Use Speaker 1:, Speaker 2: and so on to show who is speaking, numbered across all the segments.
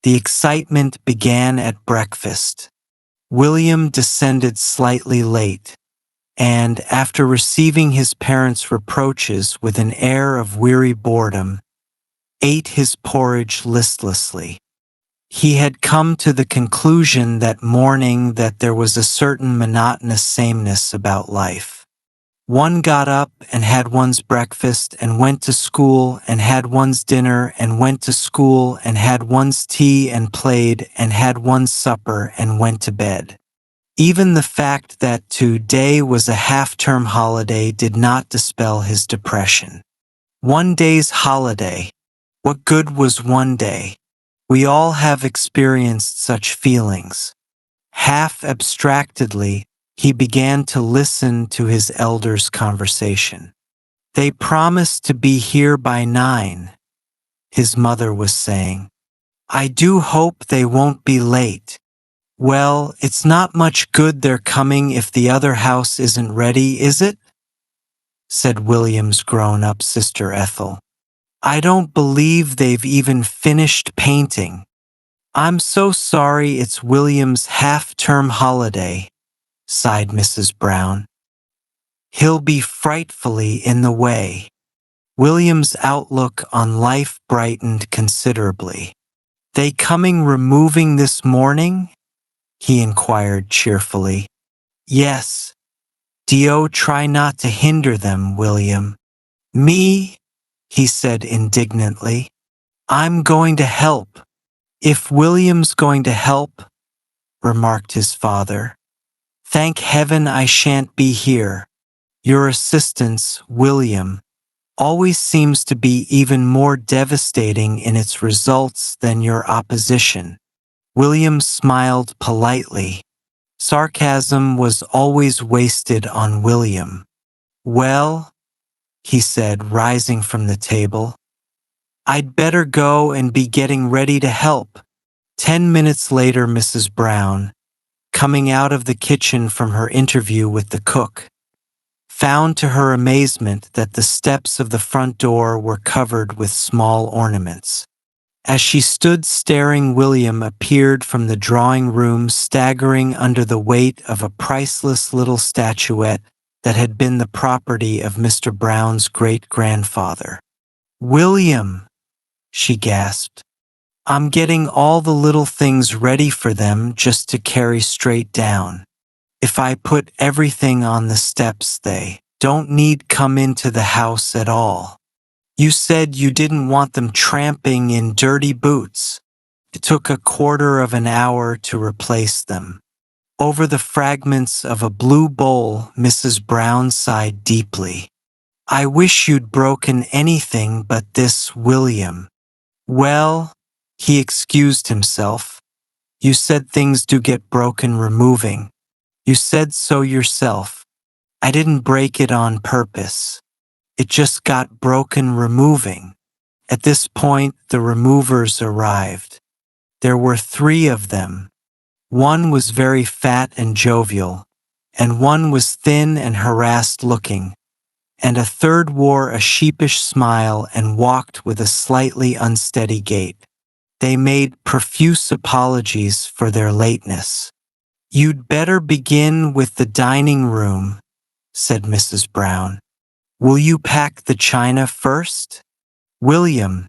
Speaker 1: The excitement began at breakfast. William descended slightly late, and, after receiving his parents' reproaches with an air of weary boredom, ate his porridge listlessly. He had come to the conclusion that morning that there was a certain monotonous sameness about life. One got up and had one's breakfast and went to school and had one's dinner and went to school and had one's tea and played and had one's supper and went to bed. Even the fact that today was a half-term holiday did not dispel his depression. One day's holiday. What good was one day? We all have experienced such feelings. Half abstractedly, he began to listen to his elders' conversation. They promised to be here by 9, his mother was saying. I do hope they won't be late. Well, it's not much good their coming if the other house isn't ready, is it? Said William's grown-up sister Ethel. I don't believe they've even finished painting. I'm so sorry it's William's half-term holiday, sighed Mrs. Brown. He'll be frightfully in the way. William's outlook on life brightened considerably. They coming removing this morning? He inquired cheerfully. Yes. Dio, try not to hinder them, William. Me? He said indignantly. I'm going to help. If William's going to help, remarked his father. Thank heaven I shan't be here. Your assistance, William, always seems to be even more devastating in its results than your opposition. William smiled politely. Sarcasm was always wasted on William. Well, he said, rising from the table, I'd better go and be getting ready to help. 10 minutes later, Mrs. Brown, coming out of the kitchen from her interview with the cook, found to her amazement that the steps of the front door were covered with small ornaments. As she stood staring, William appeared from the drawing room, staggering under the weight of a priceless little statuette that had been the property of Mr. Brown's great-grandfather. William, she gasped, I'm getting all the little things ready for them just to carry straight down. If I put everything on the steps, they don't need come into the house at all. You said you didn't want them tramping in dirty boots. It took a quarter of an hour to replace them. Over the fragments of a blue bowl, Mrs. Brown sighed deeply. I wish you'd broken anything but this, William. Well, he excused himself. You said things do get broken removing. You said so yourself. I didn't break it on purpose. It just got broken removing. At this point, the removers arrived. There were 3 of them. One was very fat and jovial, and one was thin and harassed-looking, and a third wore a sheepish smile and walked with a slightly unsteady gait. They made profuse apologies for their lateness. You'd better begin with the dining room, said Mrs. Brown. Will you pack the china first? William,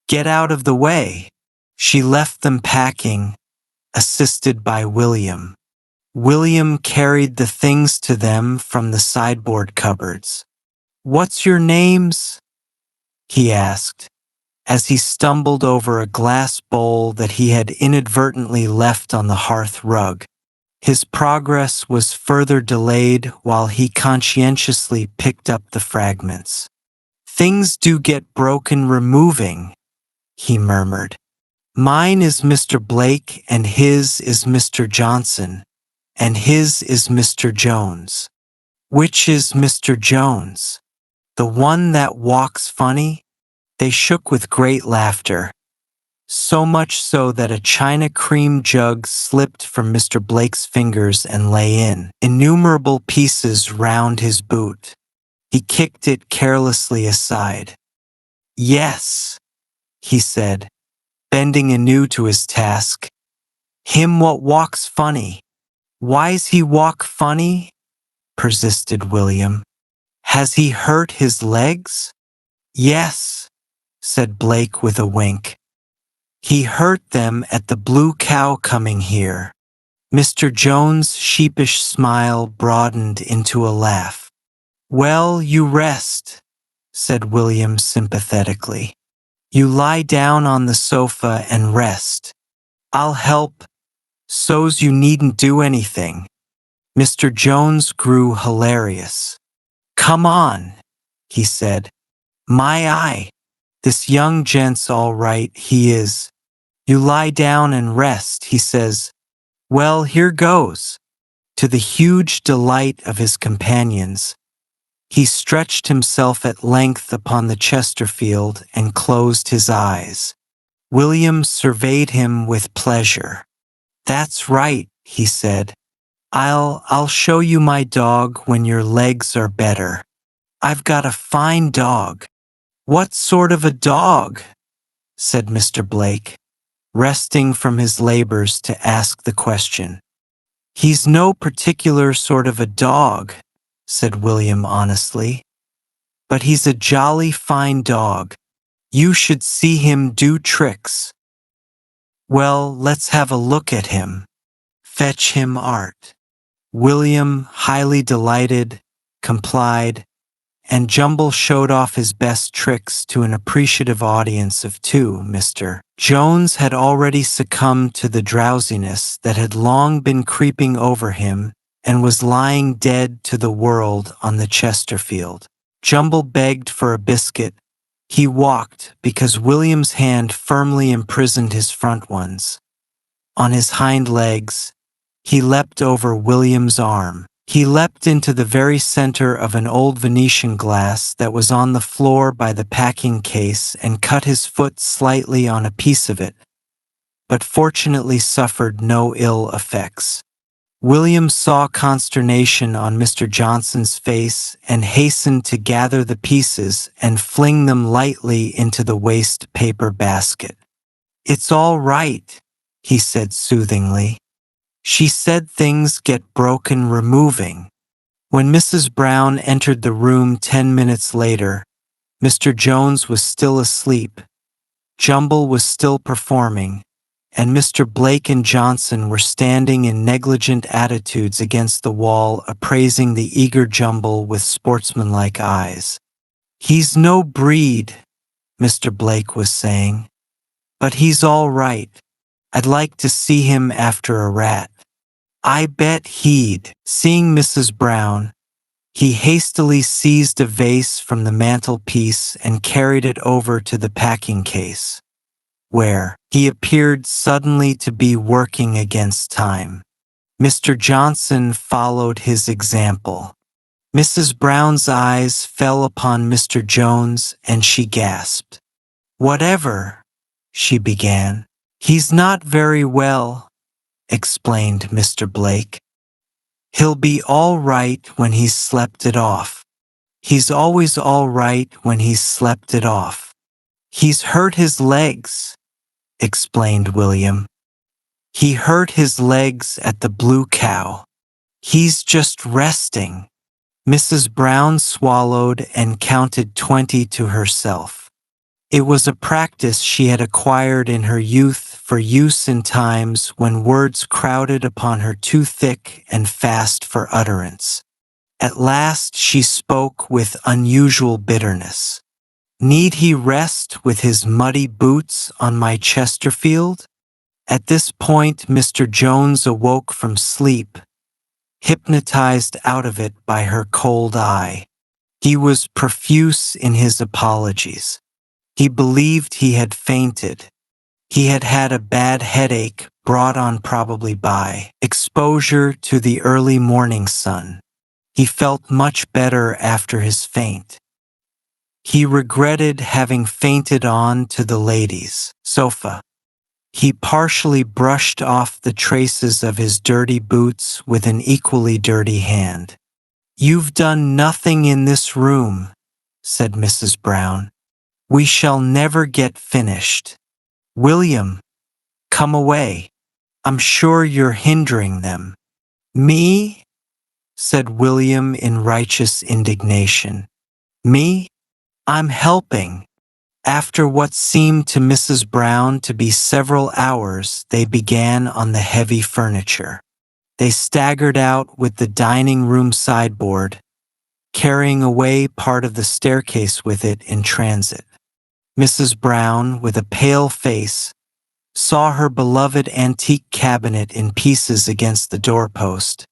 Speaker 1: get out of the way. She left them packing, assisted by William. William carried the things to them from the sideboard cupboards. What's your names? He asked, as he stumbled over a glass bowl that he had inadvertently left on the hearth rug. His progress was further delayed while he conscientiously picked up the fragments. Things do get broken removing, he murmured. Mine is Mr. Blake, and his is Mr. Johnson, and his is Mr. Jones. Which is Mr. Jones? The one that walks funny? They shook with great laughter, so much so that a china cream jug slipped from Mr. Blake's fingers and lay in innumerable pieces round his boot. He kicked it carelessly aside. Yes, he said, bending anew to his task. Him what walks funny. Why's he walk funny? Persisted William. Has he hurt his legs? Yes, said Blake with a wink. He hurt them at the Blue Cow coming here. Mr. Jones' sheepish smile broadened into a laugh. Well, you rest, said William sympathetically. You lie down on the sofa and rest. I'll help, so's you needn't do anything. Mr. Jones grew hilarious. Come on, he said. My eye, this young gent's all right, he is. You lie down and rest, he says. Well, here goes. To the huge delight of his companions, he stretched himself at length upon the Chesterfield and closed his eyes. William surveyed him with pleasure. That's right, he said. I'll show you my dog when your legs are better. I've got a fine dog. What sort of a dog? Said Mr. Blake, resting from his labors to ask the question. He's no particular sort of a dog, said William honestly, but he's a jolly fine dog. You should see him do tricks. Well, let's have a look at him. Fetch him Art. William, highly delighted, complied, and Jumble showed off his best tricks to an appreciative audience of two. Mr. Jones had already succumbed to the drowsiness that had long been creeping over him and was lying dead to the world on the Chesterfield. Jumble begged for a biscuit. He walked because William's hand firmly imprisoned his front ones. On his hind legs, he leapt over William's arm. He leapt into the very center of an old Venetian glass that was on the floor by the packing case and cut his foot slightly on a piece of it, but fortunately suffered no ill effects. William saw consternation on Mr. Johnson's face and hastened to gather the pieces and fling them lightly into the waste paper basket. It's all right, he said soothingly. She said things get broken removing. When Mrs. Brown entered the room 10 minutes later, Mr. Jones was still asleep, Jumble was still performing, and Mr. Blake and Johnson were standing in negligent attitudes against the wall appraising the eager Jumble with sportsmanlike eyes. He's no breed, Mr. Blake was saying, but he's all right. I'd like to see him after a rat. I bet he'd. Seeing Mrs. Brown, he hastily seized a vase from the mantelpiece and carried it over to the packing case, where he appeared suddenly to be working against time. Mr. Johnson followed his example. Mrs. Brown's eyes fell upon Mr. Jones and she gasped. Whatever, she began. He's not very well, explained Mr. Blake. He'll be all right when he's slept it off. He's always all right when he's slept it off. He's hurt his legs, explained William. He hurt his legs at the Blue Cow. He's just resting. Mrs. Brown swallowed and counted 20 to herself. It was a practice she had acquired in her youth for use in times when words crowded upon her too thick and fast for utterance. At last she spoke with unusual bitterness. Need he rest with his muddy boots on my Chesterfield? At this point Mr. Jones awoke from sleep, hypnotized out of it by her cold eye. He was profuse in his apologies. He believed he had fainted. He had had a bad headache brought on probably by exposure to the early morning sun. He felt much better after his faint. He regretted having fainted on to the ladies' sofa. He partially brushed off the traces of his dirty boots with an equally dirty hand. You've done nothing in this room, said Mrs. Brown. We shall never get finished. William, come away. I'm sure you're hindering them. Me? Said William in righteous indignation. Me? I'm helping. After what seemed to Mrs. Brown to be several hours, they began on the heavy furniture. They staggered out with the dining room sideboard, carrying away part of the staircase with it in transit. Mrs. Brown, with a pale face, saw her beloved antique cabinet in pieces against the doorpost,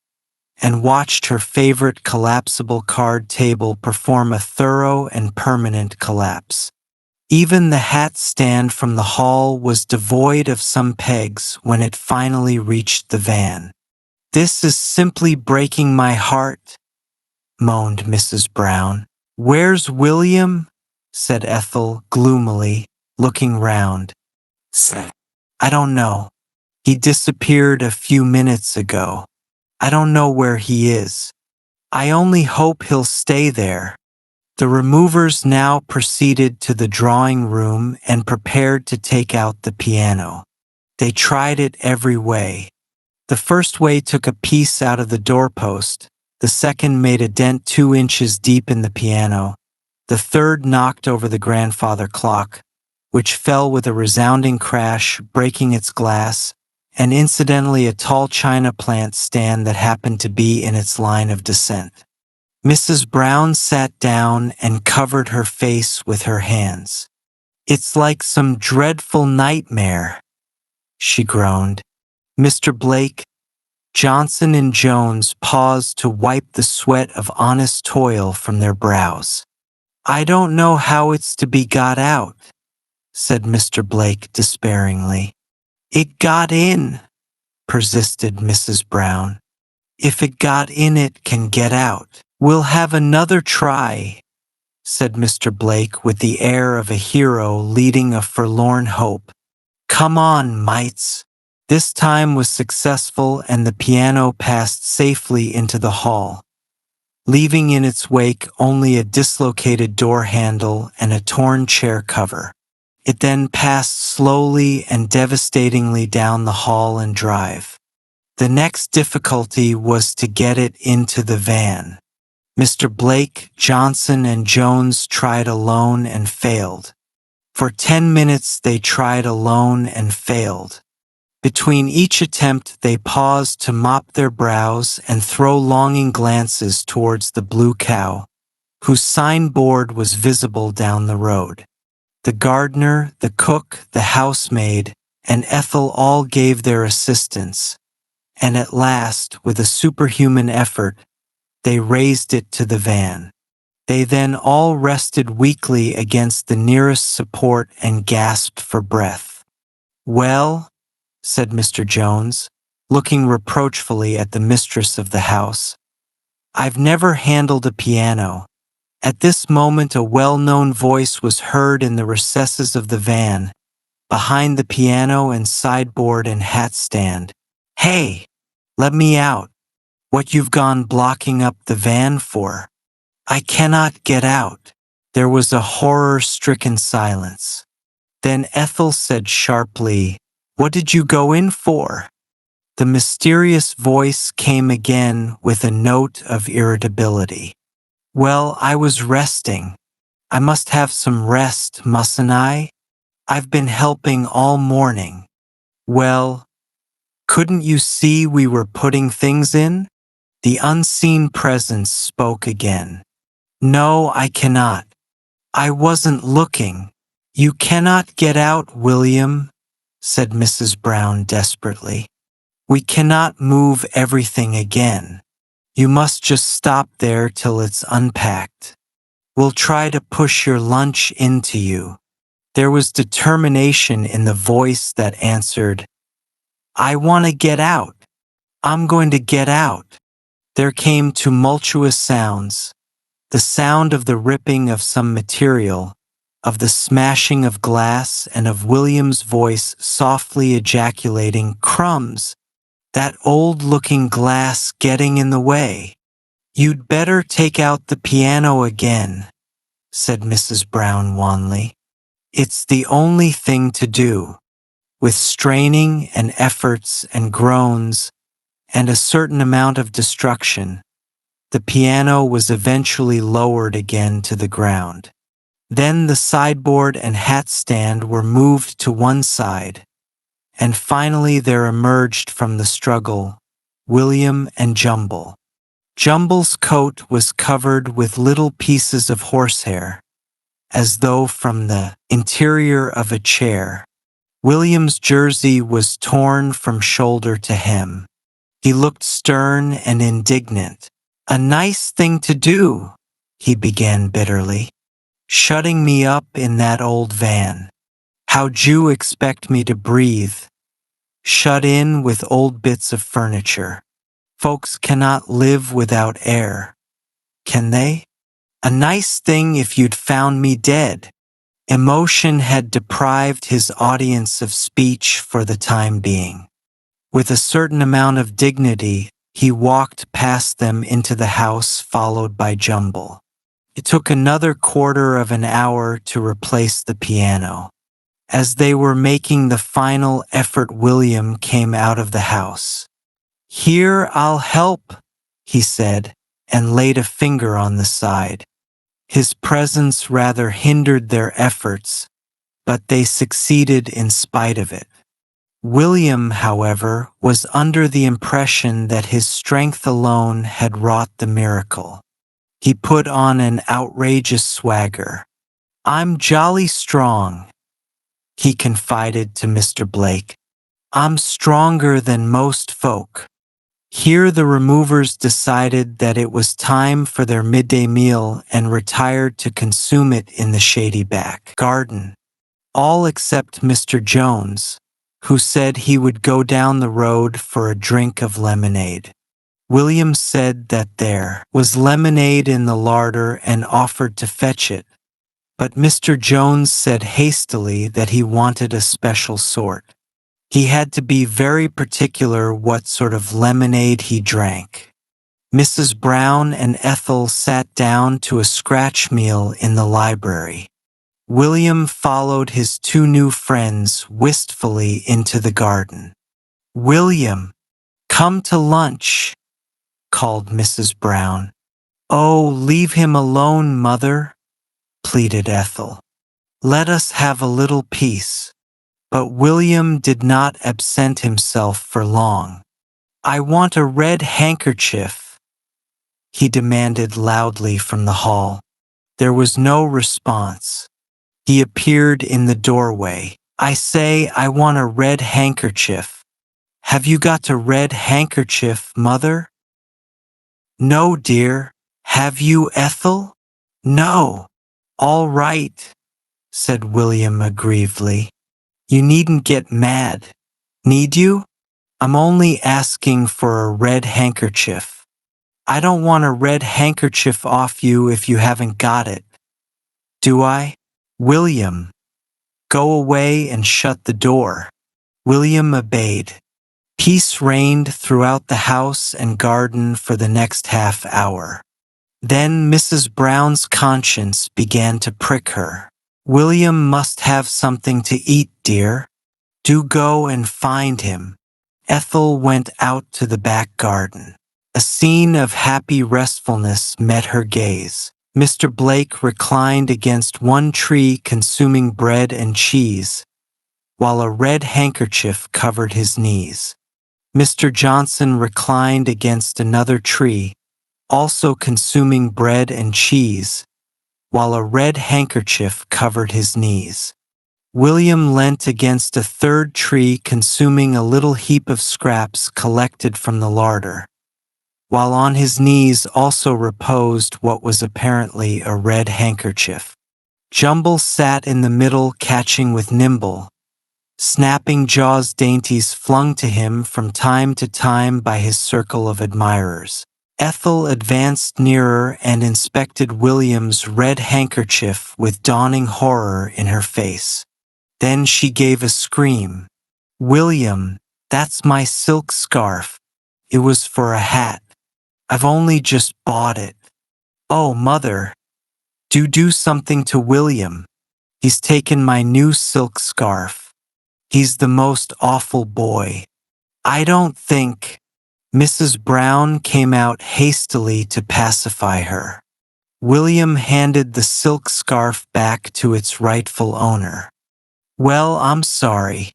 Speaker 1: and watched her favorite collapsible card table perform a thorough and permanent collapse. Even the hat stand from the hall was devoid of some pegs when it finally reached the van. "This is simply breaking my heart," moaned Mrs. Brown. "Where's William?" said Ethel gloomily, looking round. "I don't know. He disappeared a few minutes ago. I don't know where he is. I only hope he'll stay there." The removers now proceeded to the drawing room and prepared to take out the piano. They tried it every way. The first way took a piece out of the doorpost, the second made a dent 2 inches deep in the piano, the third knocked over the grandfather clock, which fell with a resounding crash, breaking its glass, and incidentally a tall china plant stand that happened to be in its line of descent. Mrs. Brown sat down and covered her face with her hands. "It's like some dreadful nightmare," she groaned. Mr. Blake, Johnson and Jones paused to wipe the sweat of honest toil from their brows. "I don't know how it's to be got out," said Mr. Blake despairingly. "It got in," persisted Mrs. Brown. "If it got in, it can get out." "We'll have another try," said Mr. Blake with the air of a hero leading a forlorn hope. "Come on, mites." This time was successful, and the piano passed safely into the hall, leaving in its wake only a dislocated door handle and a torn chair cover. It then passed slowly and devastatingly down the hall and drive. The next difficulty was to get it into the van. Mr. Blake, Johnson, and Jones tried alone and failed. For 10 minutes they tried alone and failed. Between each attempt they paused to mop their brows and throw longing glances towards the Blue Cow, whose signboard was visible down the road. The gardener, the cook, the housemaid, and Ethel all gave their assistance, and at last, with a superhuman effort, they raised it to the van. They then all rested weakly against the nearest support and gasped for breath. "Well," said Mr. Jones, looking reproachfully at the mistress of the house, "I've never handled a piano." At this moment a well-known voice was heard in the recesses of the van, behind the piano and sideboard and hat stand. "Hey, let me out. What you've gone blocking up the van for? I cannot get out." There was a horror-stricken silence. Then Ethel said sharply, "What did you go in for?" The mysterious voice came again with a note of irritability. "Well, I was resting. I must have some rest, mustn't I? I've been helping all morning." "Well, couldn't you see we were putting things in?" The unseen presence spoke again. "No, I cannot. I wasn't looking." "You cannot get out, William," said Mrs. Brown desperately. "We cannot move everything again. You must just stop there till it's unpacked. We'll try to push your lunch into you." There was determination in the voice that answered, "I want to get out. I'm going to get out." There came tumultuous sounds, the sound of the ripping of some material, of the smashing of glass, and of William's voice softly ejaculating, "Crumbs! That old-looking glass getting in the way." "You'd better take out the piano again," said Mrs. Brown wanly. "It's the only thing to do." With straining and efforts and groans and a certain amount of destruction, the piano was eventually lowered again to the ground. Then the sideboard and hat stand were moved to one side, and finally there emerged from the struggle William and Jumble. Jumble's coat was covered with little pieces of horsehair, as though from the interior of a chair. William's jersey was torn from shoulder to hem. He looked stern and indignant. "A nice thing to do," he began bitterly. "Shutting me up in that old van. How'd you expect me to breathe? Shut in with old bits of furniture. Folks cannot live without air, can they? A nice thing if you'd found me dead." Emotion had deprived his audience of speech for the time being. With a certain amount of dignity, he walked past them into the house, followed by Jumble. It took another quarter of an hour to replace the piano. As they were making the final effort, William came out of the house. "Here, I'll help," he said, and laid a finger on the side. His presence rather hindered their efforts, but they succeeded in spite of it. William, however, was under the impression that his strength alone had wrought the miracle. He put on an outrageous swagger. "I'm jolly strong," he confided to Mr. Blake. "I'm stronger than most folk." Here the removers decided that it was time for their midday meal and retired to consume it in the shady back garden. All except Mr. Jones, who said he would go down the road for a drink of lemonade. William said that there was lemonade in the larder and offered to fetch it, but Mr. Jones said hastily that he wanted a special sort. He had to be very particular what sort of lemonade he drank. Mrs. Brown and Ethel sat down to a scratch meal in the library. William followed his two new friends wistfully into the garden. "William, come to lunch," called Mrs. Brown. "Oh, leave him alone, Mother," pleaded Ethel. "Let us have a little peace." But William did not absent himself for long. "I want a red handkerchief," he demanded loudly from the hall. There was no response. He appeared in the doorway. "I say, I want a red handkerchief. Have you got a red handkerchief, Mother?" "No, dear. Have you, Ethel?" "No." "All right," said William aggrievedly. "You needn't get mad. Need you? I'm only asking for a red handkerchief. I don't want a red handkerchief off you if you haven't got it. Do I? William, go away and shut the door." William obeyed. Peace reigned throughout the house and garden for the next half hour. Then Mrs. Brown's conscience began to prick her. "William must have something to eat, dear. Do go and find him." Ethel went out to the back garden. A scene of happy restfulness met her gaze. Mr. Blake reclined against one tree consuming bread and cheese, while a red handkerchief covered his knees. Mr. Johnson reclined against another tree, also consuming bread and cheese, while a red handkerchief covered his knees. William leant against a third tree consuming a little heap of scraps collected from the larder, while on his knees also reposed what was apparently a red handkerchief. Jumble sat in the middle catching with Nimble, snapping jaws dainties flung to him from time to time by his circle of admirers. Ethel advanced nearer and inspected William's red handkerchief with dawning horror in her face. Then she gave a scream. "William, that's my silk scarf. It was for a hat. I've only just bought it. Oh, Mother, do something to William. He's taken my new silk scarf. He's the most awful boy. I don't think. Mrs. Brown came out hastily to pacify her. William handed the silk scarf back to its rightful owner. Well, I'm sorry.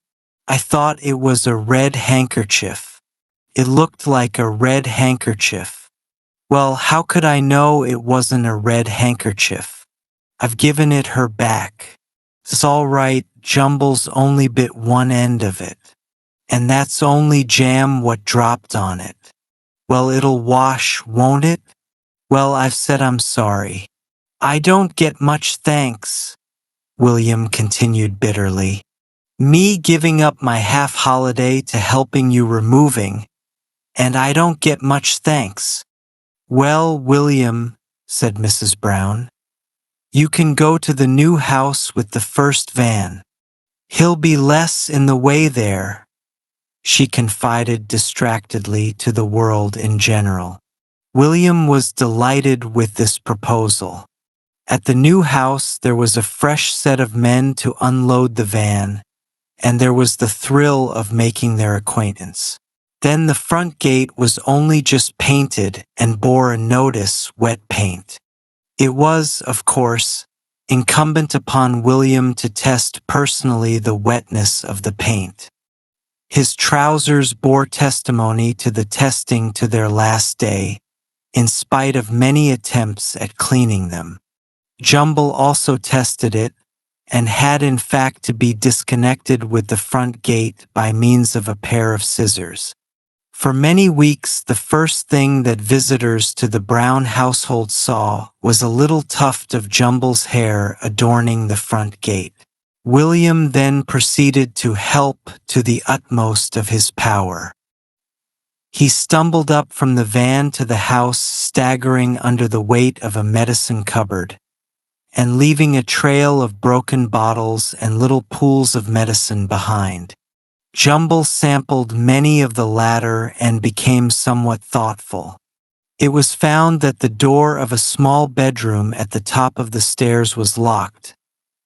Speaker 1: I thought it was a red handkerchief. It looked like a red handkerchief. Well, how could I know it wasn't a red handkerchief? I've given it her back. It's all right, Jumbles only bit one end of it. And that's only jam what dropped on it. Well, it'll wash, won't it? Well, I've said I'm sorry. I don't get much thanks, William continued bitterly. Me giving up my half-holiday to helping you removing, and I don't get much thanks. Well, William, said Mrs. Brown, you can go to the new house with the first van. He'll be less in the way there, she confided distractedly to the world in general. William was delighted with this proposal. At the new house there was a fresh set of men to unload the van, and there was the thrill of making their acquaintance. Then the front gate was only just painted and bore a notice, wet paint. It was, of course, incumbent upon William to test personally the wetness of the paint. His trousers bore testimony to the testing to their last day, in spite of many attempts at cleaning them. Jumble also tested it, and had in fact to be disconnected with the front gate by means of a pair of scissors. For many weeks, the first thing that visitors to the Brown household saw was a little tuft of Jumble's hair adorning the front gate. William then proceeded to help to the utmost of his power. He stumbled up from the van to the house, staggering under the weight of a medicine cupboard, and leaving a trail of broken bottles and little pools of medicine behind. Jumble sampled many of the latter and became somewhat thoughtful. It was found that the door of a small bedroom at the top of the stairs was locked,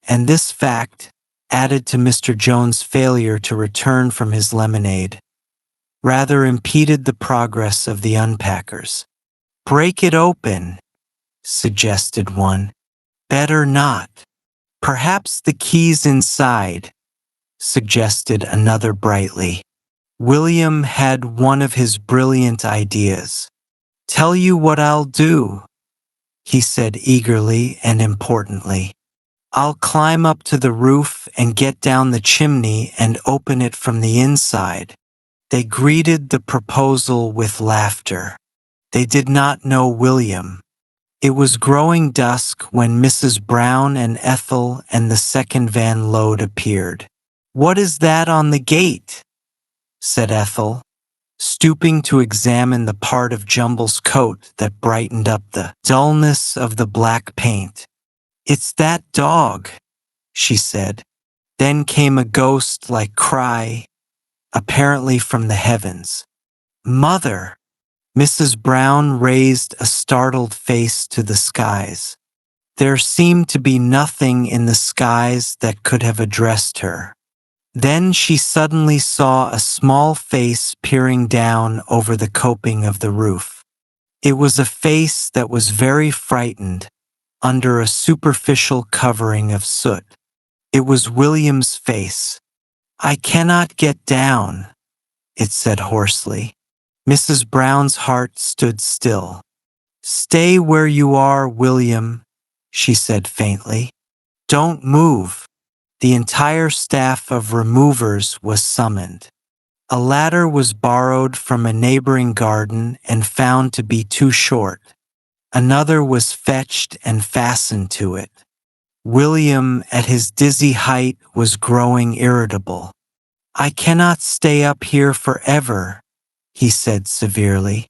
Speaker 1: and this fact, added to Mr. Jones' failure to return from his lemonade, rather impeded the progress of the unpackers. "Break it open," suggested one. "Better not. Perhaps the key's inside," suggested another brightly. William had one of his brilliant ideas. "Tell you what I'll do," he said eagerly and importantly. "I'll climb up to the roof and get down the chimney and open it from the inside." They greeted the proposal with laughter. They did not know William. It was growing dusk when Mrs. Brown and Ethel and the second van load appeared. "What is that on the gate?" said Ethel, stooping to examine the part of Jumble's coat that brightened up the dullness of the black paint. "It's that dog," she said. Then came a ghost-like cry, apparently from the heavens. "Mother!" Mrs. Brown raised a startled face to the skies. There seemed to be nothing in the skies that could have addressed her. Then she suddenly saw a small face peering down over the coping of the roof. It was a face that was very frightened, under a superficial covering of soot. It was William's face. "I cannot get down," it said hoarsely. Mrs. Brown's heart stood still. "Stay where you are, William," she said faintly. "Don't move." The entire staff of removers was summoned. A ladder was borrowed from a neighboring garden and found to be too short. Another was fetched and fastened to it. William, at his dizzy height, was growing irritable. "I cannot stay up here forever," he said severely.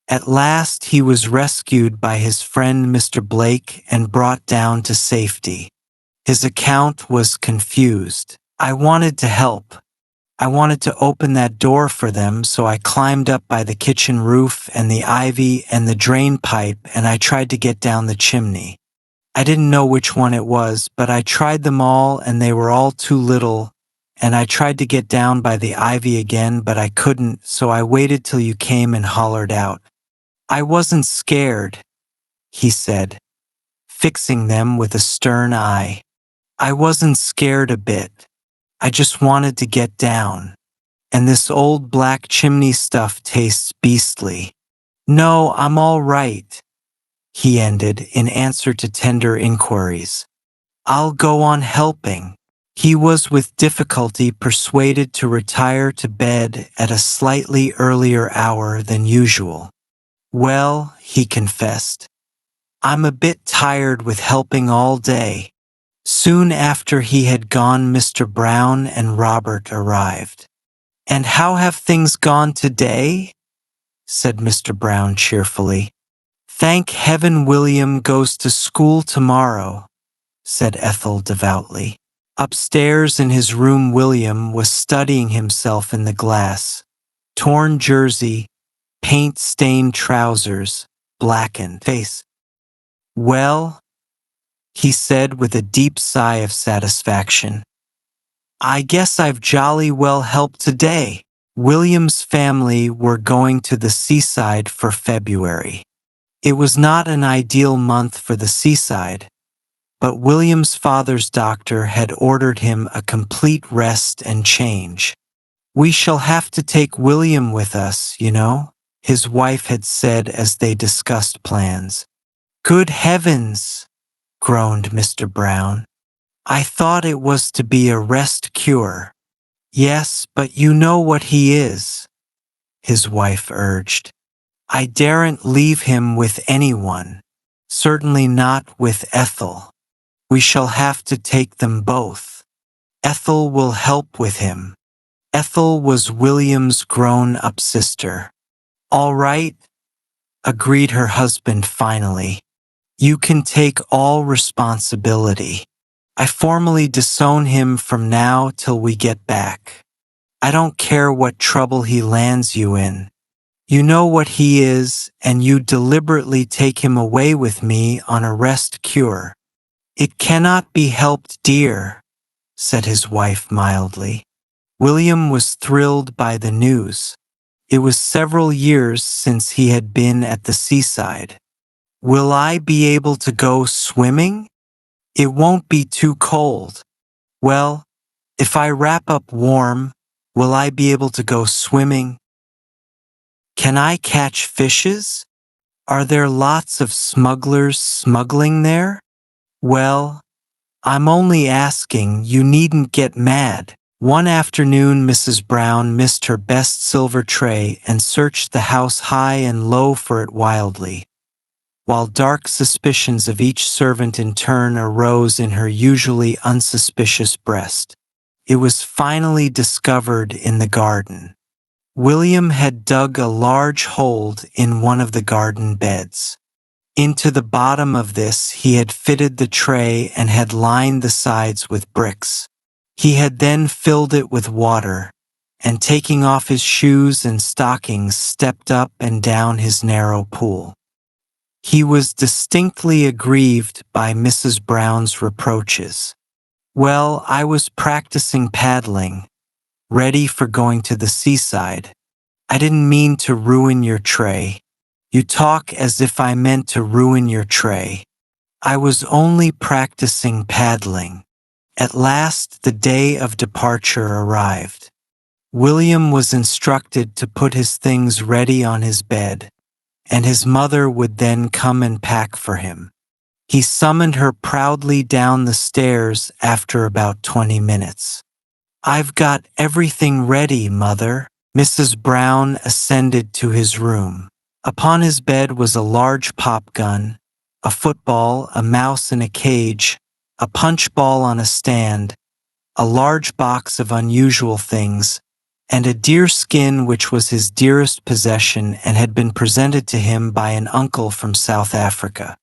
Speaker 1: At last he was rescued by his friend Mr. Blake and brought down to safety. His account was confused. "I wanted to help. I wanted to open that door for them, so I climbed up by the kitchen roof and the ivy and the drain pipe, and I tried to get down the chimney. I didn't know which one it was, but I tried them all and they were all too little, and I tried to get down by the ivy again, but I couldn't, so I waited till you came and hollered out. I wasn't scared, he said, fixing them with a stern eye. I wasn't scared a bit. I just wanted to get down. And this old black chimney stuff tastes beastly. No, I'm all right, he ended in answer to tender inquiries. I'll go on helping. He was with difficulty persuaded to retire to bed at a slightly earlier hour than usual. Well, he confessed, I'm a bit tired with helping all day. Soon after he had gone, Mr. Brown and Robert arrived. And how have things gone today? Said Mr. Brown cheerfully. Thank heaven William goes to school tomorrow, said Ethel devoutly. Upstairs in his room, William was studying himself in the glass. Torn jersey, paint-stained trousers, blackened face. Well, he said with a deep sigh of satisfaction, I guess I've jolly well helped today. William's family were going to the seaside for February. It was not an ideal month for the seaside, but William's father's doctor had ordered him a complete rest and change. We shall have to take William with us, you know, his wife had said as they discussed plans. Good heavens, groaned Mr. Brown. I thought it was to be a rest cure. Yes, but you know what he is, his wife urged. I daren't leave him with anyone, certainly not with Ethel. We shall have to take them both. Ethel will help with him. Ethel was William's grown-up sister. All right, agreed her husband finally. You can take all responsibility. I formally disown him from now till we get back. I don't care what trouble he lands you in. You know what he is, and you deliberately take him away with me on a rest cure. It cannot be helped, dear, said his wife mildly. William was thrilled by the news. It was several years since he had been at the seaside. Will I be able to go swimming? It won't be too cold. Well, if I wrap up warm, will I be able to go swimming? Can I catch fishes? Are there lots of smugglers smuggling there? Well, I'm only asking, you needn't get mad. One afternoon, Mrs. Brown missed her best silver tray and searched the house high and low for it wildly, while dark suspicions of each servant in turn arose in her usually unsuspicious breast. It was finally discovered in the garden. William had dug a large hole in one of the garden beds. Into the bottom of this he had fitted the tray and had lined the sides with bricks. He had then filled it with water, and taking off his shoes and stockings, stepped up and down his narrow pool. He was distinctly aggrieved by Mrs. Brown's reproaches. Well, I was practicing paddling, ready for going to the seaside. I didn't mean to ruin your tray. You talk as if I meant to ruin your tray. I was only practicing paddling. At last the day of departure arrived. William was instructed to put his things ready on his bed, and his mother would then come and pack for him. He summoned her proudly down the stairs after about 20 minutes. I've got everything ready, Mother. Mrs. Brown ascended to his room. Upon his bed was a large pop gun, a football, a mouse in a cage, a punch ball on a stand, a large box of unusual things, and a deer skin which was his dearest possession and had been presented to him by an uncle from South Africa.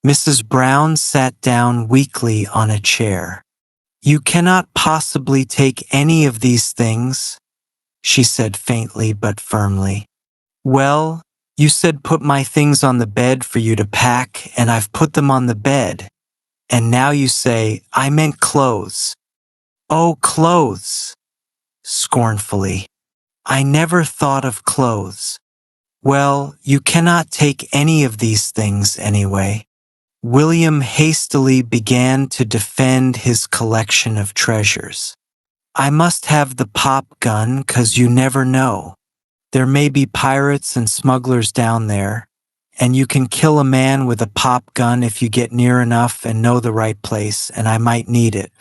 Speaker 1: Mrs. Brown sat down weakly on a chair. You cannot possibly take any of these things, she said faintly but firmly. Well, you said put my things on the bed for you to pack, and I've put them on the bed. And now you say, I meant clothes. Oh, clothes. scornfully. I never thought of clothes. Well, you cannot take any of these things anyway. William hastily began to defend his collection of treasures. I must have the pop gun 'cause you never know. There may be pirates and smugglers down there, and you can kill a man with a pop gun if you get near enough and know the right place, and I might need it.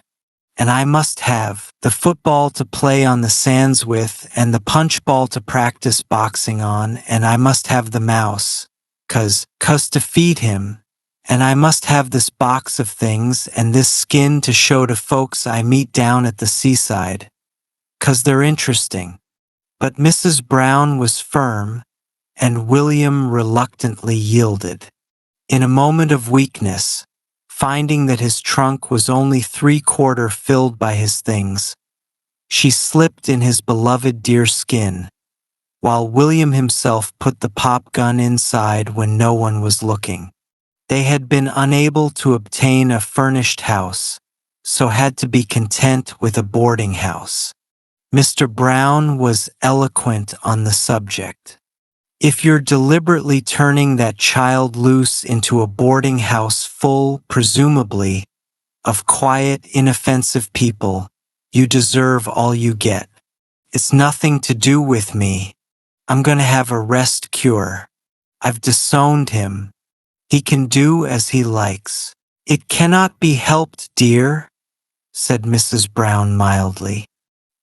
Speaker 1: And I must have the football to play on the sands with and the punch ball to practice boxing on, and I must have the mouse, 'cause to feed him, and I must have this box of things and this skin to show to folks I meet down at the seaside, 'cause they're interesting. But Mrs. Brown was firm, and William reluctantly yielded. In a moment of weakness, finding that his trunk was only 3/4 filled by his things, she slipped in his beloved deer skin, while William himself put the pop gun inside when no one was looking. They had been unable to obtain a furnished house, so had to be content with a boarding house. Mr. Brown was eloquent on the subject. If you're deliberately turning that child loose into a boarding house full, presumably, of quiet, inoffensive people, you deserve all you get. It's nothing to do with me. I'm going to have a rest cure. I've disowned him. He can do as he likes. It cannot be helped, dear, said Mrs. Brown mildly.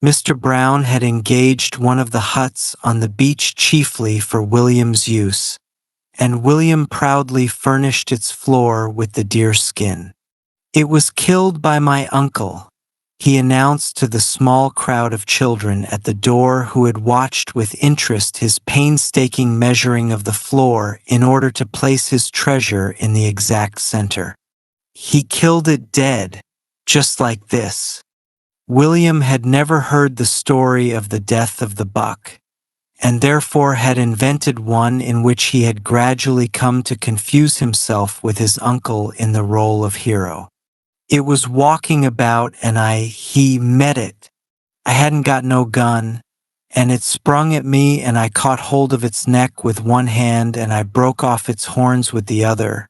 Speaker 1: Mr. Brown had engaged one of the huts on the beach chiefly for William's use, and William proudly furnished its floor with the deer skin. It was killed by my uncle, he announced to the small crowd of children at the door who had watched with interest his painstaking measuring of the floor in order to place his treasure in the exact center. He killed it dead, just like this. William had never heard the story of the death of the buck, and therefore had invented one in which he had gradually come to confuse himself with his uncle in the role of hero. It was walking about and he met it. I hadn't got no gun, and it sprung at me and I caught hold of its neck with one hand and I broke off its horns with the other,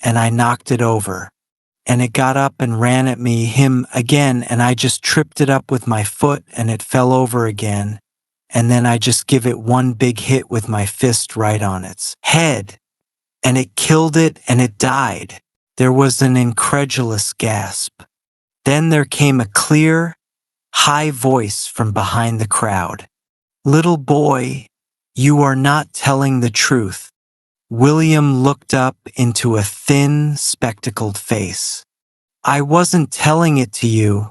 Speaker 1: and I knocked it over. And it got up and ran at him again, and I just tripped it up with my foot and it fell over again, and then I just give it one big hit with my fist right on its head, and it killed it and it died. There was an incredulous gasp. Then there came a clear, high voice from behind the crowd. Little boy, you are not telling the truth. William looked up into a thin, spectacled face. I wasn't telling it to you,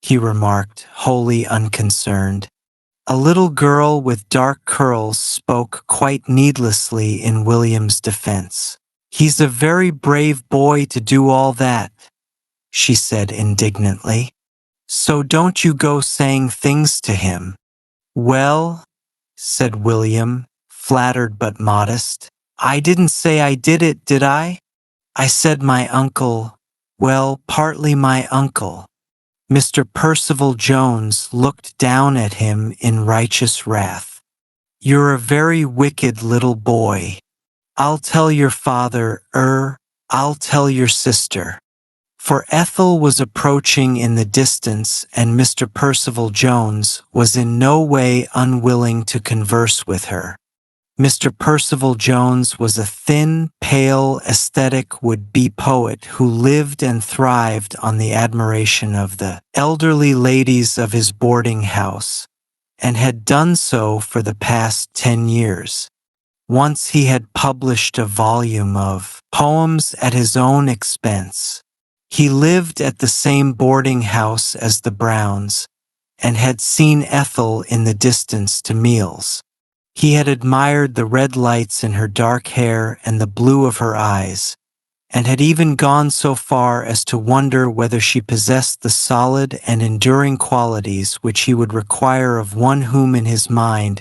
Speaker 1: he remarked, wholly unconcerned. A little girl with dark curls spoke quite needlessly in William's defense. He's a very brave boy to do all that, she said indignantly. So don't you go saying things to him. Well, said William, flattered but modest. I didn't say I did it, did I? I said my uncle, well, partly my uncle. Mr. Percival Jones looked down at him in righteous wrath. You're a very wicked little boy. I'll tell your father, I'll tell your sister. For Ethel was approaching in the distance, and Mr. Percival Jones was in no way unwilling to converse with her. Mr. Percival Jones was a thin, pale, aesthetic would-be poet who lived and thrived on the admiration of the elderly ladies of his boarding house, and had done so for the past 10 years. Once he had published a volume of poems at his own expense. He lived at the same boarding house as the Browns, and had seen Ethel in the distance to meals. He had admired the red lights in her dark hair and the blue of her eyes, and had even gone so far as to wonder whether she possessed the solid and enduring qualities which he would require of one whom in his mind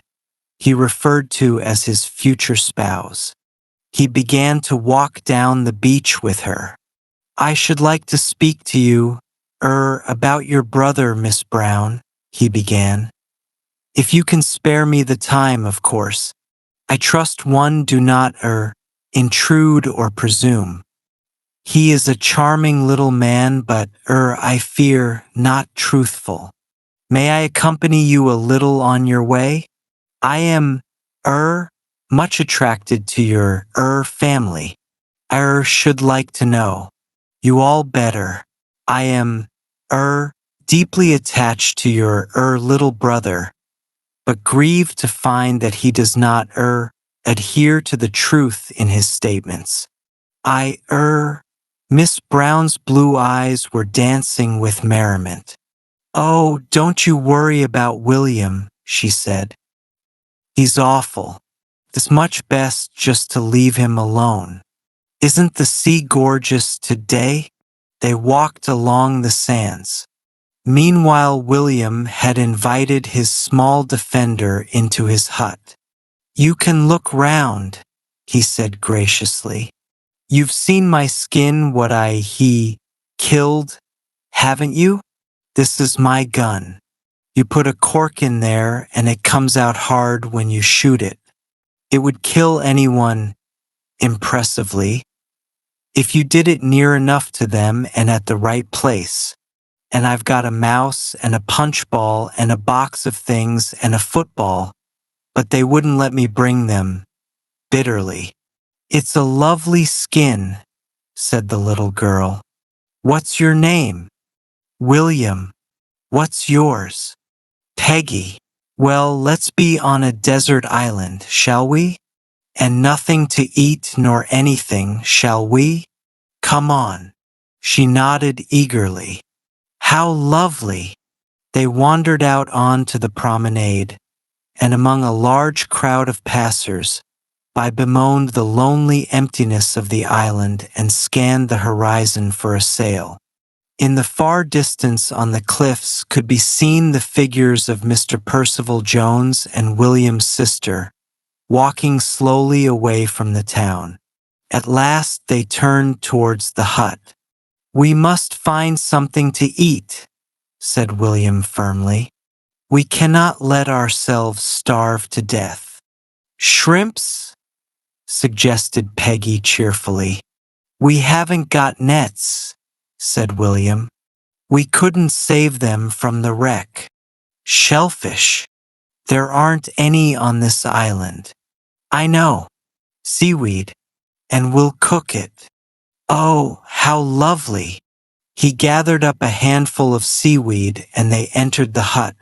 Speaker 1: he referred to as his future spouse. He began to walk down the beach with her. I should like to speak to you, about your brother, Miss Brown, he began. If you can spare me the time, of course. I trust one do not intrude or presume. He is a charming little man, but I fear, not truthful. May I accompany you a little on your way? I am, much attracted to your, family. I, should like to know. You all better. I am, deeply attached to your, little brother, but grieved to find that he does not, adhere to the truth in his statements. Miss Brown's blue eyes were dancing with merriment. Oh, don't you worry about William, she said. He's awful. It's much best just to leave him alone. Isn't the sea gorgeous today? They walked along the sands. Meanwhile, William had invited his small defender into his hut. You can look round, he said graciously. You've seen my skin, what he killed, haven't you? This is my gun. You put a cork in there and it comes out hard when you shoot it. It would kill anyone impressively if you did it near enough to them and at the right place. And I've got a mouse and a punch ball and a box of things and a football, but they wouldn't let me bring them, bitterly. It's a lovely skin, said the little girl. What's your name? William. What's yours? Peggy. Well, let's be on a desert island, shall we? And nothing to eat nor anything, shall we? Come on. She nodded eagerly. How lovely! They wandered out onto the promenade, and among a large crowd of passers, bemoaned the lonely emptiness of the island and scanned the horizon for a sail. In the far distance on the cliffs could be seen the figures of Mr. Percival Jones and William's sister, walking slowly away from the town. At last they turned towards the hut. We must find something to eat, said William firmly. We cannot let ourselves starve to death. Shrimps? Suggested Peggy cheerfully. We haven't got nets, said William. We couldn't save them from the wreck. Shellfish? There aren't any on this island. I know. Seaweed. And we'll cook it. Oh, how lovely! He gathered up a handful of seaweed and they entered the hut,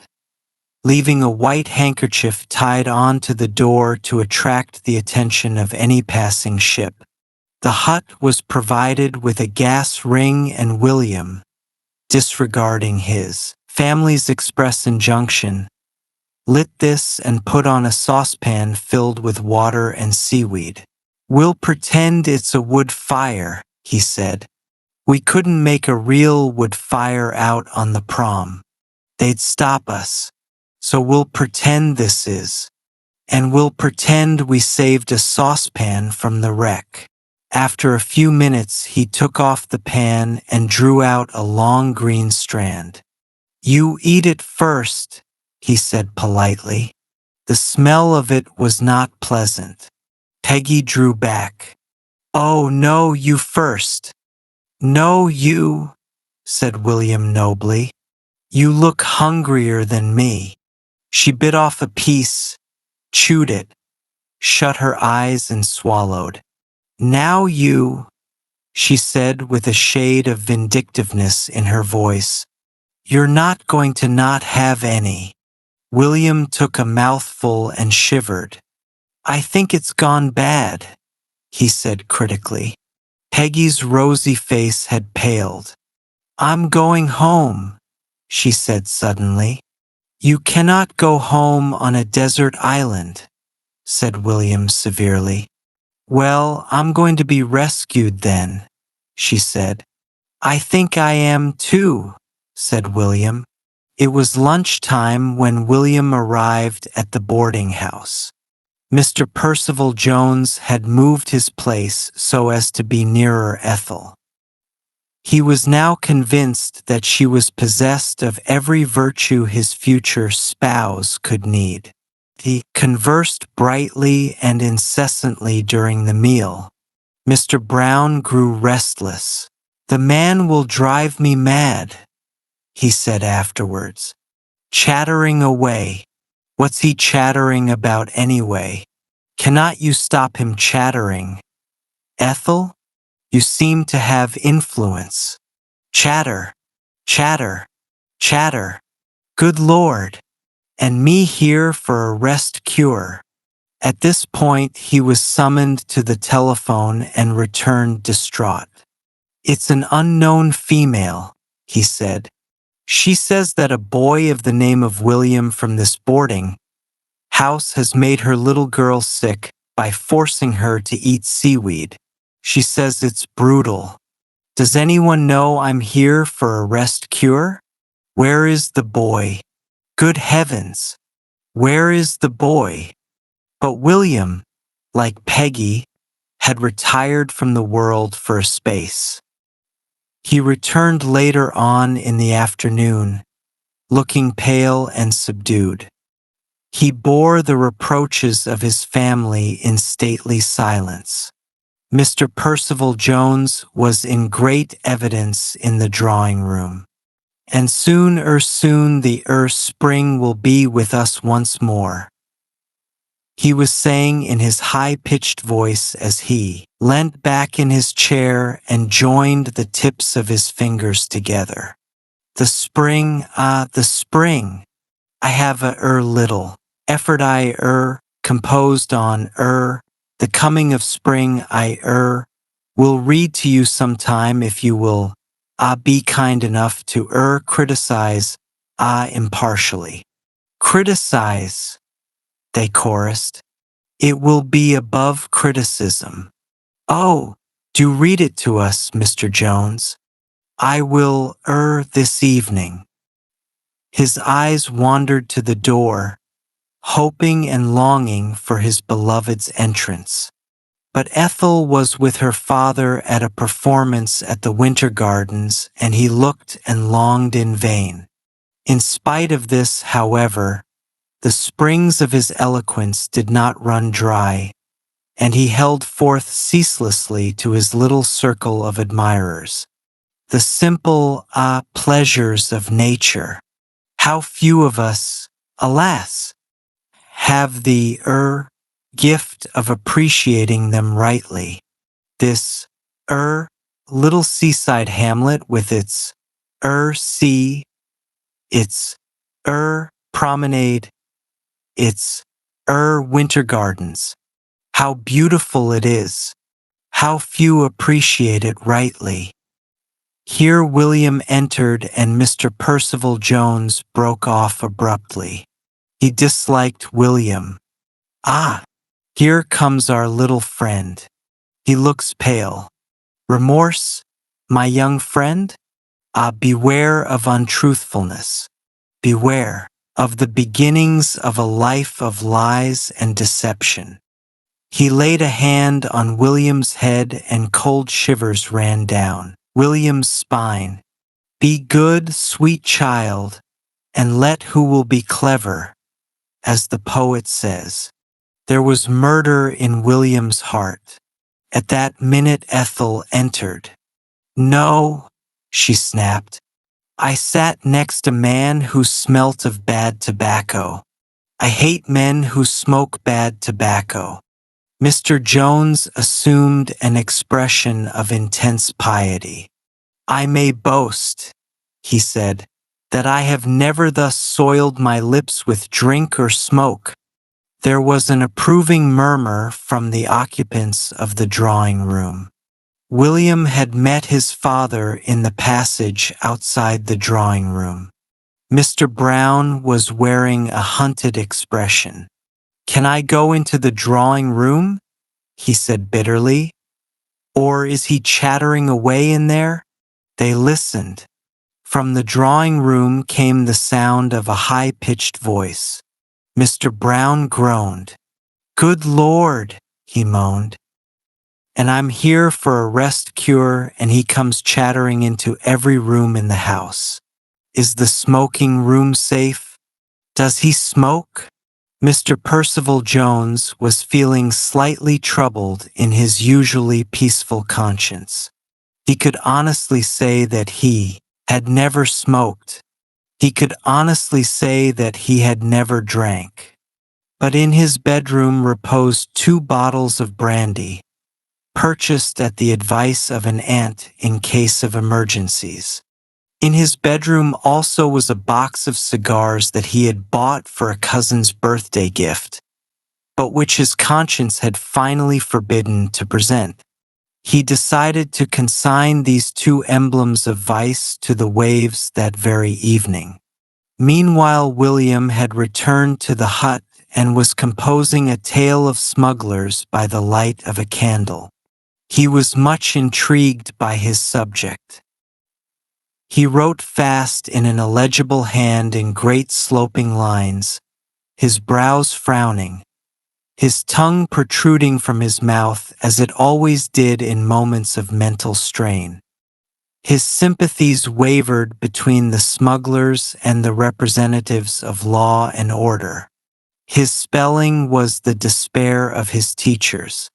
Speaker 1: leaving a white handkerchief tied onto the door to attract the attention of any passing ship. The hut was provided with a gas ring, and William, disregarding his family's express injunction, lit this and put on a saucepan filled with water and seaweed. We'll pretend it's a wood fire, he said. We couldn't make a real wood fire out on the prom. They'd stop us. So we'll pretend this is. And we'll pretend we saved a saucepan from the wreck. After a few minutes, he took off the pan and drew out a long green strand. You eat it first, he said politely. The smell of it was not pleasant. Peggy drew back. Oh, no, you first. No, you, said William nobly. You look hungrier than me. She bit off a piece, chewed it, shut her eyes and swallowed. Now you, she said with a shade of vindictiveness in her voice. You're not going to not have any. William took a mouthful and shivered. I think it's gone bad, he said critically. Peggy's rosy face had paled. I'm going home, she said suddenly. You cannot go home on a desert island, said William severely. Well, I'm going to be rescued then, she said. I think I am too, said William. It was lunchtime when William arrived at the boarding house. Mr. Percival Jones had moved his place so as to be nearer Ethel. He was now convinced that she was possessed of every virtue his future spouse could need. He conversed brightly and incessantly during the meal. Mr. Brown grew restless. "The man will drive me mad," he said afterwards. "Chattering away. What's he chattering about anyway? Cannot you stop him chattering? Ethel, you seem to have influence. Chatter, chatter, chatter. Good Lord! And me here for a rest cure." At this point, he was summoned to the telephone and returned distraught. "It's an unknown female," he said. "She says that a boy of the name of William from this boarding house has made her little girl sick by forcing her to eat seaweed. She says it's brutal. Does anyone know I'm here for a rest cure? Where is the boy? Good heavens! Where is the boy?" But William, like Peggy, had retired from the world for a space. He returned later on in the afternoon, looking pale and subdued. He bore the reproaches of his family in stately silence. Mr. Percival Jones was in great evidence in the drawing room. "And soon the spring will be with us once more," he was saying in his high-pitched voice as he leant back in his chair and joined the tips of his fingers together. "The spring, the spring. I have a little effort composed on the coming of spring will read to you sometime if you will be kind enough to criticize impartially." "Criticize," they chorused. "It will be above criticism." "Oh, do read it to us, Mr. Jones." "I will this evening." His eyes wandered to the door, hoping and longing for his beloved's entrance. But Ethel was with her father at a performance at the Winter Gardens, and he looked and longed in vain. In spite of this, however, the springs of his eloquence did not run dry, and he held forth ceaselessly to his little circle of admirers. The simple pleasures of nature. How few of us, alas, have the gift of appreciating them rightly. This little seaside hamlet with its sea, its promenade, its winter gardens. How beautiful it is. How few appreciate it rightly. Here William entered and Mr. Percival Jones broke off abruptly. He disliked William. "Ah, here comes our little friend. He looks pale. Remorse, my young friend? Beware of untruthfulness. Beware of the beginnings of a life of lies and deception." He laid a hand on William's head and cold shivers ran down William's spine. "Be good, sweet child, and let who will be clever, as the poet says." There was murder in William's heart. At that minute Ethel entered. "No," she snapped. "I sat next a man who smelt of bad tobacco. I hate men who smoke bad tobacco." Mr. Jones assumed an expression of intense piety. "I may boast," he said, "that I have never thus soiled my lips with drink or smoke." There was an approving murmur from the occupants of the drawing room. William had met his father in the passage outside the drawing room. Mr. Brown was wearing a hunted expression. "Can I go into the drawing room?" he said bitterly. "Or is he chattering away in there?" They listened. From the drawing room came the sound of a high-pitched voice. Mr. Brown groaned. "Good Lord," he moaned. and I'm here for a rest cure, and he comes chattering into every room in the house. Is the smoking room safe? Does he smoke? Mr. Percival Jones was feeling slightly troubled in his usually peaceful conscience. He could honestly say that he had never smoked. He could honestly say that he had never drank. But in his bedroom reposed 2 bottles of brandy, purchased at the advice of an aunt in case of emergencies. In his bedroom also was a box of cigars that he had bought for a cousin's birthday gift, but which his conscience had finally forbidden to present. He decided to consign these 2 emblems of vice to the waves that very evening. Meanwhile, William had returned to the hut and was composing a tale of smugglers by the light of a candle. He was much intrigued by his subject. He wrote fast in an illegible hand in great sloping lines, his brows frowning, his tongue protruding from his mouth as it always did in moments of mental strain. His sympathies wavered between the smugglers and the representatives of law and order. His spelling was the despair of his teachers.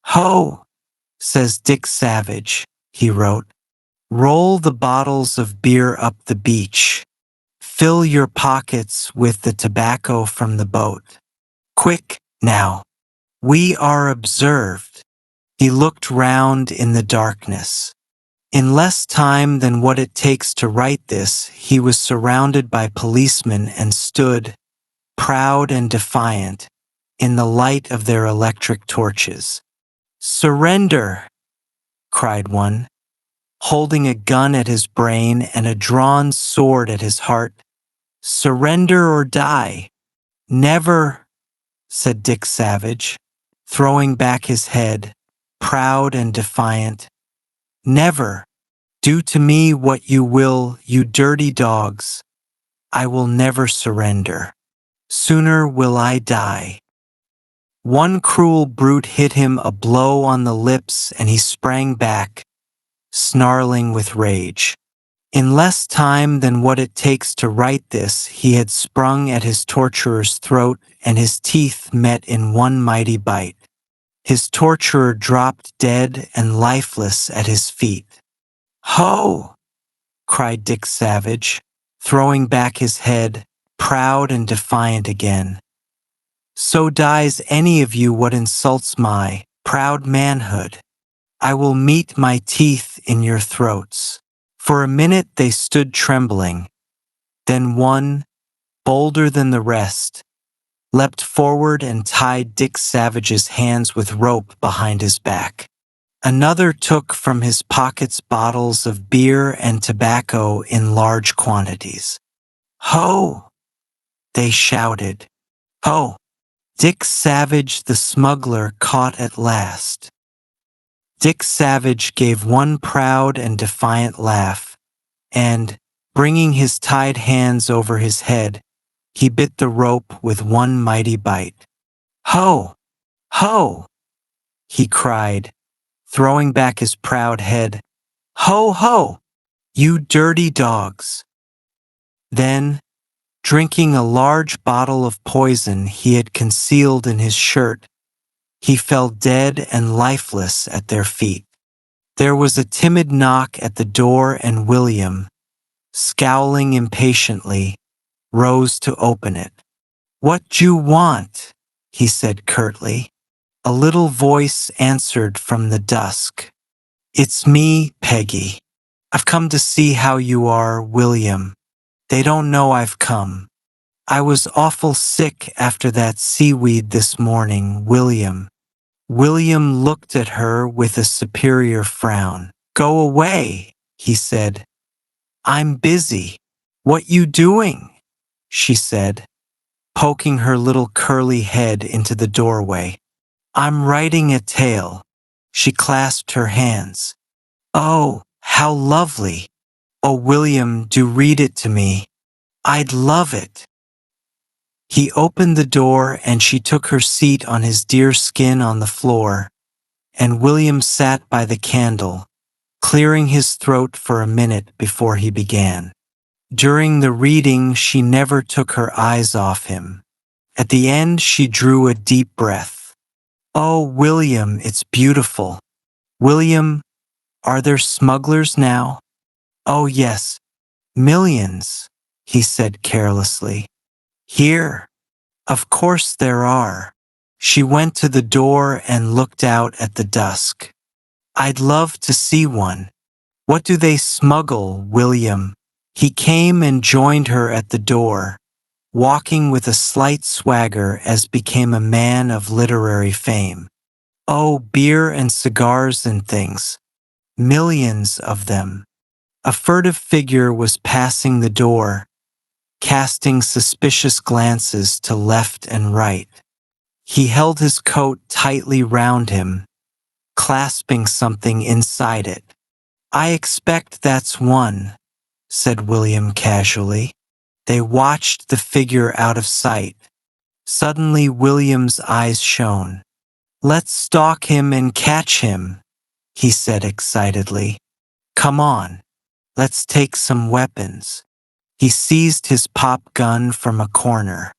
Speaker 1: "Ho!" says Dick Savage, he wrote. "Roll the bottles of beer up the beach. Fill your pockets with the tobacco from the boat. Quick, now. We are observed." He looked round in the darkness. In less time than what it takes to write this, he was surrounded by policemen and stood, proud and defiant, in the light of their electric torches. "Surrender!" cried one, holding a gun at his brain and a drawn sword at his heart. "Surrender or die." "Never," said Dick Savage, throwing back his head, proud and defiant. "Never. Do to me what you will, you dirty dogs. I will never surrender. Sooner will I die." One cruel brute hit him a blow on the lips and he sprang back, snarling with rage. In less time than what it takes to write this, he had sprung at his torturer's throat and his teeth met in one mighty bite. His torturer dropped dead and lifeless at his feet. "Ho!" cried Dick Savage, throwing back his head, proud and defiant again. "So dies any of you what insults my proud manhood. I will meet my teeth in your throats." For a minute they stood trembling. Then one, bolder than the rest, leapt forward and tied Dick Savage's hands with rope behind his back. Another took from his pockets bottles of beer and tobacco in large quantities. "Ho!" they shouted. "Ho! Dick Savage the smuggler caught at last." Dick Savage gave one proud and defiant laugh, and, bringing his tied hands over his head, he bit the rope with one mighty bite. "Ho! Ho!" he cried, throwing back his proud head. "Ho! Ho! You dirty dogs!" Then, drinking a large bottle of poison he had concealed in his shirt, he fell dead and lifeless at their feet. There was a timid knock at the door and William, scowling impatiently, rose to open it. "What d'you want?" he said curtly. A little voice answered from the dusk. "It's me, Peggy. I've come to see how you are, William. They don't know I've come. I was awful sick after that seaweed this morning, William." William looked at her with a superior frown. "Go away," he said. "I'm busy." "What you doing?" she said, poking her little curly head into the doorway. "I'm writing a tale." She clasped her hands. "Oh, how lovely. Oh, William, do read it to me. I'd love it." He opened the door and she took her seat on his deer skin on the floor, and William sat by the candle, clearing his throat for a minute before he began. During the reading, she never took her eyes off him. At the end, she drew a deep breath. "Oh, William, it's beautiful. William, are there smugglers now?" "Oh, yes, millions," he said carelessly. "Here? Of course there are." She went to the door and looked out at the dusk. "I'd love to see one. What do they smuggle, William?" He came and joined her at the door, walking with a slight swagger as became a man of literary fame. "Oh, beer and cigars and things. Millions of them." A furtive figure was passing the door, casting suspicious glances to left and right. He held his coat tightly round him, clasping something inside it. "I expect that's one," said William casually. They watched the figure out of sight. Suddenly William's eyes shone. "Let's stalk him and catch him," he said excitedly. "Come on, let's take some weapons." He seized his pop gun from a corner.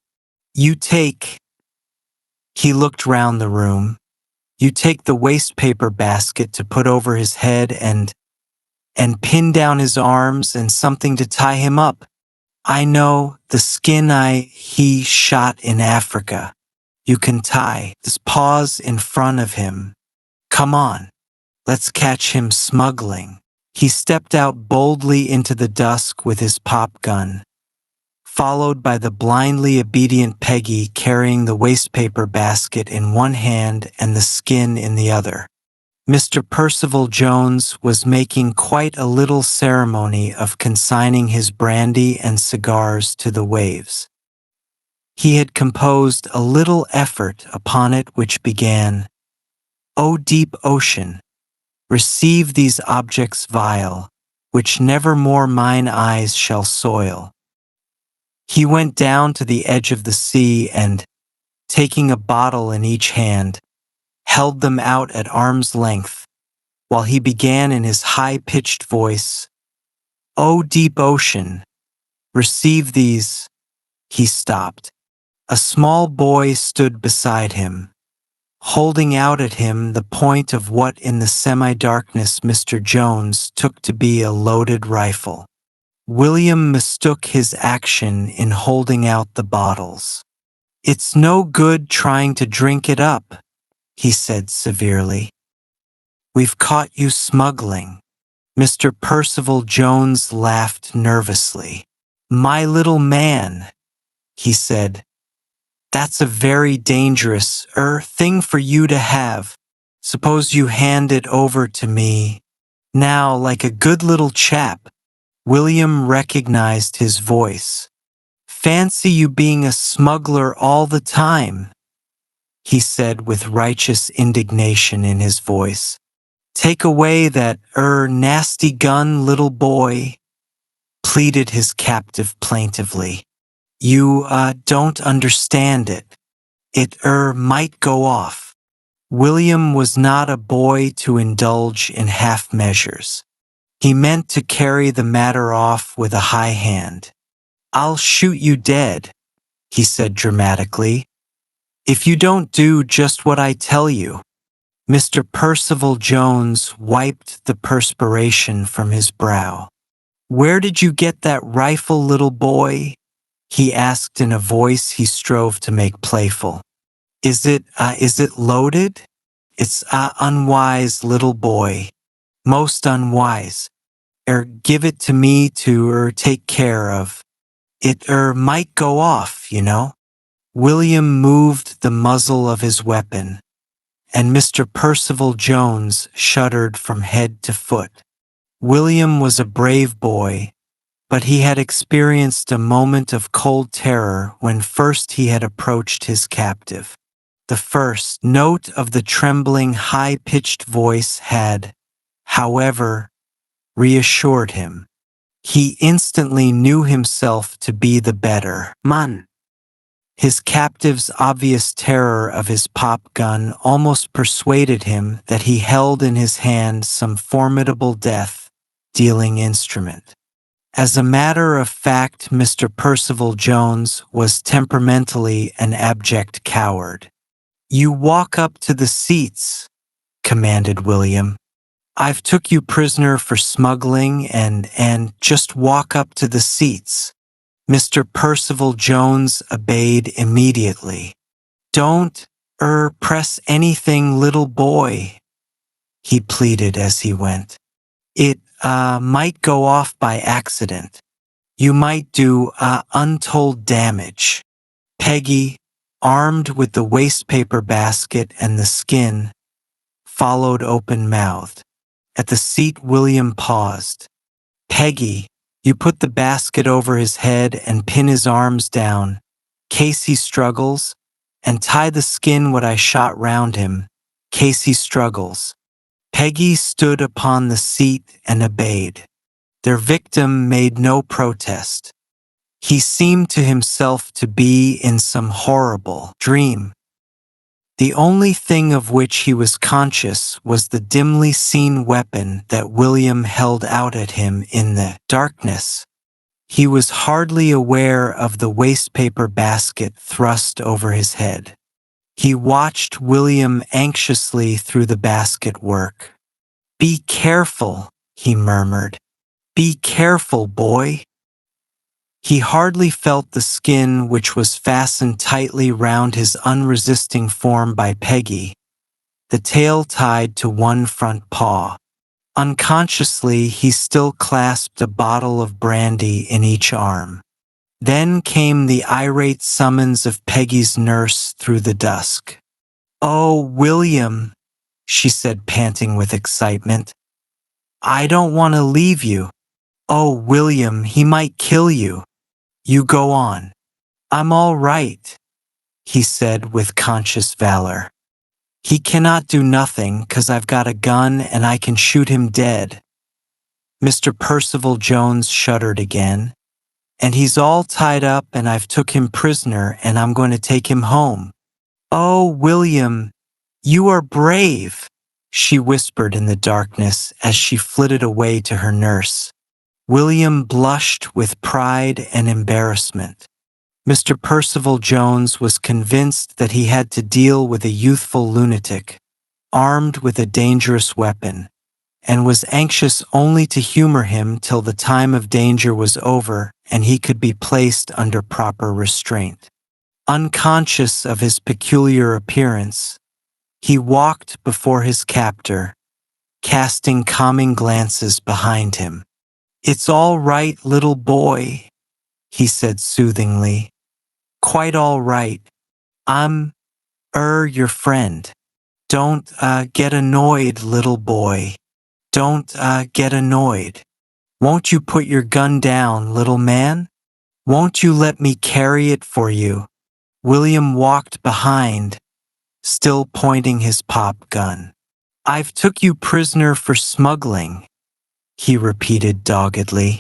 Speaker 1: "You take," he looked round the room, "you take the wastepaper basket to put over his head and pin down his arms and something to tie him up. I know, the skin he shot in Africa. You can tie his paws in front of him. Come on, let's catch him smuggling." He stepped out boldly into the dusk with his pop gun, followed by the blindly obedient Peggy carrying the wastepaper basket in one hand and the skin in the other. Mr. Percival Jones was making quite a little ceremony of consigning his brandy and cigars to the waves. He had composed a little effort upon it which began, "O deep ocean, receive these objects vile, which never more mine eyes shall soil." He went down to the edge of the sea and, taking a bottle in each hand, held them out at arm's length, while he began in his high-pitched voice, "O deep ocean, receive these." He stopped. A small boy stood beside him, holding out at him the point of what in the semi-darkness Mr. Jones took to be a loaded rifle. William mistook his action in holding out the bottles. "It's no good trying to drink it up," he said severely. "We've caught you smuggling." Mr. Percival Jones laughed nervously. "My little man," he said, "that's a very dangerous thing for you to have. Suppose you hand it over to me. Now, like a good little chap." William recognized his voice. "Fancy you being a smuggler all the time," he said with righteous indignation in his voice. "Take away that nasty gun, little boy," pleaded his captive plaintively. "You don't understand it. It might go off." William was not a boy to indulge in half measures. He meant to carry the matter off with a high hand. "I'll shoot you dead," he said dramatically, "if you don't do just what I tell you." Mr. Percival Jones wiped the perspiration from his brow. "Where did you get that rifle, little boy?" he asked in a voice he strove to make playful. Is it loaded?" "It's unwise, little boy. Most unwise. Give it to me to take care of. It might go off, you know." William moved the muzzle of his weapon, and Mr. Percival Jones shuddered from head to foot. William was a brave boy, but he had experienced a moment of cold terror when first he had approached his captive. The first note of the trembling, high-pitched voice had, however, reassured him. He instantly knew himself to be the better man. His captive's obvious terror of his pop gun almost persuaded him that he held in his hand some formidable death-dealing instrument. As a matter of fact, Mr. Percival Jones was temperamentally an abject coward. "You walk up to the seats," commanded William. "I've took you prisoner for smuggling and just walk up to the seats." Mr. Percival Jones obeyed immediately. "Don't, press anything, little boy," he pleaded as he went. "It, might go off by accident. You might do, untold damage." Peggy, armed with the wastepaper basket and the skin, followed open-mouthed. At the seat, William paused. "Peggy, you put the basket over his head and pin his arms down, case he struggles, and tie the skin what I shot round him, case he struggles." Peggy stood upon the seat and obeyed. Their victim made no protest. He seemed to himself to be in some horrible dream. The only thing of which he was conscious was the dimly seen weapon that William held out at him in the darkness. He was hardly aware of the wastepaper basket thrust over his head. He watched William anxiously through the basket work. "Be careful," he murmured. "Be careful, boy." He hardly felt the skin which was fastened tightly round his unresisting form by Peggy, the tail tied to one front paw. Unconsciously, he still clasped a bottle of brandy in each arm. Then came the irate summons of Peggy's nurse through the dusk. "Oh, William," she said, panting with excitement. "I don't want to leave you. Oh, William, he might kill you. You go on." "I'm all right," he said with conscious valor. "He cannot do nothing 'cause I've got a gun and I can shoot him dead." Mr. Percival Jones shuddered again. "And he's all tied up and I've took him prisoner and I'm going to take him home." "Oh, William, you are brave," she whispered in the darkness as she flitted away to her nurse. William blushed with pride and embarrassment. Mr. Percival Jones was convinced that he had to deal with a youthful lunatic, armed with a dangerous weapon, and was anxious only to humor him till the time of danger was over and he could be placed under proper restraint. Unconscious of his peculiar appearance, he walked before his captor, casting calming glances behind him. "It's all right, little boy," he said soothingly. "Quite all right. I'm, your friend. Don't, get annoyed, little boy. Don't, get annoyed. Won't you put your gun down, little man? Won't you let me carry it for you?" William walked behind, still pointing his pop gun. "I've took you prisoner for smuggling," he repeated doggedly.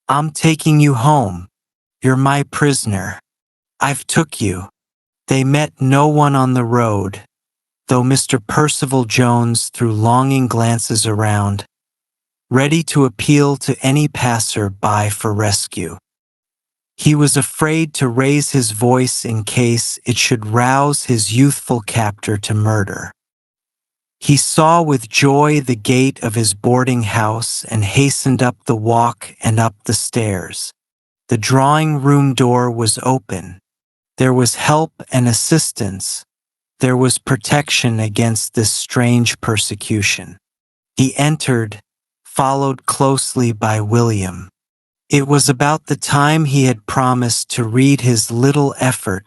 Speaker 1: "I'm taking you home. You're my prisoner. I've took you." They met no one on the road, though Mr. Percival Jones threw longing glances around, ready to appeal to any passer-by for rescue. He was afraid to raise his voice in case it should rouse his youthful captor to murder. He saw with joy the gate of his boarding house and hastened up the walk and up the stairs. The drawing-room door was open. There was help and assistance. There was protection against this strange persecution. He entered, followed closely by William. It was about the time he had promised to read his little effort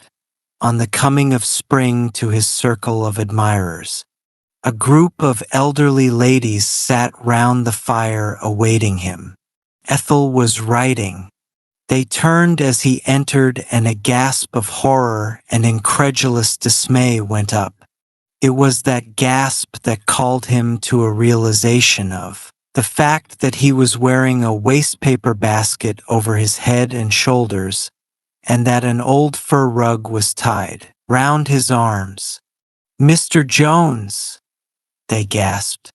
Speaker 1: on the coming of spring to his circle of admirers. A group of elderly ladies sat round the fire awaiting him. Ethel was writing. They turned as he entered and a gasp of horror and incredulous dismay went up. It was that gasp that called him to a realization of the fact that he was wearing a wastepaper basket over his head and shoulders, and that an old fur rug was tied round his arms. "Mr. Jones!" they gasped.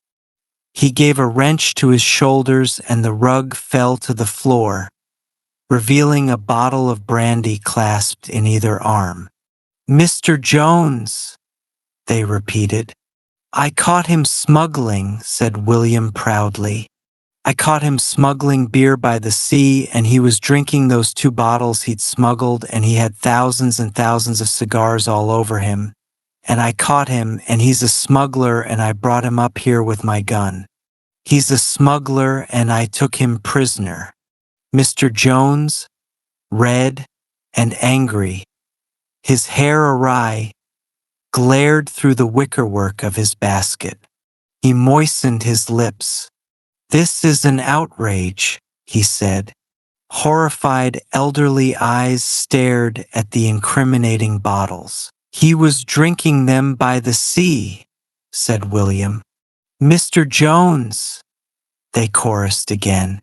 Speaker 1: He gave a wrench to his shoulders and the rug fell to the floor, revealing a bottle of brandy clasped in either arm. "Mr. Jones!" they repeated. "I caught him smuggling," said William proudly. "I caught him smuggling beer by the sea, and he was drinking those 2 bottles he'd smuggled, and he had thousands and thousands of cigars all over him. And I caught him, and he's a smuggler, and I brought him up here with my gun. He's a smuggler, and I took him prisoner." Mr. Jones, red and angry, his hair awry, glared through the wickerwork of his basket. He moistened his lips. "This is an outrage," he said. Horrified elderly eyes stared at the incriminating bottles. "He was drinking them by the sea," said William. "Mr. Jones!" they chorused again.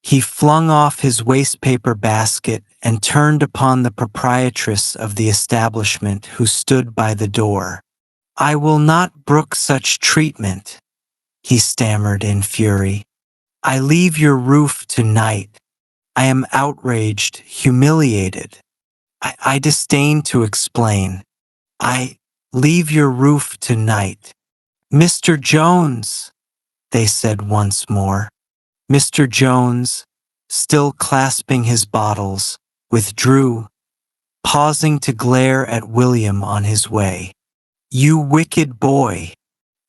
Speaker 1: He flung off his wastepaper basket and turned upon the proprietress of the establishment who stood by the door. "I will not brook such treatment," he stammered in fury. "I leave your roof tonight. I am outraged, humiliated. I disdain to explain. I leave your roof tonight." "Mr. Jones!" they said once more. Mr. Jones, still clasping his bottles, withdrew, pausing to glare at William on his way. "You wicked boy!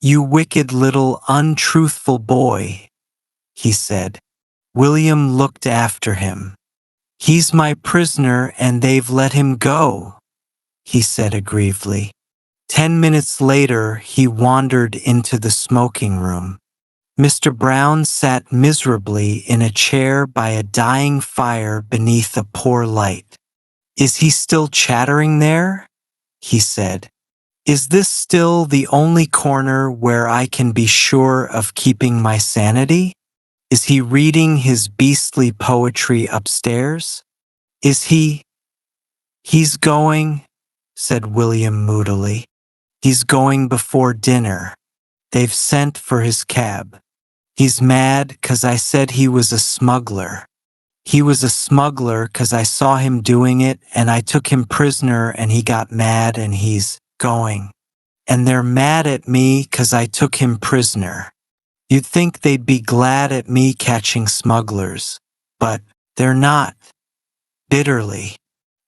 Speaker 1: You wicked little untruthful boy!" he said. William looked after him. "He's my prisoner and they've let him go," he said aggrievedly. 10 minutes later, he wandered into the smoking room. Mr. Brown sat miserably in a chair by a dying fire beneath a poor light. "Is he still chattering there?" he said. "Is this still the only corner where I can be sure of keeping my sanity? Is he reading his beastly poetry upstairs? Is he—" "He's going," said William moodily. "He's going before dinner. They've sent for his cab. He's mad 'cause I said he was a smuggler. He was a smuggler 'cause I saw him doing it and I took him prisoner and he got mad and he's going. And they're mad at me 'cause I took him prisoner. You'd think they'd be glad at me catching smugglers, but they're not." Bitterly.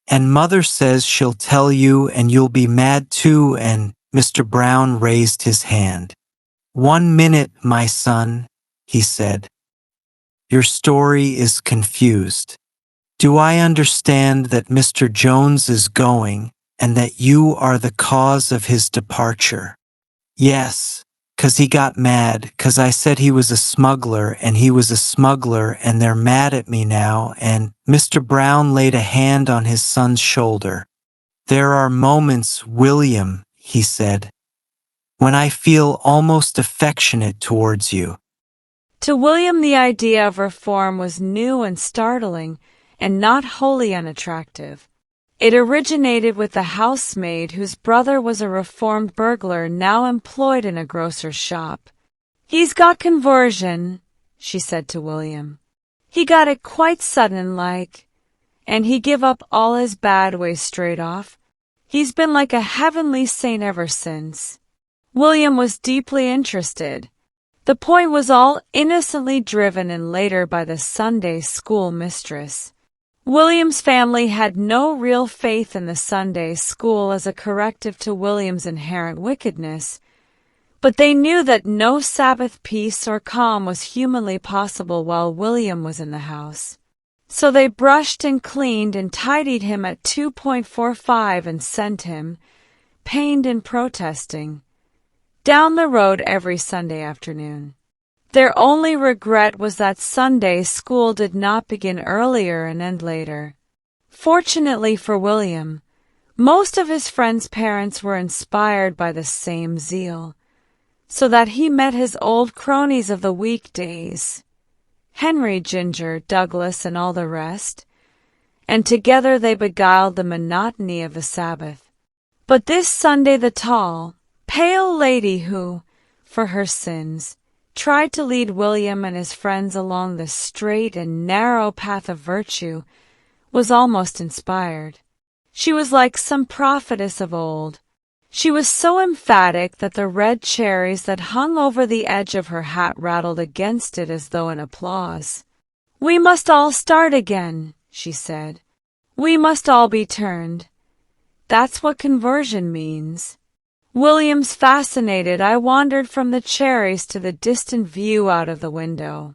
Speaker 1: "And Mother says she'll tell you and you'll be mad too," and Mr. Brown raised his hand. "1 minute, my son," he said. "Your story is confused. Do I understand that Mr. Jones is going and that you are the cause of his departure?" "Yes, 'cause he got mad, 'cause I said he was a smuggler and he was a smuggler and they're mad at me now," and Mr. Brown laid a hand on his son's shoulder. "There are moments, William," he said, "when I feel almost affectionate towards you."
Speaker 2: To William, the idea of reform was new and startling, and not wholly unattractive. It originated with the housemaid whose brother was a reformed burglar now employed in a grocer's shop. "He's got conversion," she said to William. "He got it quite sudden like, and he give up all his bad ways straight off. He's been like a heavenly saint ever since." William was deeply interested. The point was all innocently driven in later by the Sunday school mistress. William's family had no real faith in the Sunday school as a corrective to William's inherent wickedness, but they knew that no Sabbath peace or calm was humanly possible while William was in the house. So they brushed and cleaned and tidied him at 2.45 and sent him, pained and protesting, down the road every Sunday afternoon. Their only regret was that Sunday school did not begin earlier and end later. Fortunately for William, most of his friends' parents were inspired by the same zeal, so that he met his old cronies of the weekdays, Henry, Ginger, Douglas, and all the rest, and together they beguiled the monotony of the Sabbath. But this Sunday the tall, pale lady who, for her sins, tried to lead William and his friends along the straight and narrow path of virtue, was almost inspired. She was like some prophetess of old. She was so emphatic that the red cherries that hung over the edge of her hat rattled against it as though in applause. "We must all start again," she said. "We must all be turned. That's what conversion means." William's fascinated, I wandered from the cherries to the distant view out of the window.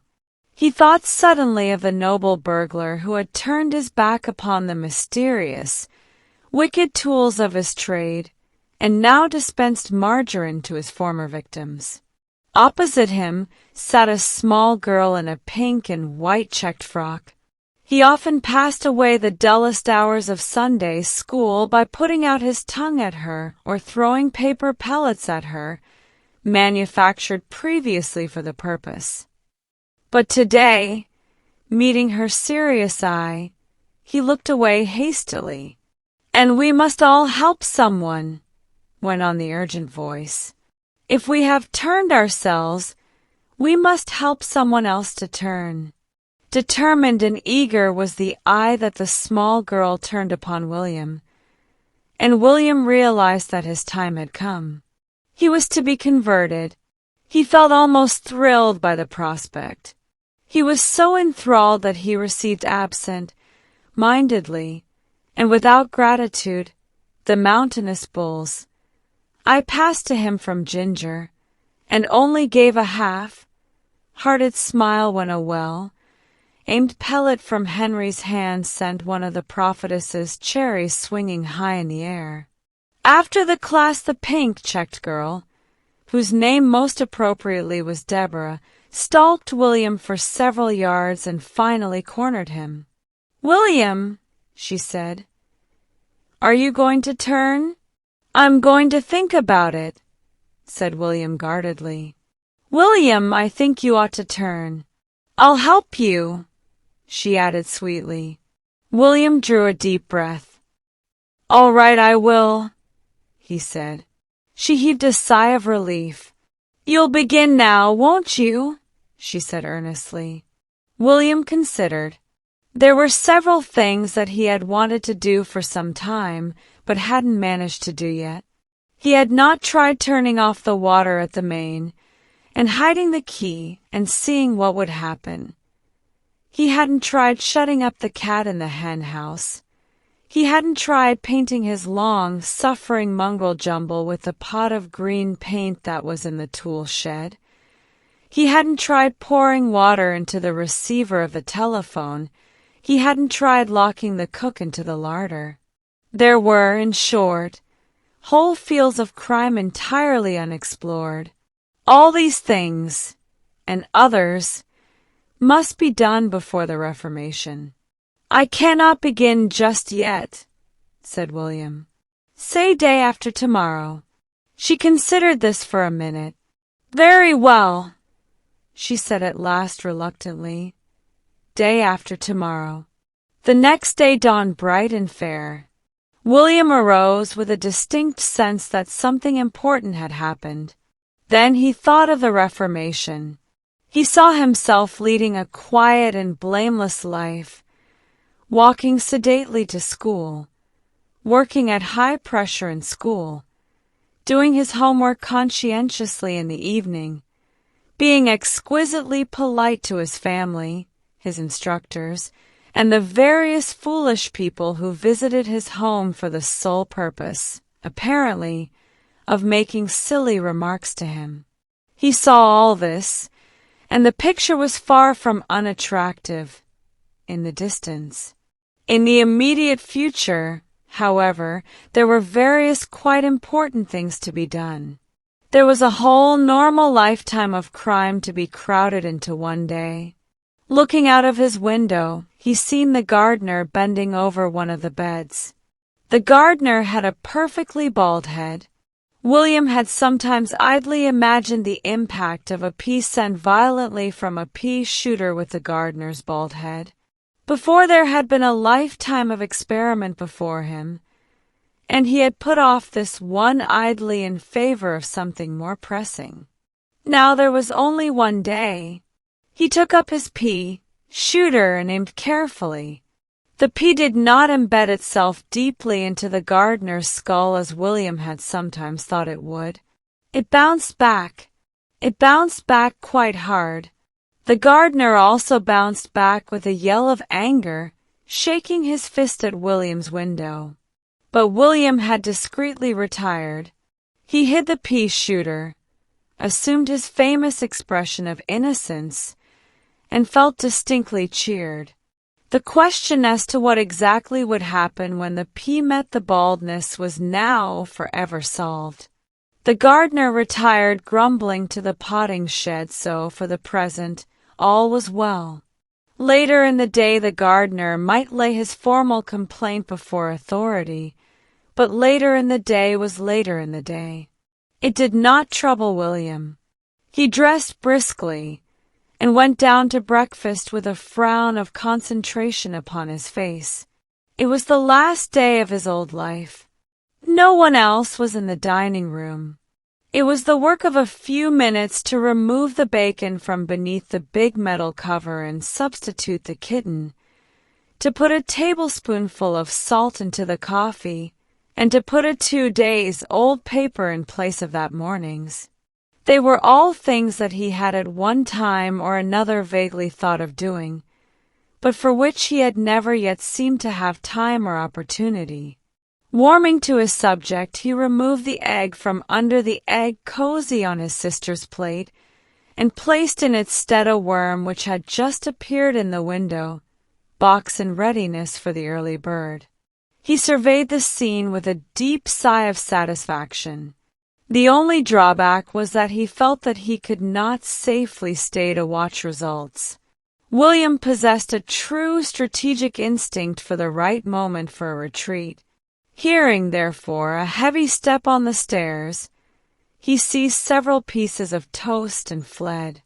Speaker 2: He thought suddenly of the noble burglar who had turned his back upon the mysterious, wicked tools of his trade, and now dispensed margarine to his former victims. Opposite him sat a small girl in a pink and white checked frock. He often passed away the dullest hours of Sunday school by putting out his tongue at her or throwing paper pellets at her, manufactured previously for the purpose. But today, meeting her serious eye, he looked away hastily. "And we must all help someone," went on the urgent voice. "If we have turned ourselves, we must help someone else to turn." Determined and eager was the eye that the small girl turned upon William, and William realized that his time had come. He was to be converted. He felt almost thrilled by the prospect. He was so enthralled that he received absent-mindedly, and without gratitude, the mountainous bulls. I passed to him from Ginger, and only gave a half-hearted smile when a well-aimed pellet from Henry's hand sent one of the prophetess's cherries swinging high in the air. After the class, the pink-checked girl, whose name most appropriately was Deborah, stalked William for several yards and finally cornered him. "William," she said, "are you going to turn?" "I'm going to think about it," said William guardedly. "William, I think you ought to turn." "I'll help you," she added sweetly. William drew a deep breath. "All right, I will," he said. She heaved a sigh of relief. "You'll begin now, won't you?" she said earnestly. William considered. There were several things that he had wanted to do for some time, but hadn't managed to do yet. He had not tried turning off the water at the main, and hiding the key and seeing what would happen. He hadn't tried shutting up the cat in the hen house. He hadn't tried painting his long, suffering mongrel jumble with the pot of green paint that was in the tool shed. He hadn't tried pouring water into the receiver of the telephone. He hadn't tried locking the cook into the larder. There were, in short, whole fields of crime entirely unexplored. All these things, and others, must be done before the Reformation. "I cannot begin just yet," said William. "Say day after tomorrow." She considered this for a minute. "Very well," she said at last reluctantly. "Day after tomorrow." The next day dawned bright and fair. William arose with a distinct sense that something important had happened. Then he thought of the Reformation. He saw himself leading a quiet and blameless life, walking sedately to school, working at high pressure in school, doing his homework conscientiously in the evening, being exquisitely polite to his family, his instructors, and the various foolish people who visited his home for the sole purpose, apparently, of making silly remarks to him. He saw all this, and the picture was far from unattractive in the distance. In the immediate future, however, there were various quite important things to be done. There was a whole normal lifetime of crime to be crowded into one day. Looking out of his window, he seen the gardener bending over one of the beds. The gardener had a perfectly bald head. William had sometimes idly imagined the impact of a pea sent violently from a pea shooter with the gardener's bald head. Before there had been a lifetime of experiment before him, and he had put off this one idly in favor of something more pressing. Now there was only one day. He took up his pea shooter and aimed carefully. The pea did not embed itself deeply into the gardener's skull as William had sometimes thought it would. It bounced back. It bounced back quite hard. The gardener also bounced back with a yell of anger, shaking his fist at William's window. But William had discreetly retired. He hid the pea shooter, assumed his famous expression of innocence, and felt distinctly cheered. The question as to what exactly would happen when the pea met the baldness was now forever solved. The gardener retired grumbling to the potting shed, so, for the present, all was well. Later in the day the gardener might lay his formal complaint before authority, but later in the day was later in the day. It did not trouble William. He dressed briskly, and went down to breakfast with a frown of concentration upon his face. It was the last day of his old life. No one else was in the dining room. It was the work of a few minutes to remove the bacon from beneath the big metal cover and substitute the kitten, to put a tablespoonful of salt into the coffee, and to put a 2-days-old paper in place of that morning's. They were all things that he had at one time or another vaguely thought of doing, but for which he had never yet seemed to have time or opportunity. Warming to his subject, he removed the egg from under the egg cozy on his sister's plate, and placed in its stead a worm which had just appeared in the window, box in readiness for the early bird. He surveyed the scene with a deep sigh of satisfaction. The only drawback was that he felt that he could not safely stay to watch results. William possessed a true strategic instinct for the right moment for a retreat. Hearing, therefore, a heavy step on the stairs, he seized several pieces of toast and fled.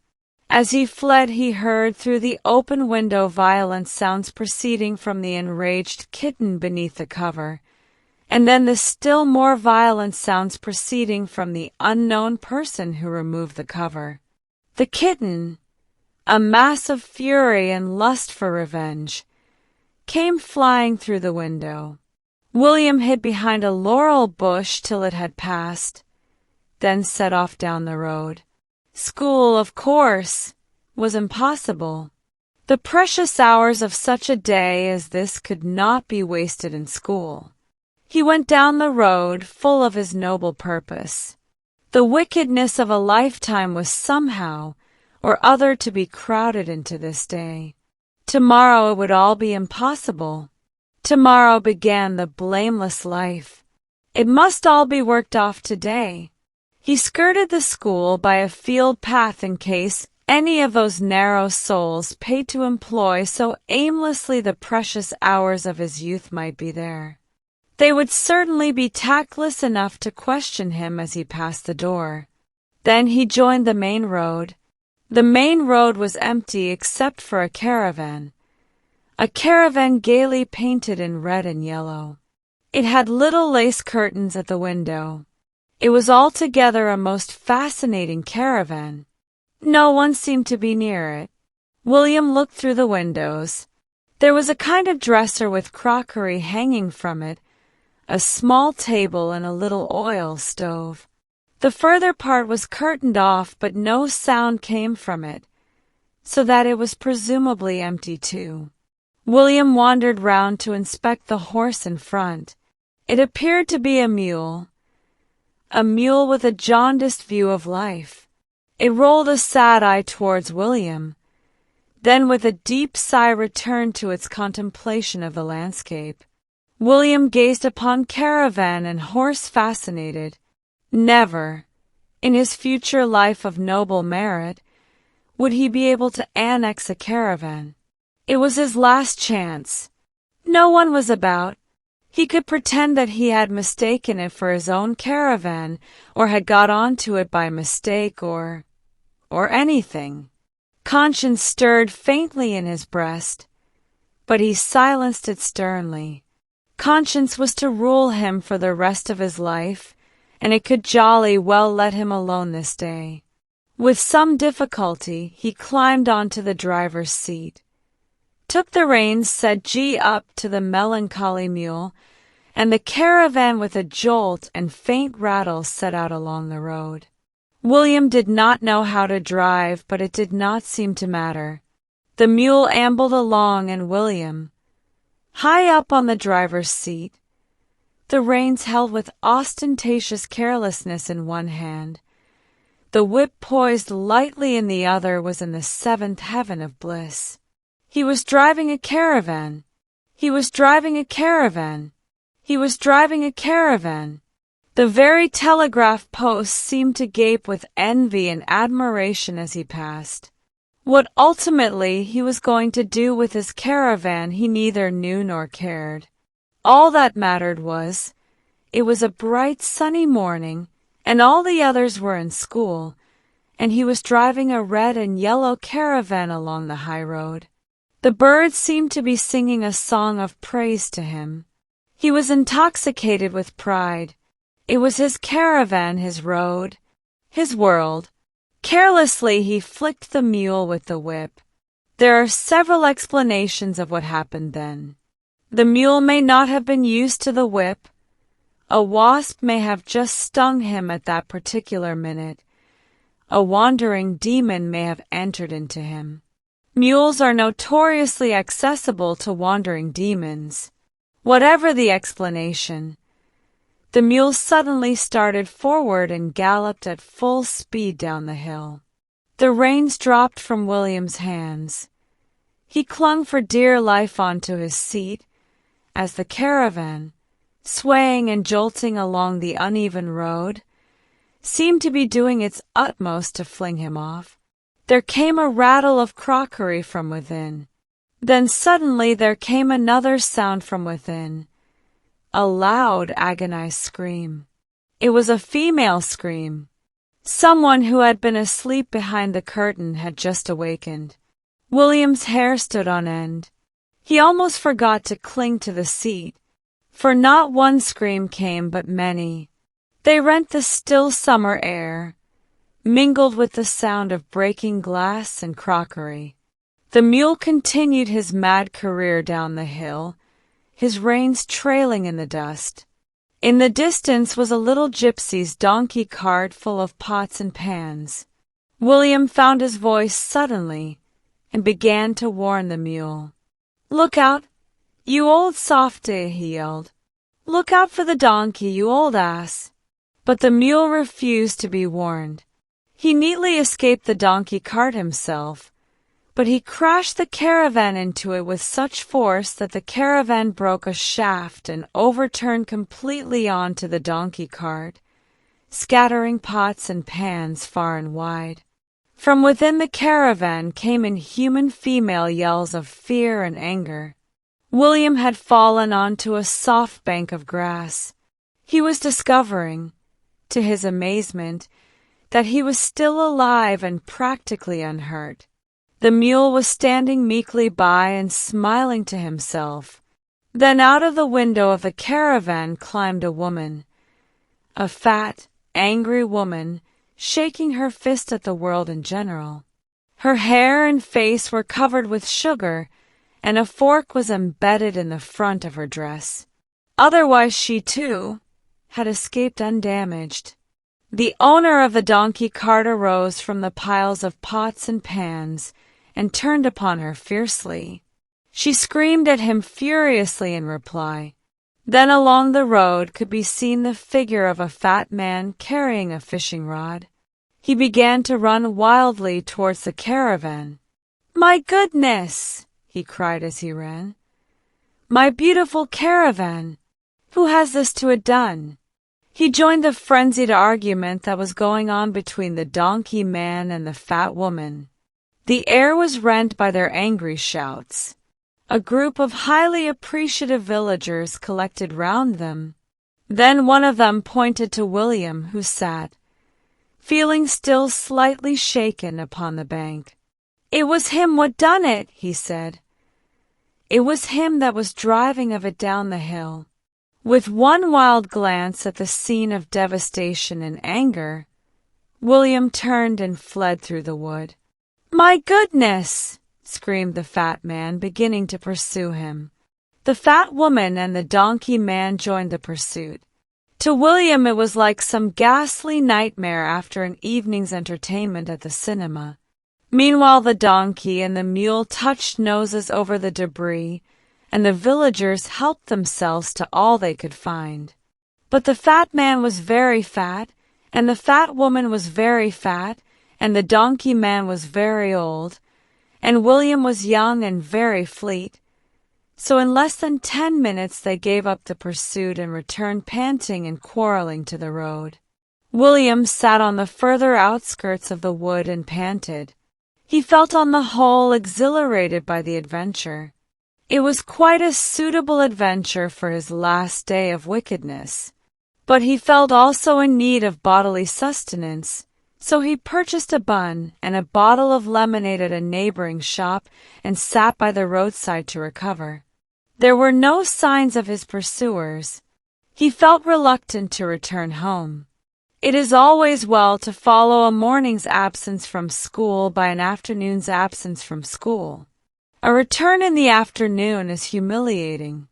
Speaker 2: As he fled, he heard through the open window violent sounds proceeding from the enraged kitten beneath the cover, and then the still more violent sounds proceeding from the unknown person who removed the cover. The kitten, a mass of fury and lust for revenge, came flying through the window. William hid behind a laurel bush till it had passed, then set off down the road. School, of course, was impossible. The precious hours of such a day as this could not be wasted in school. He went down the road, full of his noble purpose. The wickedness of a lifetime was somehow or other to be crowded into this day. Tomorrow it would all be impossible. Tomorrow began the blameless life. It must all be worked off today. He skirted the school by a field path in case any of those narrow souls paid to employ so aimlessly the precious hours of his youth might be there. They would certainly be tactless enough to question him as he passed the door. Then he joined the main road. The main road was empty except for a caravan gaily painted in red and yellow. It had little lace curtains at the window. It was altogether a most fascinating caravan. No one seemed to be near it. William looked through the windows. There was a kind of dresser with crockery hanging from it, a small table and a little oil stove. The further part was curtained off, but no sound came from it, so that it was presumably empty too. William wandered round to inspect the horse in front. It appeared to be a mule with a jaundiced view of life. It rolled a sad eye towards William, then with a deep sigh returned to its contemplation of the landscape. William gazed upon caravan and horse fascinated. Never, in his future life of noble merit, would he be able to annex a caravan. It was his last chance. No one was about. He could pretend that he had mistaken it for his own caravan, or had got onto it by mistake, or anything. Conscience stirred faintly in his breast, but he silenced it sternly. Conscience was to rule him for the rest of his life, and it could jolly well let him alone this day. With some difficulty, he climbed onto the driver's seat, took the reins, said "Gee up" to the melancholy mule, and the caravan with a jolt and faint rattle set out along the road. William did not know how to drive, but it did not seem to matter. The mule ambled along, and William, high up on the driver's seat, the reins held with ostentatious carelessness in one hand, the whip poised lightly in the other, was in the seventh heaven of bliss. He was driving a caravan. He was driving a caravan. He was driving a caravan. The very telegraph posts seemed to gape with envy and admiration as he passed. What ultimately he was going to do with his caravan he neither knew nor cared. All that mattered was, it was a bright sunny morning, and all the others were in school, and he was driving a red and yellow caravan along the high road. The birds seemed to be singing a song of praise to him. He was intoxicated with pride. It was his caravan, his road, his world. Carelessly he flicked the mule with the whip. There are several explanations of what happened then. The mule may not have been used to the whip. A wasp may have just stung him at that particular minute. A wandering demon may have entered into him. Mules are notoriously accessible to wandering demons. Whatever the explanation, the mule suddenly started forward and galloped at full speed down the hill. The reins dropped from William's hands. He clung for dear life onto his seat as the caravan, swaying and jolting along the uneven road, seemed to be doing its utmost to fling him off. There came a rattle of crockery from within. Then suddenly there came another sound from within, a loud, agonized scream. It was a female scream. Someone who had been asleep behind the curtain had just awakened. William's hair stood on end. He almost forgot to cling to the seat, for not one scream came, but many. They rent the still summer air, mingled with the sound of breaking glass and crockery. The mule continued his mad career down the hill, his reins trailing in the dust. In the distance was a little gypsy's donkey cart full of pots and pans. William found his voice suddenly and began to warn the mule. "Look out, you old softy," he yelled. "Look out for the donkey, you old ass." But the mule refused to be warned. He neatly escaped the donkey cart himself, but he crashed the caravan into it with such force that the caravan broke a shaft and overturned completely onto the donkey cart, scattering pots and pans far and wide. From within the caravan came inhuman female yells of fear and anger. William had fallen onto a soft bank of grass. He was discovering, to his amazement, that he was still alive and practically unhurt. The mule was standing meekly by and smiling to himself. Then out of the window of the caravan climbed a woman, a fat, angry woman, shaking her fist at the world in general. Her hair and face were covered with sugar, and a fork was embedded in the front of her dress. Otherwise she, too, had escaped undamaged. The owner of the donkey cart arose from the piles of pots and pans and turned upon her fiercely. She screamed at him furiously in reply. Then along the road could be seen the figure of a fat man carrying a fishing rod. He began to run wildly towards the caravan. "My goodness!" he cried as he ran. "My beautiful caravan! Who has this to have done?" He joined the frenzied argument that was going on between the donkey man and the fat woman. The air was rent by their angry shouts. A group of highly appreciative villagers collected round them. Then one of them pointed to William, who sat, feeling still slightly shaken, upon the bank. "It was him what done it," he said. It was him that was driving of it down the hill. With one wild glance at the scene of devastation and anger, William turned and fled through the wood. "My goodness!" screamed the fat man, beginning to pursue him. The fat woman and the donkey man joined the pursuit. To William it was like some ghastly nightmare after an evening's entertainment at the cinema. Meanwhile the donkey and the mule touched noses over the debris, and the villagers helped themselves to all they could find. But the fat man was very fat, and the fat woman was very fat, and the donkey man was very old, and William was young and very fleet. So in less than 10 minutes they gave up the pursuit and returned panting and quarreling to the road. William sat on the further outskirts of the wood and panted. He felt on the whole exhilarated by the adventure. It was quite a suitable adventure for his last day of wickedness. But he felt also in need of bodily sustenance, so he purchased a bun and a bottle of lemonade at a neighboring shop and sat by the roadside to recover. There were no signs of his pursuers. He felt reluctant to return home. It is always well to follow a morning's absence from school by an afternoon's absence from school. A return in the afternoon is humiliating.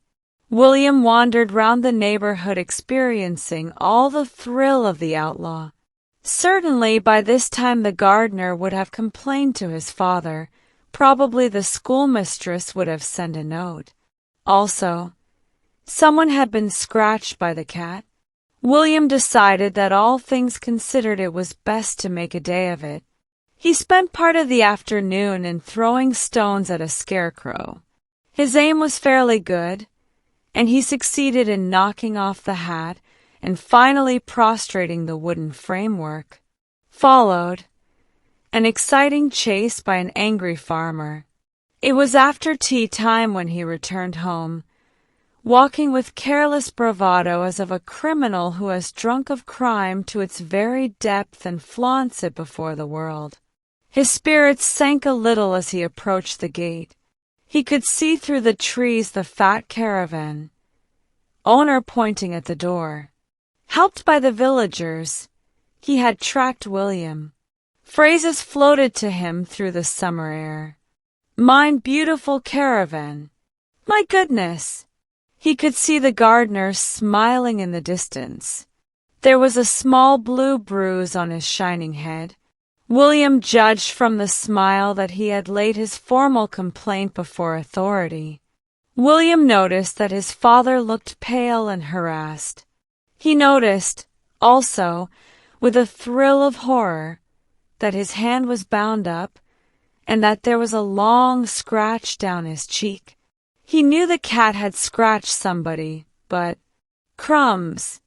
Speaker 2: William wandered round the neighborhood experiencing all the thrill of the outlaw. Certainly by this time the gardener would have complained to his father. Probably the schoolmistress would have sent a note. Also, someone had been scratched by the cat. William decided that all things considered it was best to make a day of it. He spent part of the afternoon in throwing stones at a scarecrow. His aim was fairly good, and he succeeded in knocking off the hat and finally prostrating the wooden framework. Followed an exciting chase by an angry farmer. It was after tea time when he returned home, walking with careless bravado as of a criminal who has drunk of crime to its very depth and flaunts it before the world. His spirits sank a little as he approached the gate. He could see through the trees the fat caravan owner pointing at the door. Helped by the villagers, he had tracked William. Phrases floated to him through the summer air. "Mine beautiful caravan. My goodness!" He could see the gardener smiling in the distance. There was a small blue bruise on his shining head. William judged from the smile that he had laid his formal complaint before authority. William noticed that his father looked pale and harassed. He noticed, also, with a thrill of horror, that his hand was bound up and that there was a long scratch down his cheek. He knew the cat had scratched somebody, but crumbs!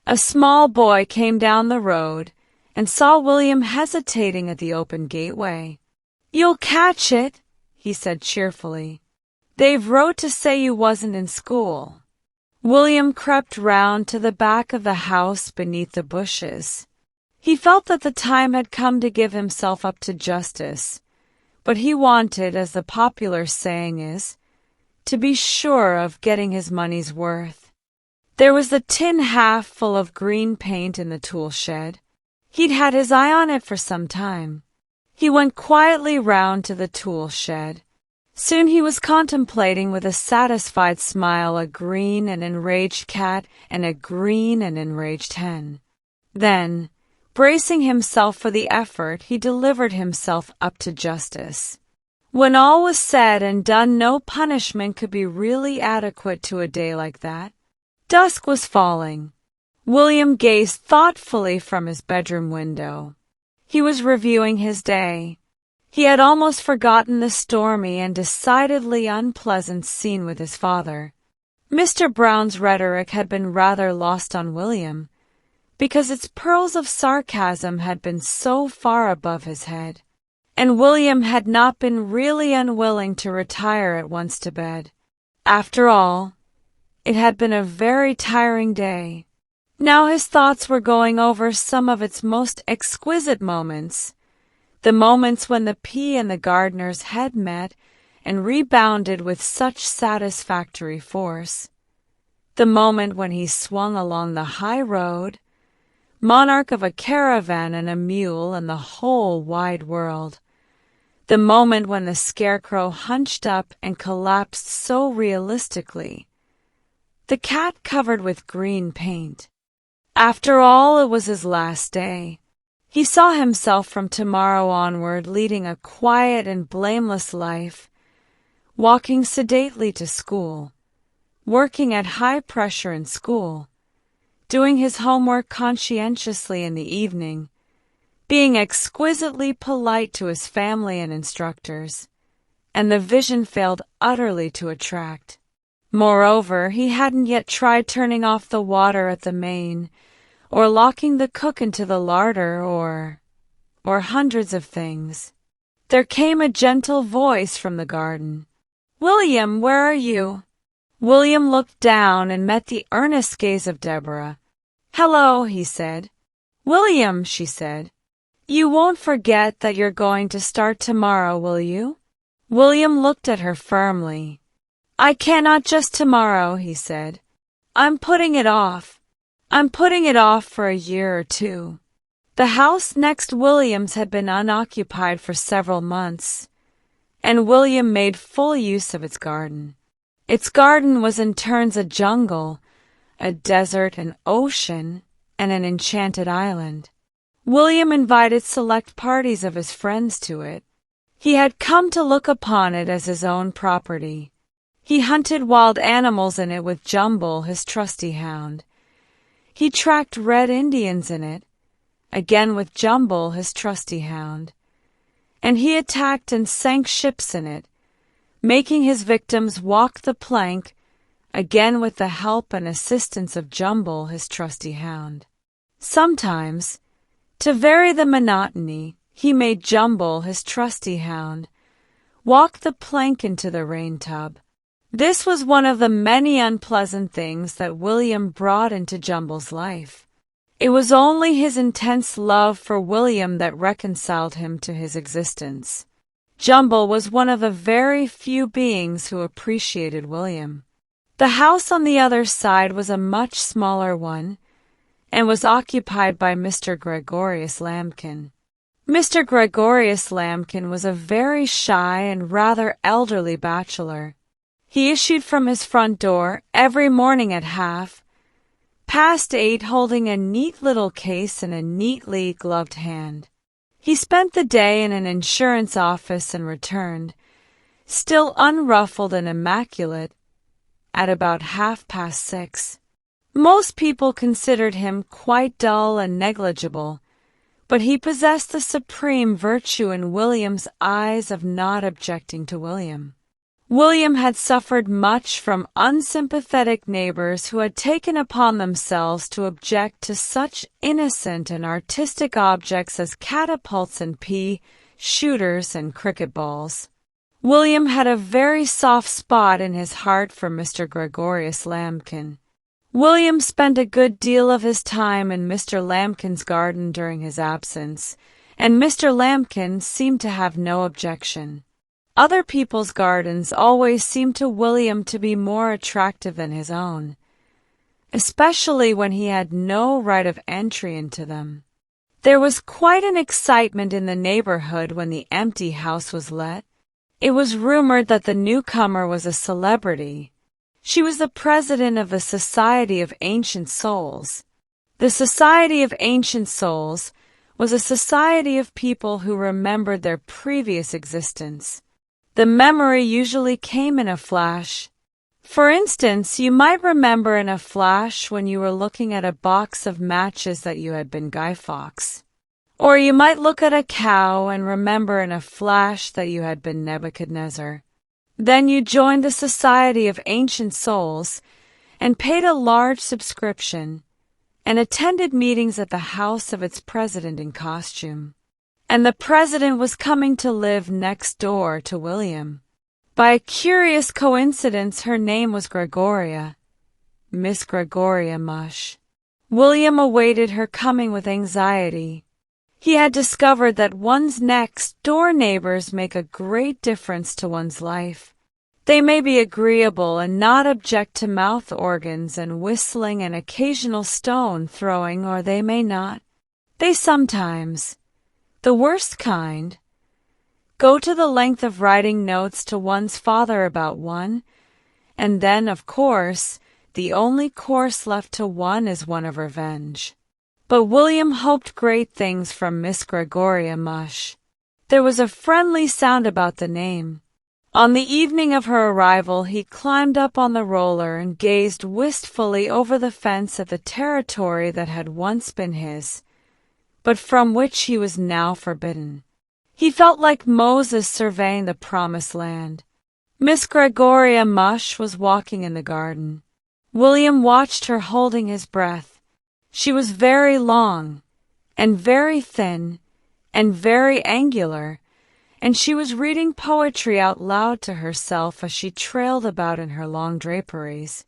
Speaker 2: A small boy came down the road and saw William hesitating at the open gateway. "You'll catch it," he said cheerfully. "They've wrote to say you wasn't in school." William crept round to the back of the house beneath the bushes. He felt that the time had come to give himself up to justice, but he wanted, as the popular saying is, to be sure of getting his money's worth. There was the tin half full of green paint in the tool shed. He'd had his eye on it for some time. He went quietly round to the tool shed. Soon he was contemplating with a satisfied smile a green and enraged cat and a green and enraged hen. Then, bracing himself for the effort, he delivered himself up to justice. When all was said and done, no punishment could be really adequate to a day like that. Dusk was falling. William gazed thoughtfully from his bedroom window. He was reviewing his day. He had almost forgotten the stormy and decidedly unpleasant scene with his father. Mr. Brown's rhetoric had been rather lost on William, because its pearls of sarcasm had been so far above his head, and William had not been really unwilling to retire at once to bed. After all, it had been a very tiring day. Now his thoughts were going over some of its most exquisite moments, the moments when the pea and the gardener's head met, and rebounded with such satisfactory force. The moment when he swung along the high road, monarch of a caravan and a mule and the whole wide world. The moment when the scarecrow hunched up and collapsed so realistically. The cat covered with green paint. After all, it was his last day. He saw himself from tomorrow onward leading a quiet and blameless life, walking sedately to school, working at high pressure in school, doing his homework conscientiously in the evening, being exquisitely polite to his family and instructors, and the vision failed utterly to attract. Moreover, he hadn't yet tried turning off the water at the main, or locking the cook into the larder, or hundreds of things. There came a gentle voice from the garden. "William, where are you?" William looked down and met the earnest gaze of Deborah. "Hello," he said. "William," she said, "you won't forget that you're going to start tomorrow, will you?" William looked at her firmly. "I cannot just tomorrow," he said. "I'm putting it off. I'm putting it off for a year or two." The house next William's had been unoccupied for several months, and William made full use of its garden. Its garden was in turns a jungle, a desert, an ocean, and an enchanted island. William invited select parties of his friends to it. He had come to look upon it as his own property. He hunted wild animals in it with Jumble, his trusty hound. He tracked red Indians in it, again with Jumble, his trusty hound. And he attacked and sank ships in it, making his victims walk the plank, again with the help and assistance of Jumble, his trusty hound. Sometimes, to vary the monotony, he made Jumble, his trusty hound, walk the plank into the rain tub. This was one of the many unpleasant things that William brought into Jumble's life. It was only his intense love for William that reconciled him to his existence. Jumble was one of the very few beings who appreciated William. The house on the other side was a much smaller one, and was occupied by Mr. Gregorius Lambkin. Mr. Gregorius Lambkin was a very shy and rather elderly bachelor. He issued from his front door every morning at 8:30, holding a neat little case in a neatly gloved hand. He spent the day in an insurance office and returned, still unruffled and immaculate, at about 6:30. Most people considered him quite dull and negligible, but he possessed the supreme virtue in William's eyes of not objecting to William. William had suffered much from unsympathetic neighbors who had taken upon themselves to object to such innocent and artistic objects as catapults and pea-shooters and cricket balls. William had a very soft spot in his heart for Mr. Gregorius Lambkin. William spent a good deal of his time in Mr. Lambkin's garden during his absence, and Mr. Lambkin seemed to have no objection. Other people's gardens always seemed to William to be more attractive than his own, especially when he had no right of entry into them. There was quite an excitement in the neighborhood when the empty house was let. It was rumored that the newcomer was a celebrity. She was the president of the Society of Ancient Souls. The Society of Ancient Souls was a society of people who remembered their previous existence. The memory usually came in a flash. For instance, you might remember in a flash when you were looking at a box of matches that you had been Guy Fawkes. Or you might look at a cow and remember in a flash that you had been Nebuchadnezzar. Then you joined the Society of Ancient Souls and paid a large subscription and attended meetings at the house of its president in costume. And the president was coming to live next door to William. By a curious coincidence, her name was Gregoria, Miss Gregoria Mush. William awaited her coming with anxiety. He had discovered that one's next-door neighbors make a great difference to one's life. They may be agreeable and not object to mouth organs and whistling and occasional stone throwing, or they may not. They sometimes, the worst kind, go to the length of writing notes to one's father about one, and then, of course, the only course left to one is one of revenge. But William hoped great things from Miss Gregoria Mush. There was a friendly sound about the name. On the evening of her arrival, he climbed up on the roller and gazed wistfully over the fence at the territory that had once been his, but from which he was now forbidden. He felt like Moses surveying the promised land. Miss Gregoria Mush was walking in the garden. William watched her holding his breath. She was very long, and very thin, and very angular, and she was reading poetry out loud to herself as she trailed about in her long draperies.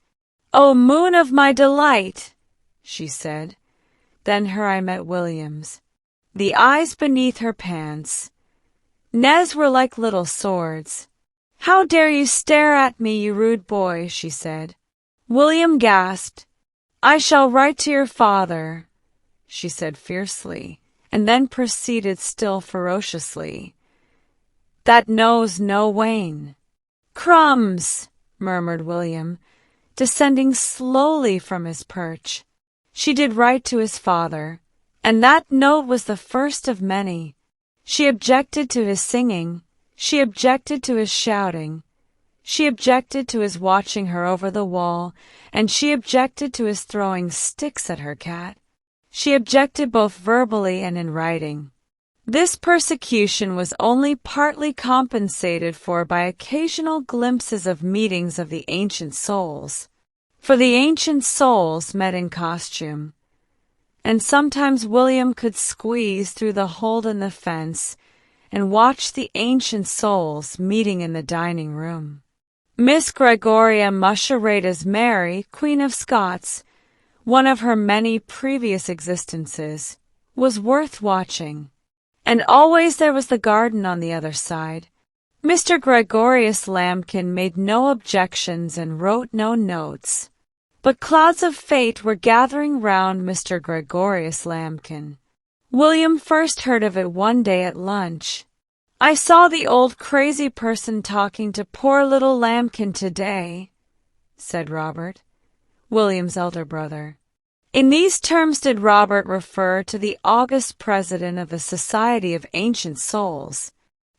Speaker 2: "O moon of my delight," she said. Then her eye met William's. The eyes beneath her pants, Nez, were like little swords. "How dare you stare at me, you rude boy," she said. William gasped. "I shall write to your father," she said fiercely, and then proceeded still ferociously. "That knows no wane." "Crumbs," murmured William, descending slowly from his perch. She did write to his father, and that note was the first of many. She objected to his singing, she objected to his shouting, she objected to his watching her over the wall, and she objected to his throwing sticks at her cat. She objected both verbally and in writing. This persecution was only partly compensated for by occasional glimpses of meetings of the ancient souls, for the ancient souls met in costume, and sometimes William could squeeze through the hole in the fence and watch the ancient souls meeting in the dining room. Miss Gregoria Mush, arrayed as Mary, Queen of Scots, one of her many previous existences, was worth watching. And always there was the garden on the other side. Mr. Gregorius Lambkin made no objections and wrote no notes. But clouds of fate were gathering round Mr. Gregorius Lambkin. William first heard of it one day at lunch. "I saw the old crazy person talking to poor little Lambkin today," said Robert, William's elder brother. In these terms did Robert refer to the august president of the Society of Ancient Souls.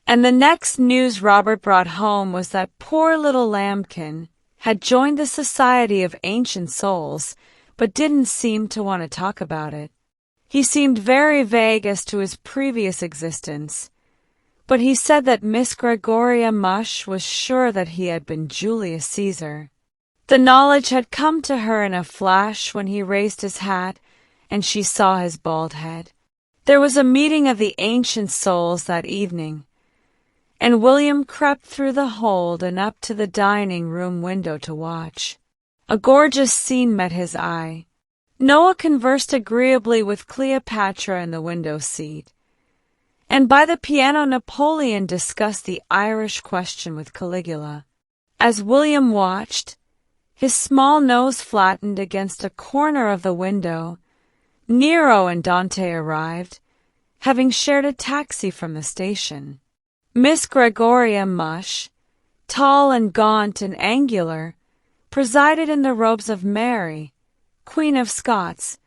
Speaker 2: And the next news Robert brought home was that poor little Lambkin had joined the Society of Ancient Souls, but didn't seem to want to talk about it. He seemed very vague as to his previous existence, but he said that Miss Gregoria Mush was sure that he had been Julius Caesar. The knowledge had come to her in a flash when he raised his hat and she saw his bald head. There was a meeting of the ancient souls that evening, and William crept through the hold and up to the dining-room window to watch. A gorgeous scene met his eye. Noah conversed agreeably with Cleopatra in the window seat, and by the piano Napoleon discussed the Irish question with Caligula. As William watched, his small nose flattened against a corner of the window, Nero and Dante arrived, having shared a taxi from the station. Miss Gregoria Mush, tall and gaunt and angular, presided in the robes of Mary, Queen of Scots,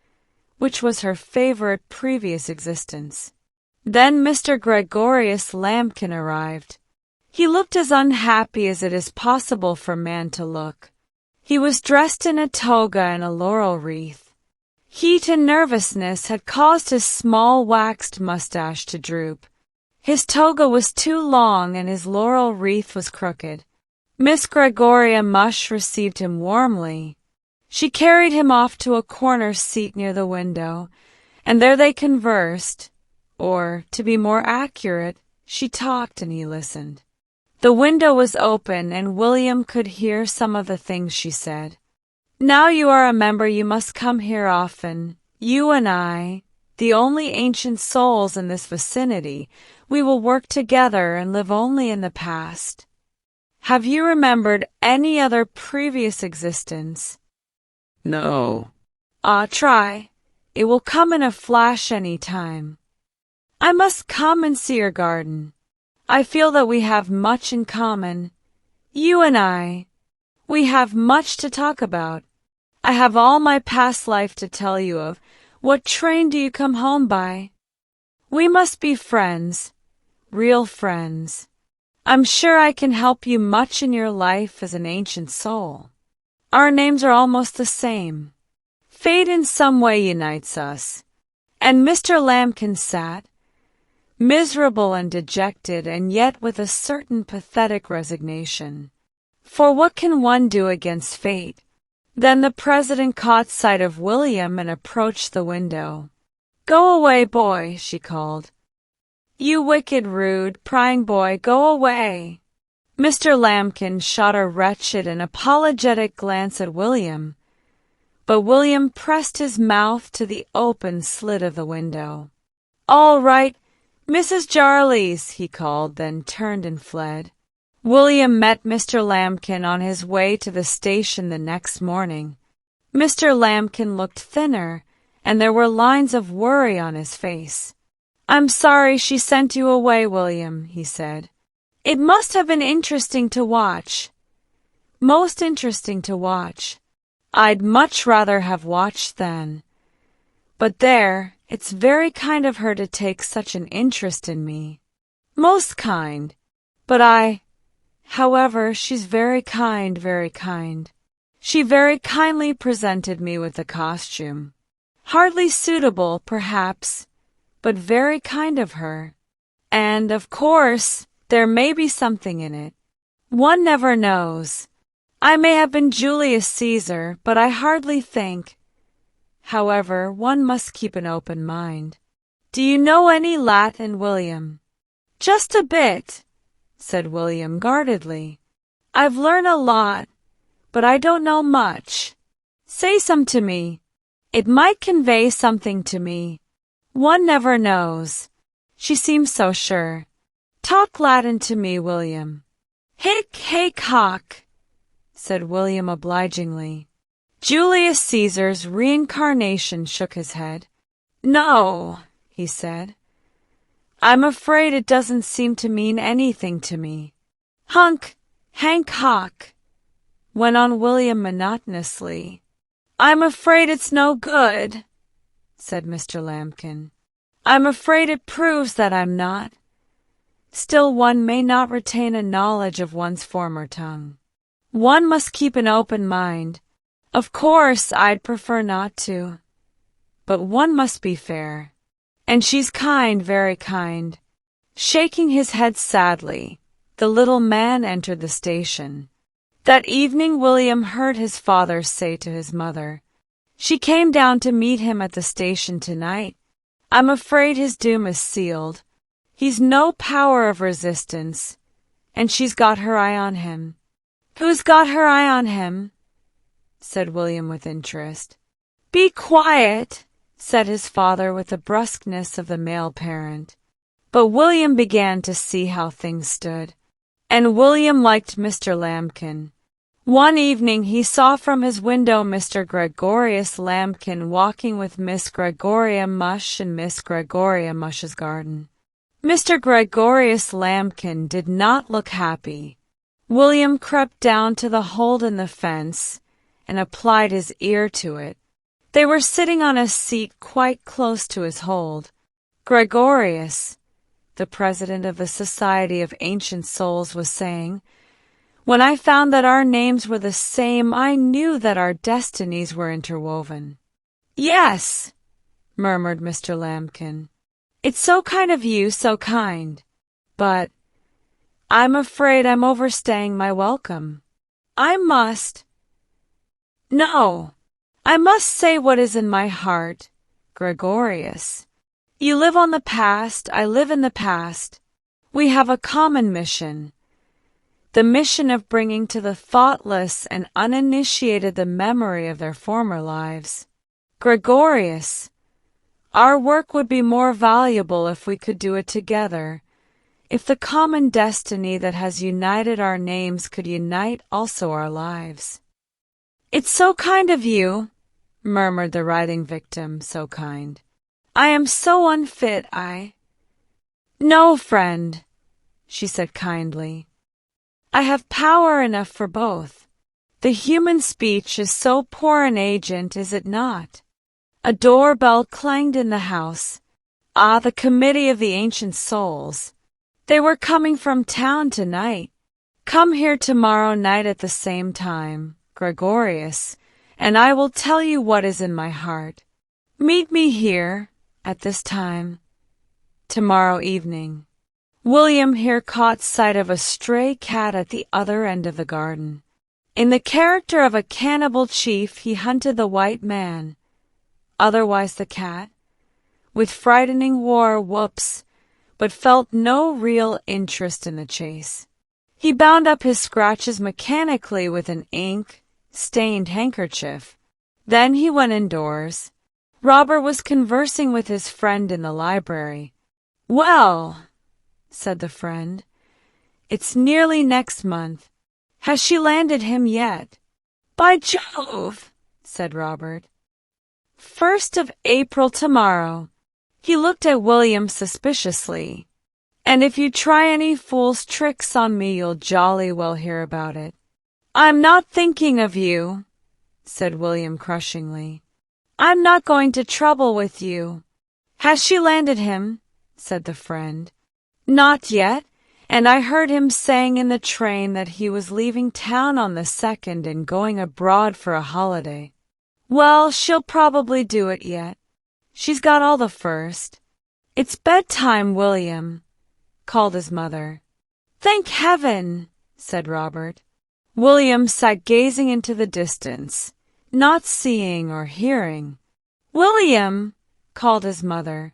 Speaker 2: which was her favorite previous existence. Then Mr. Gregorius Lambkin arrived. He looked as unhappy as it is possible for man to look. He was dressed in a toga and a laurel wreath. Heat and nervousness had caused his small waxed mustache to droop. His toga was too long and his laurel wreath was crooked. Miss Gregoria Mush received him warmly. She carried him off to a corner seat near the window, and there they conversed, or, to be more accurate, she talked and he listened. The window was open, and William could hear some of the things she said. "Now you are a member, you must come here often. You and I, the only ancient souls in this vicinity, we will work together and live only in the past. Have you remembered any other previous existence?
Speaker 3: No.
Speaker 2: Try. It will come in a flash any time. I must come and see your garden. I feel that we have much in common. You and I. We have much to talk about. I have all my past life to tell you of. What train do you come home by? We must be friends. Real friends. I'm sure I can help you much in your life as an ancient soul. Our names are almost the same. Fate in some way unites us. And Mr. Lambkin sat, miserable and dejected, and yet with a certain pathetic resignation. For what can one do against fate? Then the president caught sight of William and approached the window. "Go away, boy," she called. "You wicked, rude, prying boy, go away." Mr. Lambkin shot a wretched and apologetic glance at William, but William pressed his mouth to the open slit of the window. "All right, Mrs. Jarley's," he called, then turned and fled. William met Mr. Lambkin on his way to the station the next morning. Mr. Lambkin looked thinner, and there were lines of worry on his face. "I'm sorry she sent you away, William," he said. "It must have been interesting to watch. Most interesting to watch. I'd much rather have watched then. But there, it's very kind of her to take such an interest in me. Most kind. But however, she's very kind, very kind. She very kindly presented me with the costume. Hardly suitable, perhaps, but very kind of her. And, of course, there may be something in it. One never knows. I may have been Julius Caesar, but I hardly think. However, one must keep an open mind. Do you know any Latin, William?" "Just a bit," said William guardedly. "I've learned a lot, but I don't know much. Say some to me. It might convey something to me. One never knows." She seemed so sure. "Talk Latin to me, William." "Hic haec hoc," said William obligingly. Julius Caesar's reincarnation shook his head. "No," he said. "I'm afraid it doesn't seem to mean anything to me." "Hunk, hank hock," went on William monotonously. "I'm afraid it's no good," said Mr. Lambkin. "I'm afraid it proves that I'm not. Still, one may not retain a knowledge of one's former tongue. One must keep an open mind. Of course, I'd prefer not to. But one must be fair. And she's kind, very kind." Shaking his head sadly, the little man entered the station. That evening William heard his father say to his mother, "She came down to meet him at the station tonight. I'm afraid his doom is sealed. He's no power of resistance, and she's got her eye on him." "Who's got her eye on him?" said William with interest. "Be quiet," said his father with the brusqueness of the male parent. But William began to see how things stood. And William liked Mr. Lambkin. One evening he saw from his window Mr. Gregorius Lambkin walking with Miss Gregoria Mush in Miss Gregoria Mush's garden. Mr. Gregorius Lambkin did not look happy. William crept down to the hold in the fence and applied his ear to it. They were sitting on a seat quite close to his hold. Gregorius, the president of the Society of Ancient Souls, was saying, "When I found that our names were the same, I knew that our destinies were interwoven." "Yes," murmured Mr. Lambkin. "It's so kind of you, so kind. But I'm afraid I'm overstaying my welcome. I must say what is in my heart, Gregorius. You live on the past, I live in the past. We have a common mission. The mission of bringing to the thoughtless and uninitiated the memory of their former lives. Gregorius, Our work would be more valuable if we could do it together. If the common destiny that has united our names could unite also our lives." "It's so kind of you," murmured the writhing victim, "so kind. I am so unfit, "No, friend," she said kindly. "I have power enough for both. The human speech is so poor an agent, is it not?" A doorbell clanged in the house. Ah, the committee of the ancient souls. They were coming from town tonight. "Come here tomorrow night at the same time, Gregorius, and I will tell you what is in my heart. Meet me here, at this time, tomorrow evening." William here caught sight of a stray cat at the other end of the garden. In the character of a cannibal chief, he hunted the white man, otherwise the cat, with frightening war whoops, but felt no real interest in the chase. He bound up his scratches mechanically with an ink-stained handkerchief. Then he went indoors. Robert was conversing with his friend in the library. "Well," said the friend, "it's nearly next month. Has she landed him yet?" "By Jove," said Robert. "1st of April tomorrow." He looked at William suspiciously. "And if you try any fool's tricks on me, you'll jolly well hear about it." "I'm not thinking of you," said William crushingly. "I'm not going to trouble with you." "Has she landed him?" said the friend. "Not yet, and I heard him saying in the train that he was leaving town on the 2nd and going abroad for a holiday." "Well, she'll probably do it yet. She's got all the first." "It's bedtime, William," called his mother. "Thank heaven," said Robert. William sat gazing into the distance, not seeing or hearing. "William," called his mother.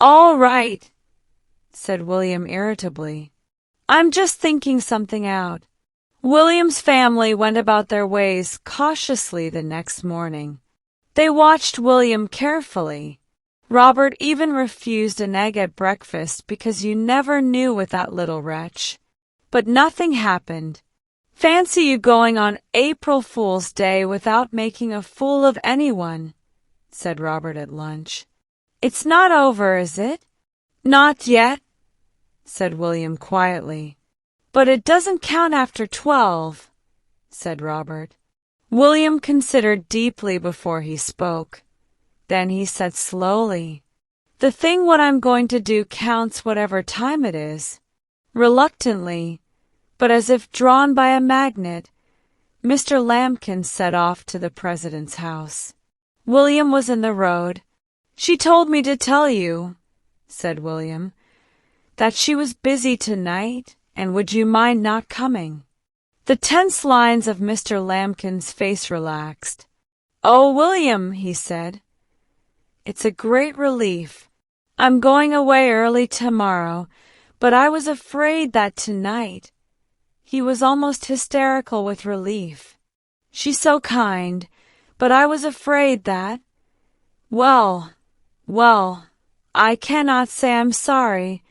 Speaker 2: "All right," said William irritably. "I'm just thinking something out." William's family went about their ways cautiously the next morning. They watched William carefully. Robert even refused an egg at breakfast because you never knew with that little wretch. But nothing happened. "Fancy you going on April Fool's Day without making a fool of anyone," said Robert at lunch. "It's not over, is it?" "Not yet," said William quietly. "But it doesn't count after 12, said Robert. William considered deeply before he spoke. Then he said slowly, "The thing what I'm going to do counts whatever time it is." Reluctantly, but as if drawn by a magnet, Mr. Lambkin set off to the president's house. William was in the road. "She told me to tell you," said William, "that she was busy tonight, and would you mind not coming?" The tense lines of Mr. Lambkin's face relaxed. "Oh, William," he said, "it's a great relief. I'm going away early tomorrow, but I was afraid that tonight—" He was almost hysterical with relief. "She's so kind, but I was afraid that— Well, I cannot say I'm sorry.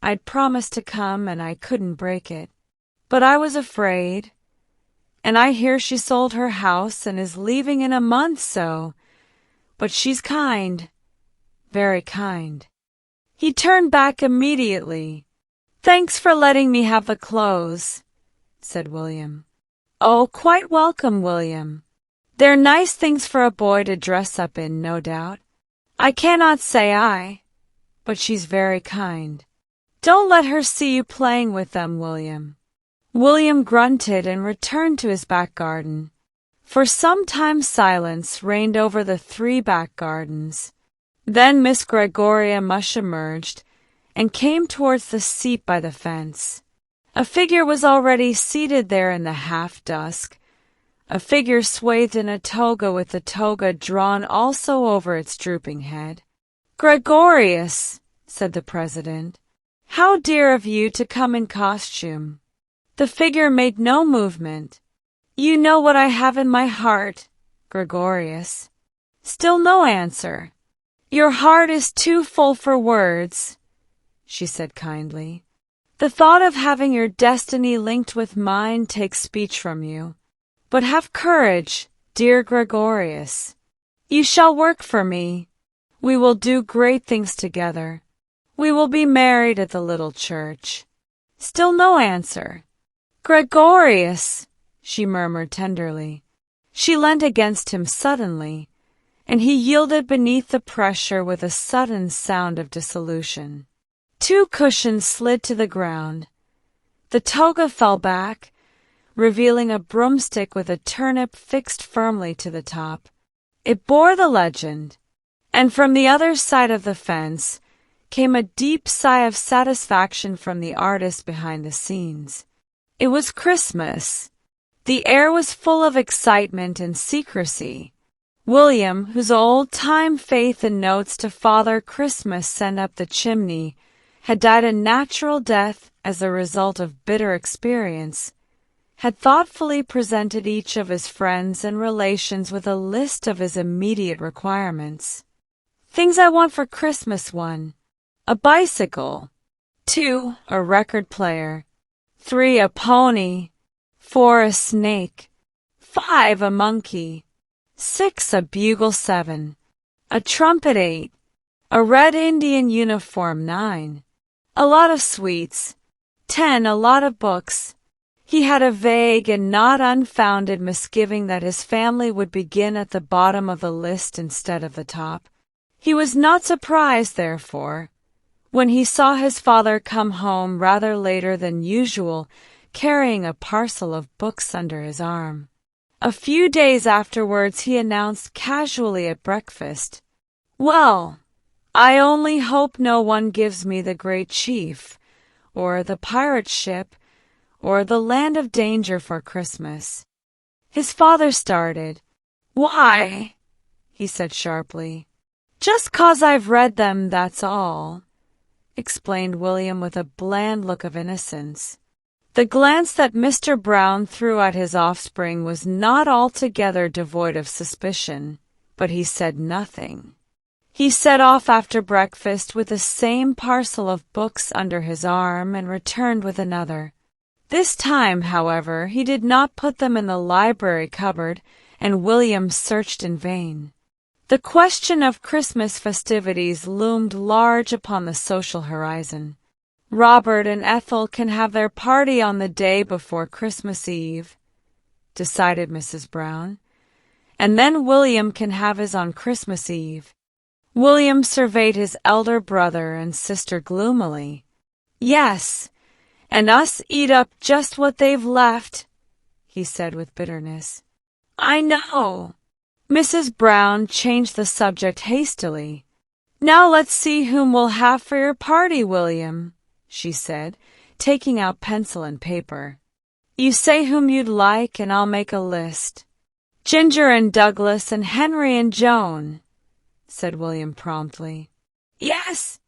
Speaker 2: I'd promised to come and I couldn't break it. But I was afraid. And I hear she sold her house and is leaving in a month, so. But she's kind, very kind." He turned back immediately. "Thanks for letting me have the clothes," said William. "Oh, quite welcome, William. They're nice things for a boy to dress up in, no doubt. I cannot say but she's very kind. Don't let her see you playing with them, William." William grunted and returned to his back garden. For some time silence reigned over the 3 back gardens. Then Miss Gregoria Mush emerged and came towards the seat by the fence. A figure was already seated there in the half-dusk, a figure swathed in a toga with the toga drawn also over its drooping head. "Gregorius," said the president, "how dear of you to come in costume." The figure made no movement. "You know what I have in my heart, Gregorius." Still no answer. Your heart is too full for words, she said kindly. The thought of having your destiny linked with mine takes speech from you. But have courage, dear Gregorius. You shall work for me. We will do great things together. We will be married at the little church. Still no answer. Gregorius, she murmured tenderly. She leant against him suddenly, and he yielded beneath the pressure with a sudden sound of dissolution. 2 cushions slid to the ground. The toga fell back, revealing a broomstick with a turnip fixed firmly to the top. It bore the legend, and from the other side of the fence came a deep sigh of satisfaction from the artist behind the scenes. It was Christmas. The air was full of excitement and secrecy. William, whose old-time faith in notes to Father Christmas sent up the chimney, had died a natural death as a result of bitter experience, had thoughtfully presented each of his friends and relations with a list of his immediate requirements. Things I want for Christmas: 1. A bicycle. 2. A record player. 3. A pony. 4. A snake. 5. A monkey. 6. A bugle. 7. A trumpet. 8. A red Indian uniform. 9. A lot of sweets. 10. A lot of books. He had a vague and not unfounded misgiving that his family would begin at the bottom of the list instead of the top. He was not surprised, therefore, when he saw his father come home rather later than usual, carrying a parcel of books under his arm. A few days afterwards he announced casually at breakfast, "Well, I only hope no one gives me the Great Chief, or the pirate ship, or the Land of Danger for Christmas." His father started. "Why?" he said sharply. "Just 'cause I've read them, that's all," explained William with a bland look of innocence. The glance that Mr. Brown threw at his offspring was not altogether devoid of suspicion, but he said nothing. He set off after breakfast with the same parcel of books under his arm and returned with another. This time, however, he did not put them in the library cupboard, and William searched in vain. The question of Christmas festivities loomed large upon the social horizon. Robert and Ethel can have their party on the day before Christmas Eve, decided Mrs. Brown, and then William can have his on Christmas Eve. William surveyed his elder brother and sister gloomily. "Yes, and us eat up just what they've left," he said with bitterness. "I know." Mrs. Brown changed the subject hastily. "Now let's see whom we'll have for your party, William," she said, taking out pencil and paper. "You say whom you'd like, and I'll make a list." "Ginger and Douglas and Henry and Joan," said William promptly. "Yes.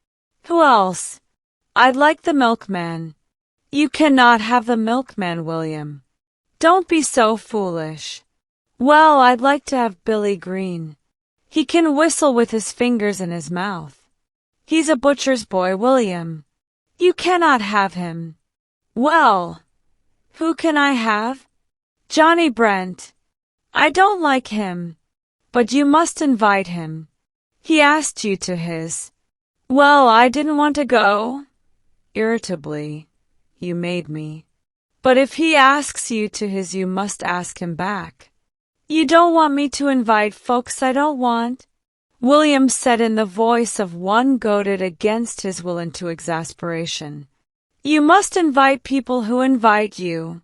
Speaker 2: Who else?" "I'd like the milkman." "You cannot have the milkman, William." "Don't be so foolish." "Well, I'd like to have Billy Green. He can whistle with his fingers in his mouth." "He's a butcher's boy, William." "You cannot have him." "Well, who can I have?" "Johnny Brent." "I don't like him." "But you must invite him. He asked you to his." "Well, I didn't want to go." Irritably, "You made me." "But if he asks you to his, you must ask him back." "You don't want me to invite folks I don't want?" William said in the voice of one goaded against his will into exasperation. "You must invite people who invite you,"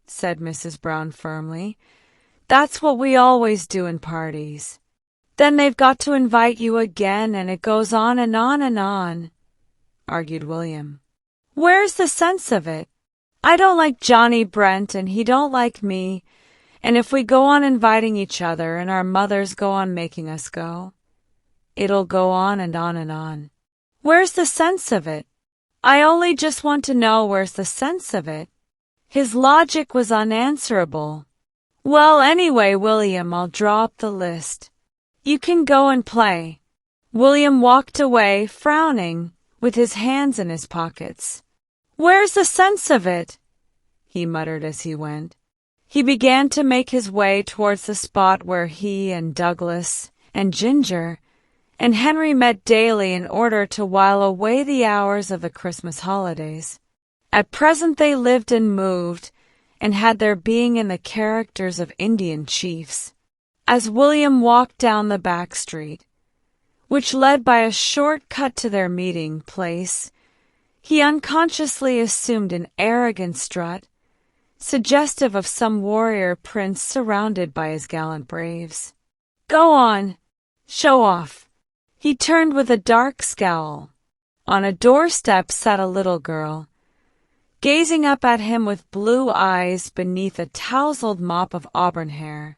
Speaker 2: said Mrs. Brown firmly. "That's what we always do in parties." "Then they've got to invite you again, and it goes on and on and on," argued William. "Where's the sense of it? I don't like Johnny Brent, and he don't like me, and if we go on inviting each other and our mothers go on making us go, it'll go on and on and on. Where's the sense of it? I only just want to know where's the sense of it." His logic was unanswerable. "Well, anyway, William, I'll draw up the list. You can go and play. William walked away, frowning, with his hands in his pockets. "Where's the sense of it?" he muttered as he went. He began to make his way towards the spot where he and Douglas and Ginger and Henry met daily in order to while away the hours of the Christmas holidays. At present they lived and moved, and had their being in the characters of Indian chiefs. As William walked down the back street, which led by a short cut to their meeting place, he unconsciously assumed an arrogant strut, suggestive of some warrior prince surrounded by his gallant braves. "Go on, show off." He turned with a dark scowl. On a doorstep sat a little girl, gazing up at him with blue eyes beneath a tousled mop of auburn hair.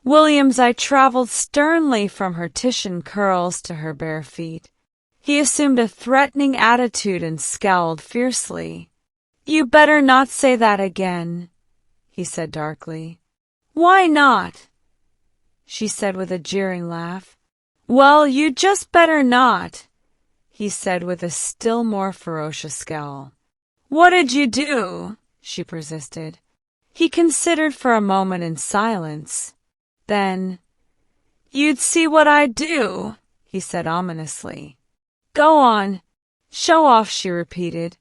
Speaker 2: William's eye traveled sternly from her Titian curls to her bare feet. He assumed a threatening attitude and scowled fiercely. "You better not say that again," he said darkly. "Why not?" she said with a jeering laugh. "Well, you just better not," he said with a still more ferocious scowl. "What did you do?" she persisted. He considered for a moment in silence. Then, "You'd see what I'd do," he said ominously. "Go on, show off," she repeated.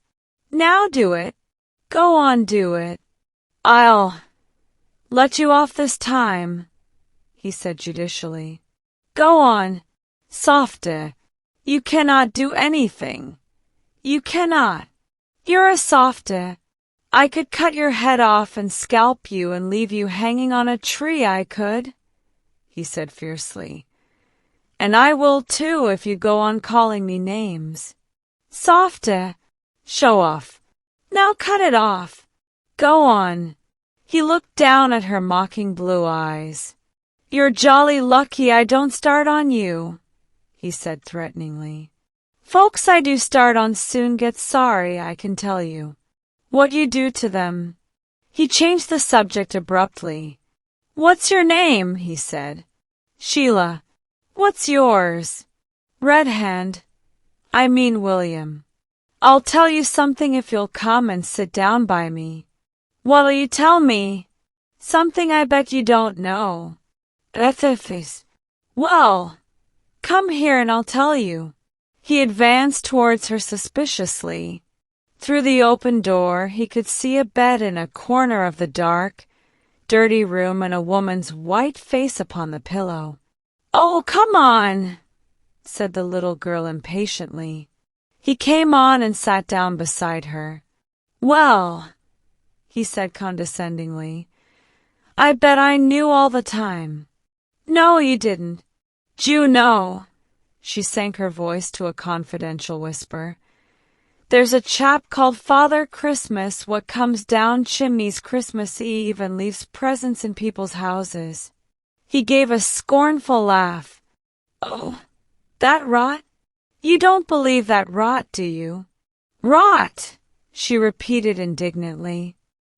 Speaker 2: "Now do it. Go on, do it." "I'll let you off this time," he said judicially. "Go on, softer. You cannot do anything. You cannot. You're a softer. I could cut your head off and scalp you and leave you hanging on a tree, I could," he said fiercely. "And I will too if you go on calling me names. Softer. Show off. Now cut it off. Go on." He looked down at her mocking blue eyes. "You're jolly lucky I don't start on you," he said threateningly. "Folks I do start on soon get sorry, I can tell you. What you do to them." He changed the subject abruptly. "What's your name?" he said. "Sheila. What's yours?" "Red Hand. I mean William. I'll tell you something if you'll come and sit down by me." "What'll you tell me?" "Something I bet you don't know." "Ethifis." "Well, come here and I'll tell you." He advanced towards her suspiciously. Through the open door he could see a bed in a corner of the dark, dirty room and a woman's white face upon the pillow. "Oh, come on," said the little girl impatiently. He came on and sat down beside her. "Well," he said condescendingly, "I bet I knew all the time." "No, you didn't. D'you know," she sank her voice to a confidential whisper, "there's a chap called Father Christmas what comes down chimneys Christmas Eve and leaves presents in people's houses." He gave a scornful laugh. "Oh, that rot? You don't believe that rot, do you?" "Rot!" she repeated indignantly.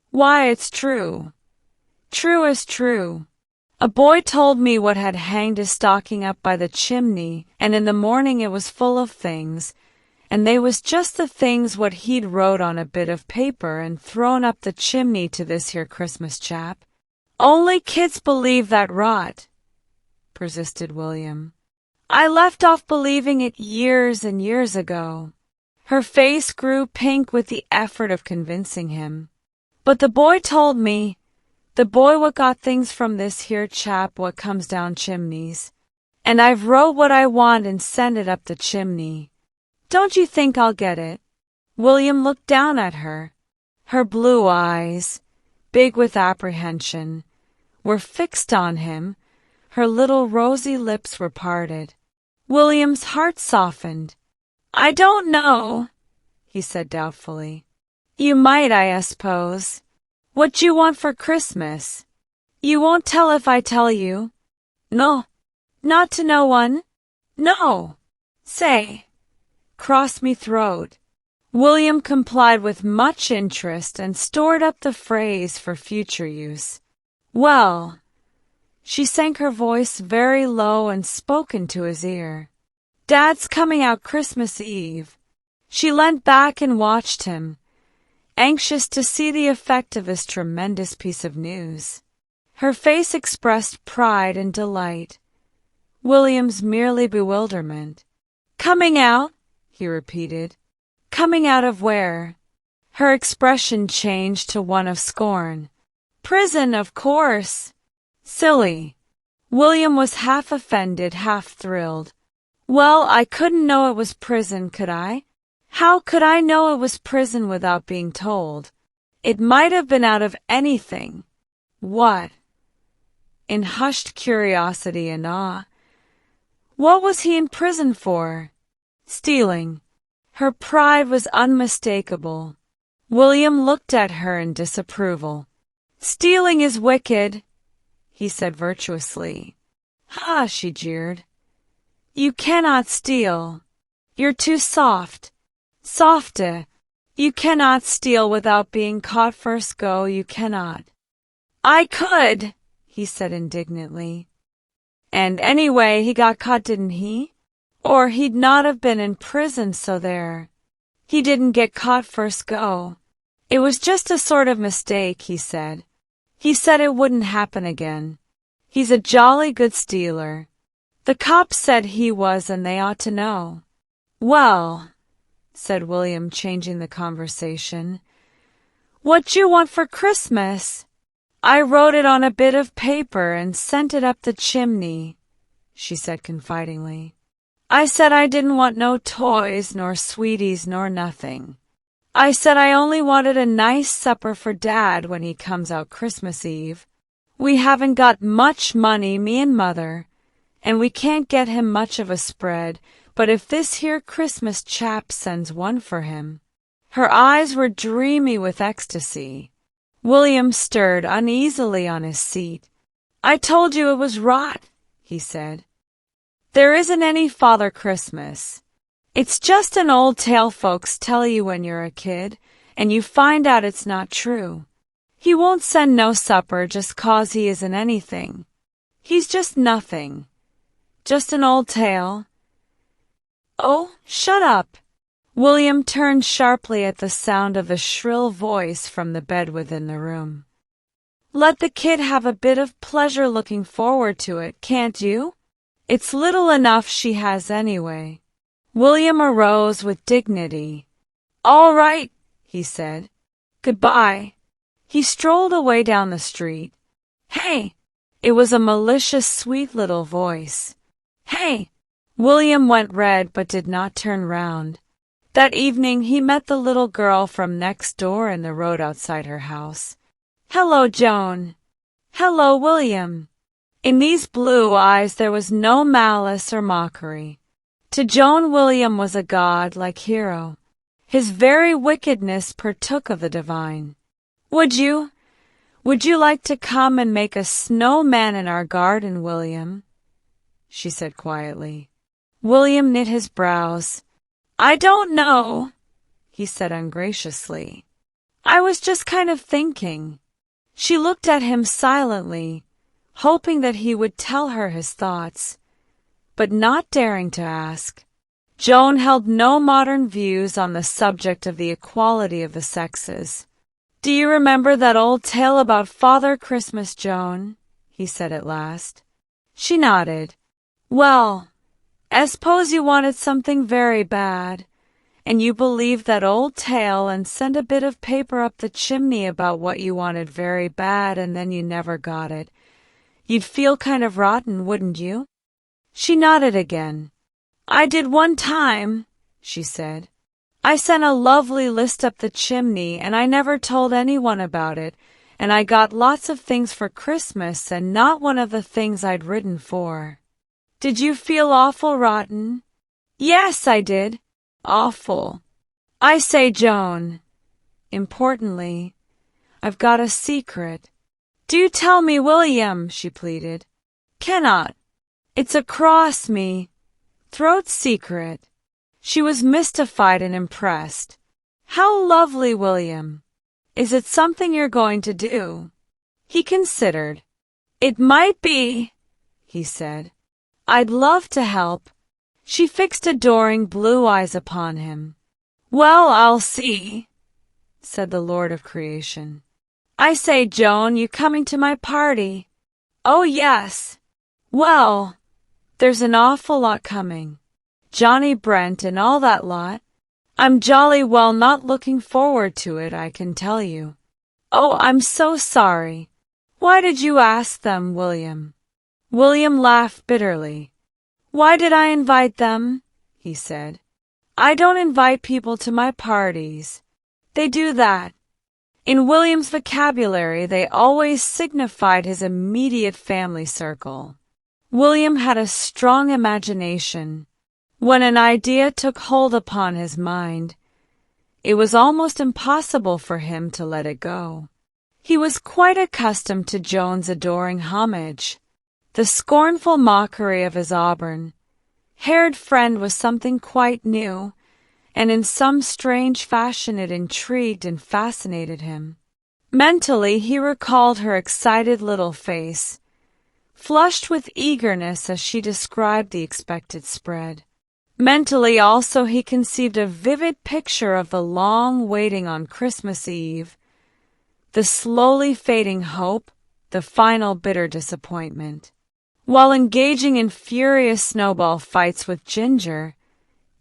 Speaker 2: "Why, it's true. True as true. A boy told me what had hanged his stocking up by the chimney, and in the morning it was full of things, and they was just the things what he'd wrote on a bit of paper and thrown up the chimney to this here Christmas chap." "Only kids believe that rot," persisted William. "I left off believing it years and years ago." Her face grew pink with the effort of convincing him. "But the boy told me, the boy what got things from this here chap what comes down chimneys, and I've wrote what I want and sent it up the chimney. Don't you think I'll get it?" William looked down at her. Her blue eyes, big with apprehension, were fixed on him. Her little rosy lips were parted. William's heart softened. "I don't know," he said doubtfully. "You might, I suppose. What you want for Christmas? You won't tell if I tell you?" "No, not to no one. No. Say, cross me throat." William complied with much interest and stored up the phrase for future use. "Well," she sank her voice very low and spoke into his ear, Dad's coming out Christmas Eve. She leant back and watched him, anxious to see the effect of this tremendous piece of news. Her face expressed pride and delight. William's merely bewilderment. Coming out? He repeated. Coming out of where? Her expression changed to one of scorn. Prison, of course. Silly. William was half offended, half thrilled. Well, I couldn't know it was prison, could I? How could I know it was prison without being told? It might have been out of anything. What? In hushed curiosity and awe. What was he in prison for? Stealing. Her pride was unmistakable. William looked at her in disapproval. Stealing is wicked, he said virtuously. Ha, she jeered. You cannot steal. You're too soft. Softe. You cannot steal without being caught first go, you cannot. I could, he said indignantly. And anyway, he got caught, didn't he? Or he'd not have been in prison, so there. He didn't get caught first go. It was just a sort of mistake, he said. He said it wouldn't happen again. He's a jolly good stealer. The cops said he was, and they ought to know. Well, said William, changing the conversation. What you want for Christmas? I wrote it on a bit of paper and sent it up the chimney, she said confidingly. I said I didn't want no toys, nor sweeties, nor nothing. I said I only wanted a nice supper for Dad when he comes out Christmas Eve. We haven't got much money, me and Mother, and we can't get him much of a spread, but if this here Christmas chap sends one for him. Her eyes were dreamy with ecstasy. William stirred uneasily on his seat. I told you it was rot, he said. There isn't any Father Christmas. It's just an old tale folks tell you when you're a kid, and you find out it's not true. He won't send no supper just 'cause he isn't anything. He's just nothing. Just an old tale. Oh, shut up. William turned sharply at the sound of the shrill voice from the bed within the room. Let the kid have a bit of pleasure looking forward to it, can't you? It's little enough she has anyway. William arose with dignity. All right, he said. Goodbye. He strolled away down the street. Hey! It was a malicious, sweet little voice. Hey! William went red but did not turn round. That evening he met the little girl from next door in the road outside her house. Hello, Joan. Hello, William. In these blue eyes there was no malice or mockery. To Joan, William was a god-like hero. His very wickedness partook of the divine. Would you like to come and make a snowman in our garden, William? She said quietly. William knit his brows. I don't know, he said ungraciously. I was just kind of thinking. She looked at him silently, hoping that he would tell her his thoughts, but not daring to ask. Joan held no modern views on the subject of the equality of the sexes. Do you remember that old tale about Father Christmas, Joan? He said at last. She nodded. Well, I suppose you wanted something very bad, and you believed that old tale and sent a bit of paper up the chimney about what you wanted very bad, and then you never got it. You'd feel kind of rotten, wouldn't you? She nodded again. I did one time, she said. I sent a lovely list up the chimney, and I never told anyone about it, and I got lots of things for Christmas, and not one of the things I'd written for. Did you feel awful rotten? Yes, I did. Awful. I say, Joan, importantly, I've got a secret. Do tell me, William, she pleaded. Cannot. It's across me. Throat secret. She was mystified and impressed. How lovely, William. Is it something you're going to do? He considered. It might be, he said. I'd love to help. She fixed adoring blue eyes upon him. "Well, I'll see," said the Lord of Creation. "I say, Joan, you coming to my party?" "Oh, yes." "Well, there's an awful lot coming. Johnny Brent and all that lot. I'm jolly well not looking forward to it, I can tell you." "Oh, I'm so sorry. Why did you ask them, William?" William laughed bitterly. "Why did I invite them?" he said. "I don't invite people to my parties. They do that." In William's vocabulary, they always signified his immediate family circle. William had a strong imagination. When an idea took hold upon his mind, it was almost impossible for him to let it go. He was quite accustomed to Joan's adoring homage. The scornful mockery of his auburn-haired friend was something quite new, and in some strange fashion it intrigued and fascinated him. Mentally, he recalled her excited little face, flushed with eagerness as she described the expected spread. Mentally also he conceived a vivid picture of the long waiting on Christmas Eve, the slowly fading hope, the final bitter disappointment. While engaging in furious snowball fights with Ginger,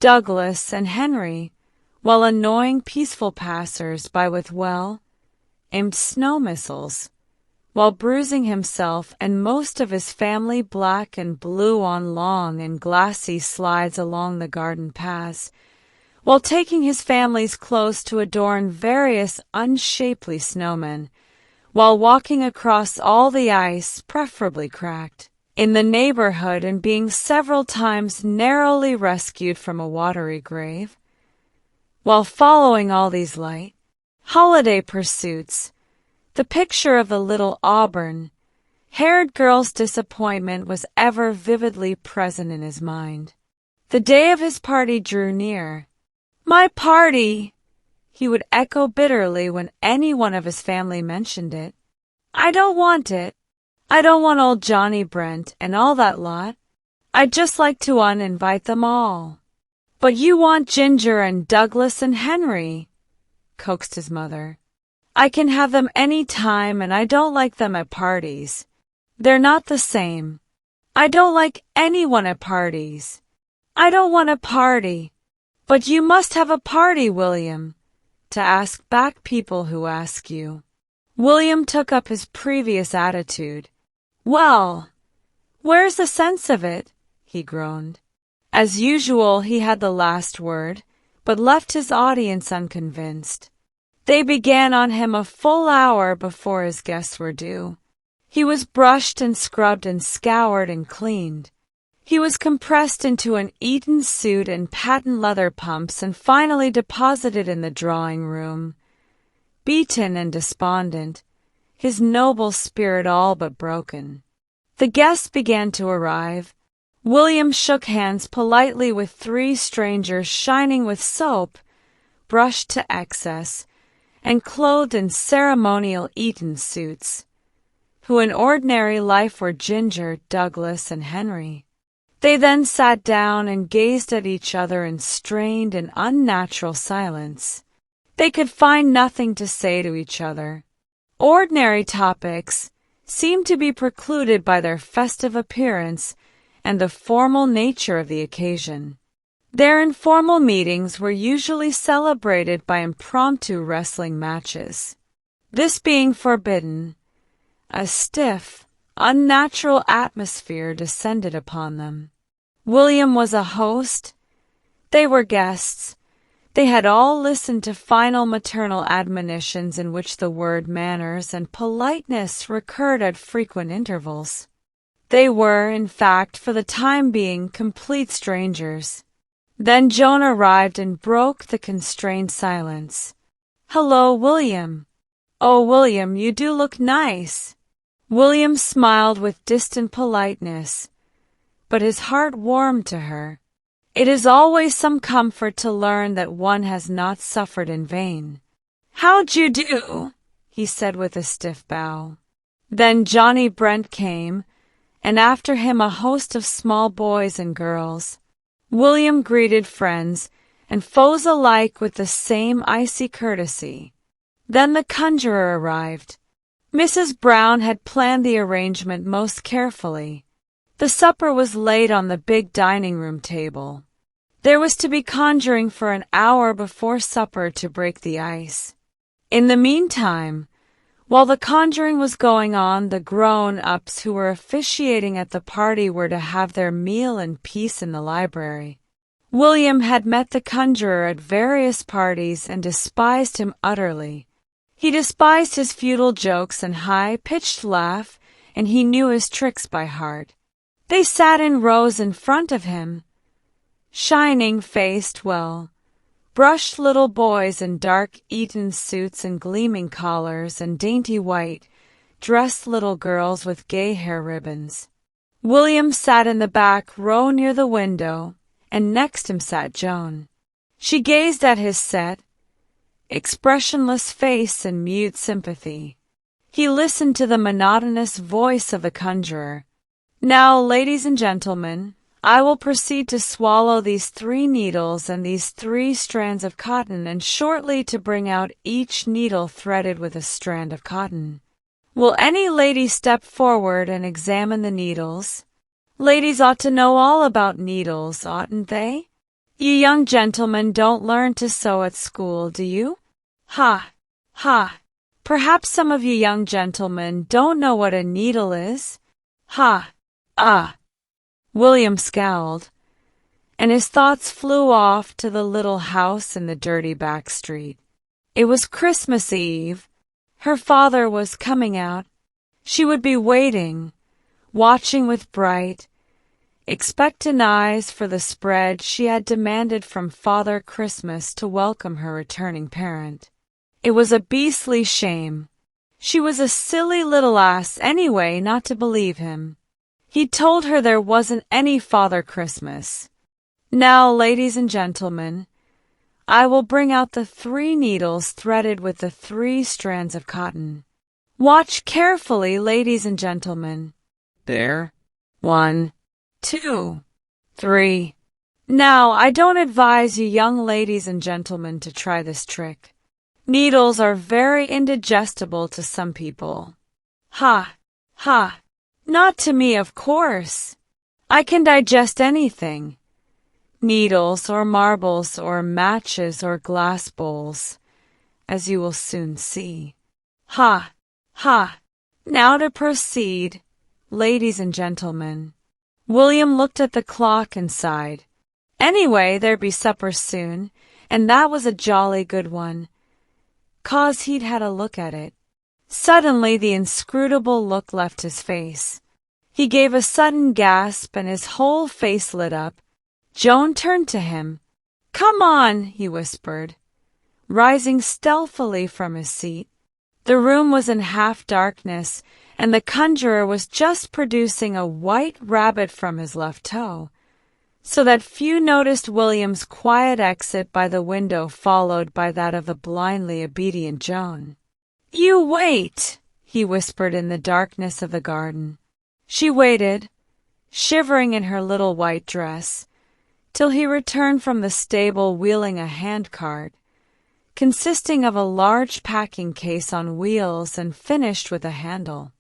Speaker 2: Douglas, and Henry, while annoying peaceful passers-by with well-aimed snow missiles, while bruising himself and most of his family black and blue on long and glassy slides along the garden paths, while taking his family's clothes to adorn various unshapely snowmen, while walking across all the ice, preferably cracked, in the neighborhood and being several times narrowly rescued from a watery grave, while following all these light, holiday pursuits, the picture of the little auburn-haired girl's disappointment was ever vividly present in his mind. The day of his party drew near. "My party!" he would echo bitterly when any one of his family mentioned it. "I don't want it. I don't want old Johnny Brent and all that lot. I'd just like to uninvite them all." "But you want Ginger and Douglas and Henry," coaxed his mother. "I can have them any time, and I don't like them at parties. They're not the same. I don't like anyone at parties. I don't want a party." "But you must have a party, William, to ask back people who ask you." William took up his previous attitude. "Well, where's the sense of it?" he groaned. As usual, he had the last word, but left his audience unconvinced. They began on him a full hour before his guests were due. He was brushed and scrubbed and scoured and cleaned. He was compressed into an Eton suit and patent leather pumps and finally deposited in the drawing-room, beaten and despondent, his noble spirit all but broken. The guests began to arrive. William shook hands politely with 3 strangers shining with soap, brushed to excess, and clothed in ceremonial Eton suits, who in ordinary life were Ginger, Douglas, and Henry. They then sat down and gazed at each other in strained and unnatural silence. They could find nothing to say to each other. Ordinary topics seemed to be precluded by their festive appearance and the formal nature of the occasion. Their informal meetings were usually celebrated by impromptu wrestling matches. This being forbidden, a stiff, unnatural atmosphere descended upon them. William was a host. They were guests. They had all listened to final maternal admonitions in which the word manners and politeness recurred at frequent intervals. They were, in fact, for the time being, complete strangers. Then Joan arrived and broke the constrained silence. "Hello, William. Oh, William, you do look nice." William smiled with distant politeness, but his heart warmed to her. It is always some comfort to learn that one has not suffered in vain. "How'd you do?" he said with a stiff bow. Then Johnny Brent came, and after him a host of small boys and girls. William greeted friends and foes alike with the same icy courtesy. Then the conjurer arrived. Mrs. Brown had planned the arrangement most carefully. The supper was laid on the big dining-room table. There was to be conjuring for an hour before supper to break the ice. In the meantime, while the conjuring was going on, the grown-ups who were officiating at the party were to have their meal in peace in the library. William had met the conjurer at various parties and despised him utterly. He despised his futile jokes and high-pitched laugh, and he knew his tricks by heart. They sat in rows in front of him, shining-faced, brushed little boys in dark Eton suits and gleaming collars, and dainty white-dressed little girls with gay hair ribbons. William sat in the back row near the window, and next him sat Joan. She gazed at his set, expressionless face in mute sympathy. He listened to the monotonous voice of the conjurer. "Now, ladies and gentlemen, I will proceed to swallow these 3 needles and these 3 strands of cotton, and shortly to bring out each needle threaded with a strand of cotton. Will any lady step forward and examine the needles? Ladies ought to know all about needles, oughtn't they? You young gentlemen don't learn to sew at school, do you? Ha! Ha! Perhaps some of you young gentlemen don't know what a needle is? Ha! Ah!" William scowled, and his thoughts flew off to the little house in the dirty back street. It was Christmas Eve. Her father was coming out. She would be waiting, watching with bright, expectant eyes for the spread she had demanded from Father Christmas to welcome her returning parent. It was a beastly shame. She was a silly little ass anyway not to believe him. He told her there wasn't any Father Christmas. "Now, ladies and gentlemen, I will bring out the 3 needles threaded with the 3 strands of cotton. Watch carefully, ladies and gentlemen.
Speaker 3: There.
Speaker 2: 1, 2, 3. Now, I don't advise you young ladies and gentlemen to try this trick. Needles are very indigestible to some people. Ha! Ha! Not to me, of course. I can digest anything. Needles or marbles or matches or glass bowls, as you will soon see. Ha! Ha! Now to proceed, ladies and gentlemen." William looked at the clock and sighed. Anyway, there'd be supper soon, and that was a jolly good one, 'cause he'd had a look at it. Suddenly the inscrutable look left his face. He gave a sudden gasp and his whole face lit up. Joan turned to him. "Come on," he whispered, rising stealthily from his seat. The room was in half darkness, and the conjurer was just producing a white rabbit from his left toe, so that few noticed William's quiet exit by the window, followed by that of the blindly obedient Joan. "You wait," he whispered in the darkness of the garden. She waited, shivering in her little white dress, till he returned from the stable wheeling a handcart, consisting of a large packing case on wheels and finished with a handle.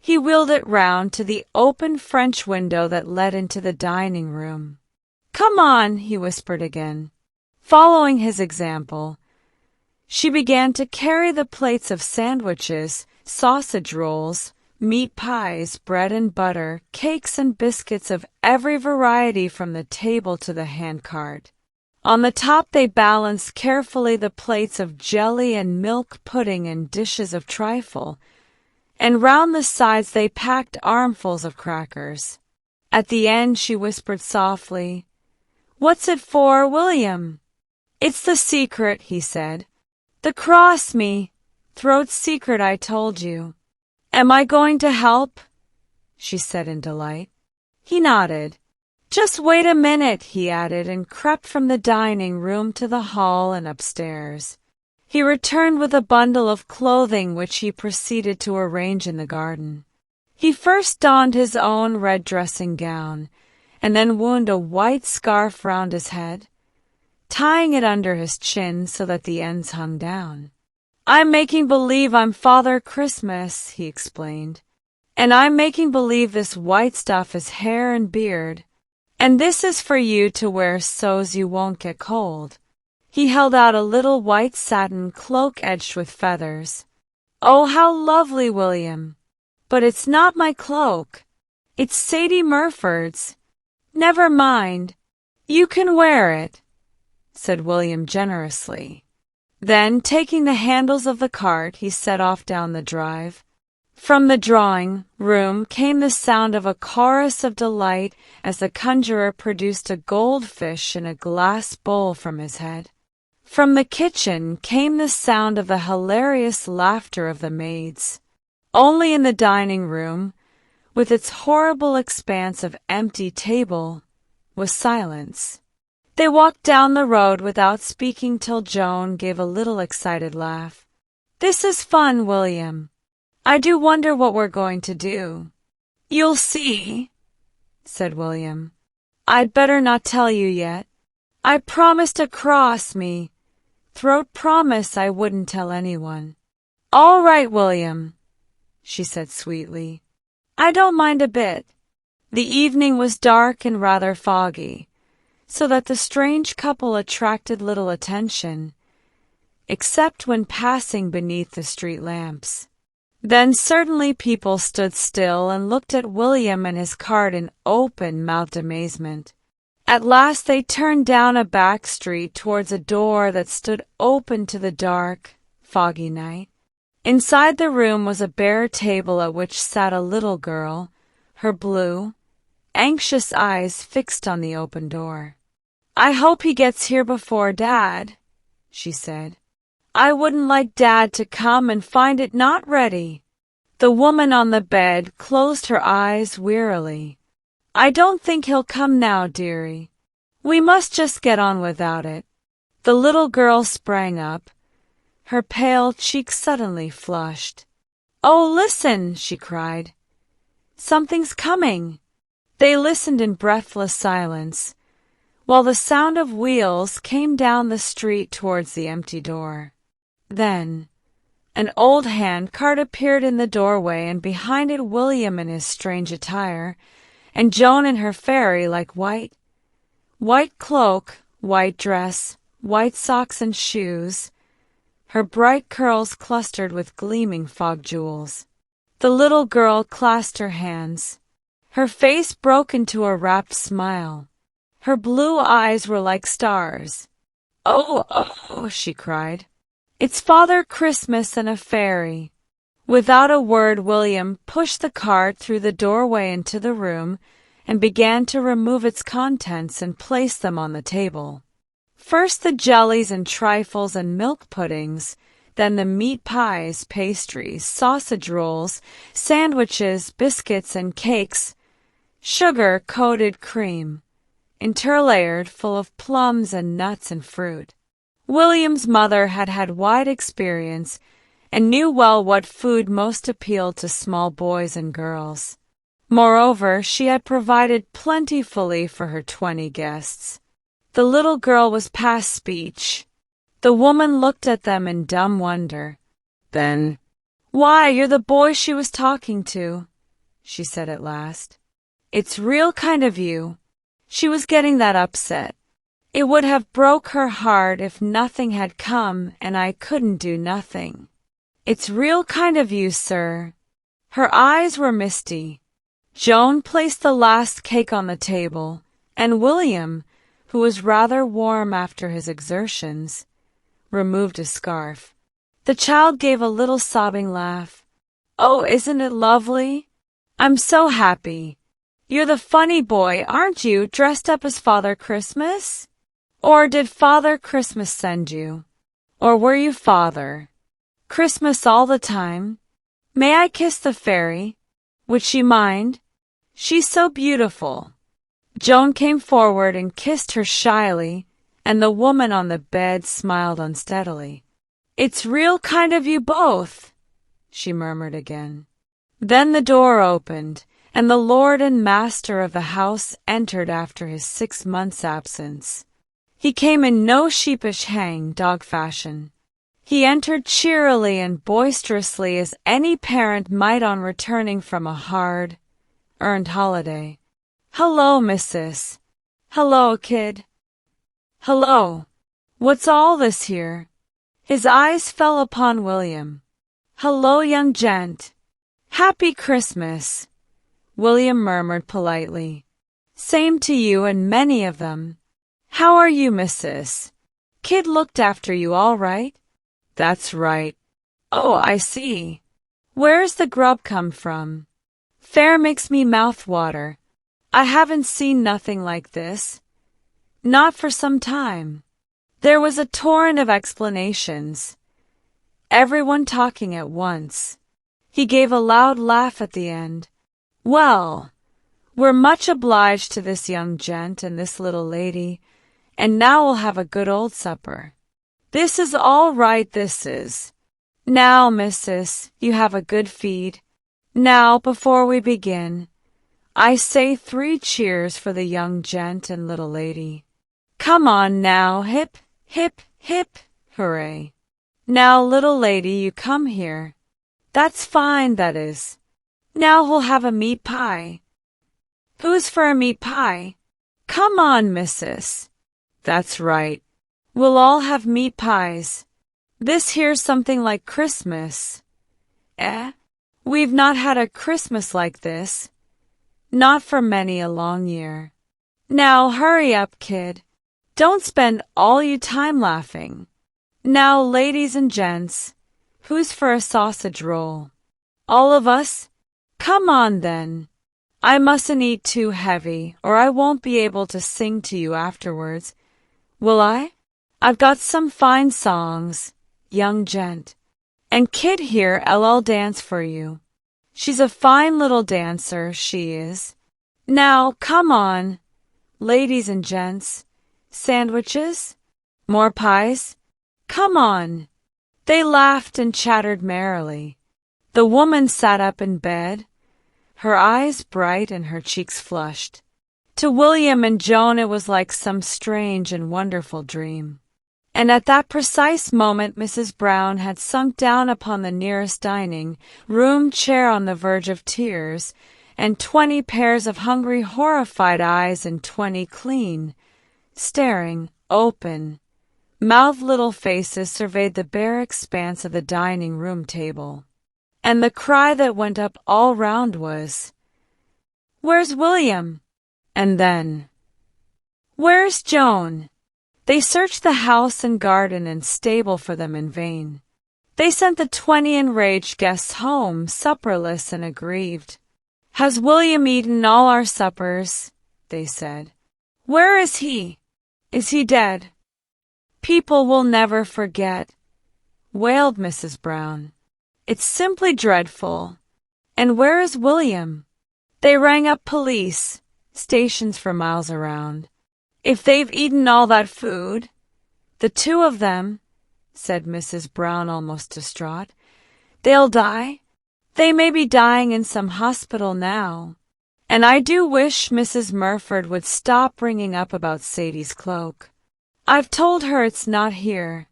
Speaker 2: He wheeled it round to the open French window that led into the dining room. "Come on," he whispered again. Following his example, she began to carry the plates of sandwiches, sausage rolls, meat pies, bread and butter, cakes and biscuits of every variety from the table to the handcart. On the top they balanced carefully the plates of jelly and milk pudding and dishes of trifle, and round the sides they packed armfuls of crackers. At the end she whispered softly, "What's it for, William?" "It's the secret," he said. "The cross me, throat secret I told you." "Am I going to help?" she said in delight. He nodded. "Just wait a minute," he added, and crept from the dining room to the hall and upstairs. He returned with a bundle of clothing which he proceeded to arrange in the garden. He first donned his own red dressing gown, and then wound a white scarf round his head, tying it under his chin so that the ends hung down. "I'm making believe I'm Father Christmas," he explained. "And I'm making believe this white stuff is hair and beard. And this is for you to wear so's you won't get cold." He held out a little white satin cloak edged with feathers. "Oh, how lovely, William! But it's not my cloak. It's Sadie Murford's." "Never mind. You can wear it," said William generously. Then, taking the handles of the cart, he set off down the drive. From the drawing room came the sound of a chorus of delight as the conjurer produced a goldfish in a glass bowl from his head. From the kitchen came the sound of the hilarious laughter of the maids. Only in the dining room, with its horrible expanse of empty table, was silence. They walked down the road without speaking till Joan gave a little excited laugh. "This is fun, William. I do wonder what we're going to do." "You'll see," said William. "I'd better not tell you yet. I promised to cross me. Throat promise I wouldn't tell anyone." "All right, William," she said sweetly. "I don't mind a bit." The evening was dark and rather foggy, so that the strange couple attracted little attention, except when passing beneath the street lamps. Then certainly people stood still and looked at William and his cart in open-mouthed amazement. At last they turned down a back street towards a door that stood open to the dark, foggy night. Inside the room was a bare table at which sat a little girl, her blue, anxious eyes fixed on the open door. "I hope he gets here before Dad," she said. "I wouldn't like Dad to come and find it not ready." The woman on the bed closed her eyes wearily. "I don't think he'll come now, dearie. We must just get on without it." The little girl sprang up. Her pale cheeks suddenly flushed. "Oh, listen!" she cried. "Something's coming." They listened in breathless silence, while the sound of wheels came down the street towards the empty door. Then an old hand-cart appeared in the doorway, and behind it William in his strange attire, and Joan in her fairy-like white cloak, white dress, white socks and shoes, her bright curls clustered with gleaming fog jewels. The little girl clasped her hands. Her face broke into a rapt smile. Her blue eyes were like stars. "Oh, oh," she cried. "It's Father Christmas and a fairy." Without a word, William pushed the cart through the doorway into the room and began to remove its contents and place them on the table. First the jellies and trifles and milk puddings, then the meat pies, pastries, sausage rolls, sandwiches, biscuits, and cakes, sugar-coated cream, interlayered full of plums and nuts and fruit. William's mother had had wide experience and knew well what food most appealed to small boys and girls. Moreover, she had provided plentifully for her 20 guests. The little girl was past speech. The woman looked at them in dumb wonder. Then, "Why, you're the boy she was talking to," she said at last. "It's real kind of you. She was getting that upset. It would have broke her heart if nothing had come and I couldn't do nothing. It's real kind of you, sir." Her eyes were misty. Joan placed the last cake on the table, and William, who was rather warm after his exertions, removed his scarf. The child gave a little sobbing laugh. "Oh, isn't it lovely? I'm so happy. You're the funny boy, aren't you, dressed up as Father Christmas? Or did Father Christmas send you? Or were you Father Christmas all the time? May I kiss the fairy? Would she mind? She's so beautiful." Joan came forward and kissed her shyly, and the woman on the bed smiled unsteadily. "It's real kind of you both," she murmured again. Then the door opened, and the lord and master of the house entered after his 6 months' absence. He came in no sheepish hang-dog fashion. He entered cheerily and boisterously as any parent might on returning from a hard-earned holiday. "Hello, missus. Hello, kid. Hello. What's all this here?" His eyes fell upon William. "Hello, young gent. Happy Christmas," William murmured politely. "Same to you and many of them. How are you, missus? Kid looked after you all right?" "That's right." "Oh, I see. Where's the grub come from? Fair makes me mouth water. I haven't seen nothing like this. Not for some time." There was a torrent of explanations, everyone talking at once. He gave a loud laugh at the end. "Well, we're much obliged to this young gent and this little lady, and now we'll have a good old supper. This is all right, this is. Now, missus, you have a good feed. Now, before we begin, I say 3 cheers for the young gent and little lady. Come on now, hip, hip, hip, hooray. Now, little lady, you come here. That's fine, that is. Now we'll have a meat pie. Who's for a meat pie? Come on, missus. That's right. We'll all have meat pies. This here's something like Christmas. Eh? We've not had a Christmas like this. Not for many a long year. Now hurry up, kid. Don't spend all your time laughing. Now, ladies and gents, who's for a sausage roll? All of us? Come on, then. I mustn't eat too heavy, or I won't be able to sing to you afterwards. Will I? I've got some fine songs, young gent. And Kid here, I'll dance for you. She's a fine little dancer, she is. Now, come on, ladies and gents. Sandwiches? More pies? Come on. They laughed and chattered merrily. The woman sat up in bed, her eyes bright and her cheeks flushed. To William and Joan it was like some strange and wonderful dream. And at that precise moment Mrs. Brown had sunk down upon the nearest dining-room chair on the verge of tears, and 20 pairs of hungry, horrified eyes and 20 clean, staring, open-mouthed little faces surveyed the bare expanse of the dining-room table. And the cry that went up all round was, "Where's William?" And then, "Where's Joan?" They searched the house and garden and stable for them in vain. They sent the 20 enraged guests home, supperless and aggrieved. "Has William eaten all our suppers?" they said. "Where is he? Is he dead?" "People will never forget," wailed Mrs. Brown. "It's simply dreadful. And where is William?" They rang up police stations for miles around. "If they've eaten all that food, the 2 of them," said Mrs. Brown, almost distraught, "they'll die. They may be dying in some hospital now. And I do wish Mrs. Murford would stop ringing up about Sadie's cloak. I've told her it's not here."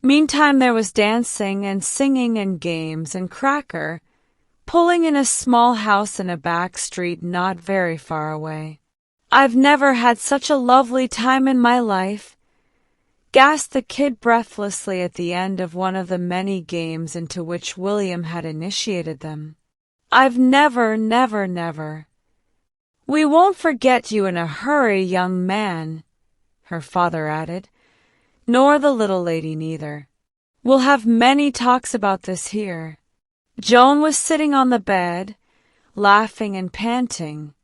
Speaker 2: Meantime there was dancing and singing and games and cracker, pulling in a small house in a back street not very far away. "I've never had such a lovely time in my life," gasped the kid breathlessly at the end of one of the many games into which William had initiated them. "I've never. We won't forget you in a hurry, young man," her father added, "nor the little lady neither. We'll have many talks about this here." Joan was sitting on the bed, laughing and panting,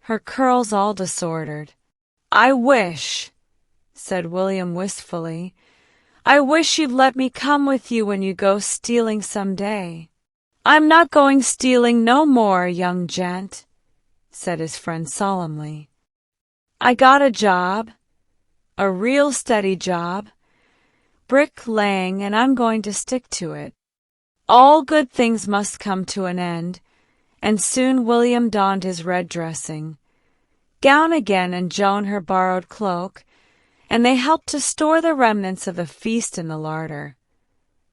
Speaker 2: her curls all disordered. "I wish," said William wistfully, "I wish you'd let me come with you when you go stealing some day." "I'm not going stealing no more, young gent," said his friend solemnly. "I got a job, a real steady job, bricklaying, and I'm going to stick to it. All good things must come to an end, and soon William donned his red dressing gown again and Joan her borrowed cloak, and they helped to store the remnants of the feast in the larder.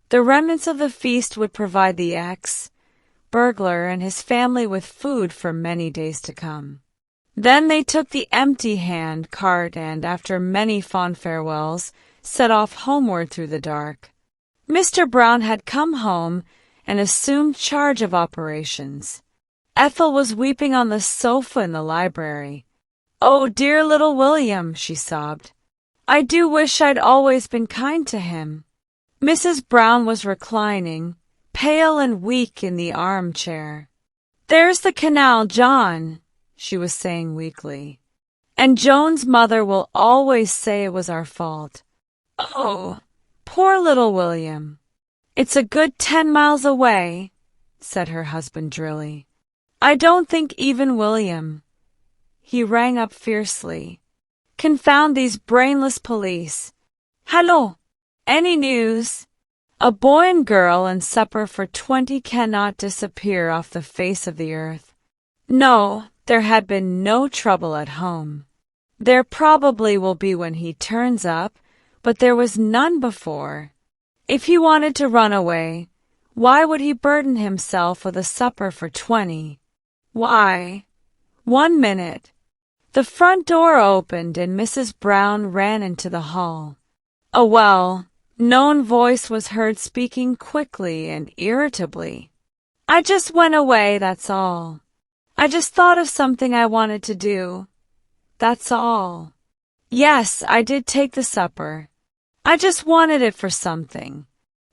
Speaker 2: The remnants of the feast would provide the ex-burglar and his family with food for many days to come. Then they took the empty-hand cart and, after many fond farewells, set off homeward through the dark. Mr. Brown had come home and assumed charge of operations. Ethel was weeping on the sofa in the library. "Oh, dear little William," she sobbed. "I do wish I'd always been kind to him." Mrs. Brown was reclining, pale and weak, in the armchair. "There's the canal, John," she was saying weakly. "And Joan's mother will always say it was our fault. Oh, poor little William." "It's a good 10 miles away," said her husband drily. "I don't think even William—" He rang up fiercely. "Confound these brainless police. Hallo! Any news? A boy and girl and supper for 20 cannot disappear off the face of the earth. No, there had been no trouble at home. There probably will be when he turns up, but there was none before. If he wanted to run away, why would he burden himself with a supper for 20? Why? 1 minute." The front door opened and Mrs. Brown ran into the hall. A well-known voice was heard speaking quickly and irritably. "I just went away, that's all. I just thought of something I wanted to do. That's all. Yes, I did take the supper. I just wanted it for something.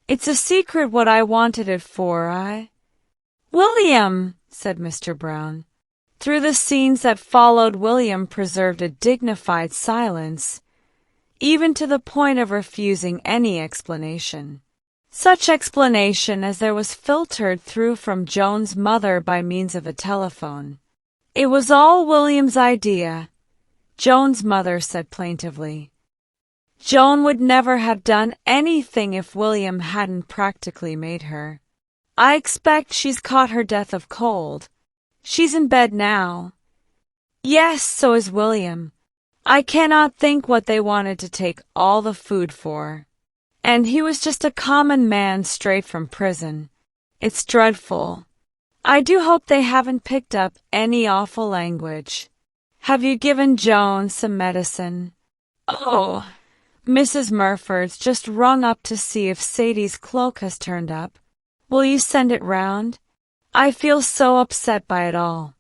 Speaker 2: It's a secret what I wanted it for, "William," said Mr. Brown. Through the scenes that followed, William preserved a dignified silence, even to the point of refusing any explanation. Such explanation as there was filtered through from Joan's mother by means of a telephone. "It was all William's idea," Joan's mother said plaintively. "Joan would never have done anything if William hadn't practically made her. I expect she's caught her death of cold. She's in bed now. Yes, so is William. I cannot think what they wanted to take all the food for. And he was just a common man straight from prison. It's dreadful. I do hope they haven't picked up any awful language. Have you given Joan some medicine?" "Oh, Mrs. Murford's just rung up to see if Sadie's cloak has turned up. Will you send it round? I feel so upset by it all.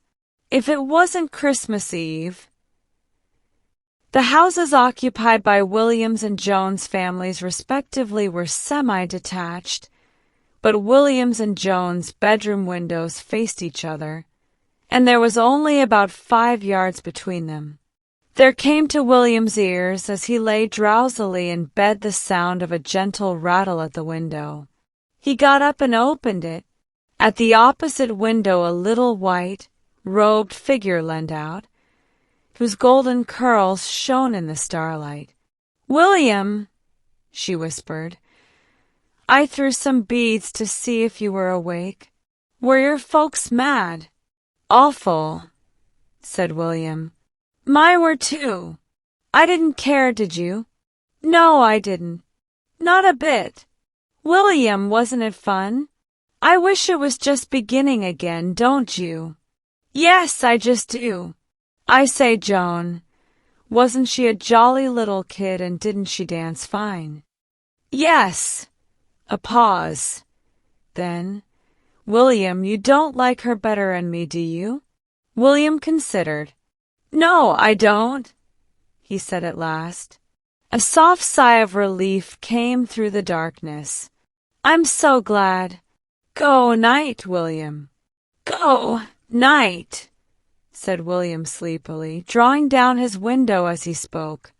Speaker 2: If it wasn't Christmas Eve—" The houses occupied by William's and Joan's families respectively were semi-detached, but William's and Joan's bedroom windows faced each other, and there was only about 5 yards between them. There came to William's ears as he lay drowsily in bed the sound of a gentle rattle at the window. He got up and opened it. At the opposite window a little white-robed figure leaned out, whose golden curls shone in the starlight. "William," she whispered, "I threw some beads to see if you were awake. Were your folks mad?" "Awful," said William. "Mine were too. I didn't care, did you?" "No, I didn't. Not a bit. William, wasn't it fun? I wish it was just beginning again, don't you?" "Yes, I just do. I say, Joan, wasn't she a jolly little kid and didn't she dance fine?" "Yes." A pause. Then, "William, you don't like her better'n me, do you?" William considered. "No, I don't," he said at last. A soft sigh of relief came through the darkness. "I'm so glad. Go night, William." "Go night," said William sleepily, drawing down his window as he spoke.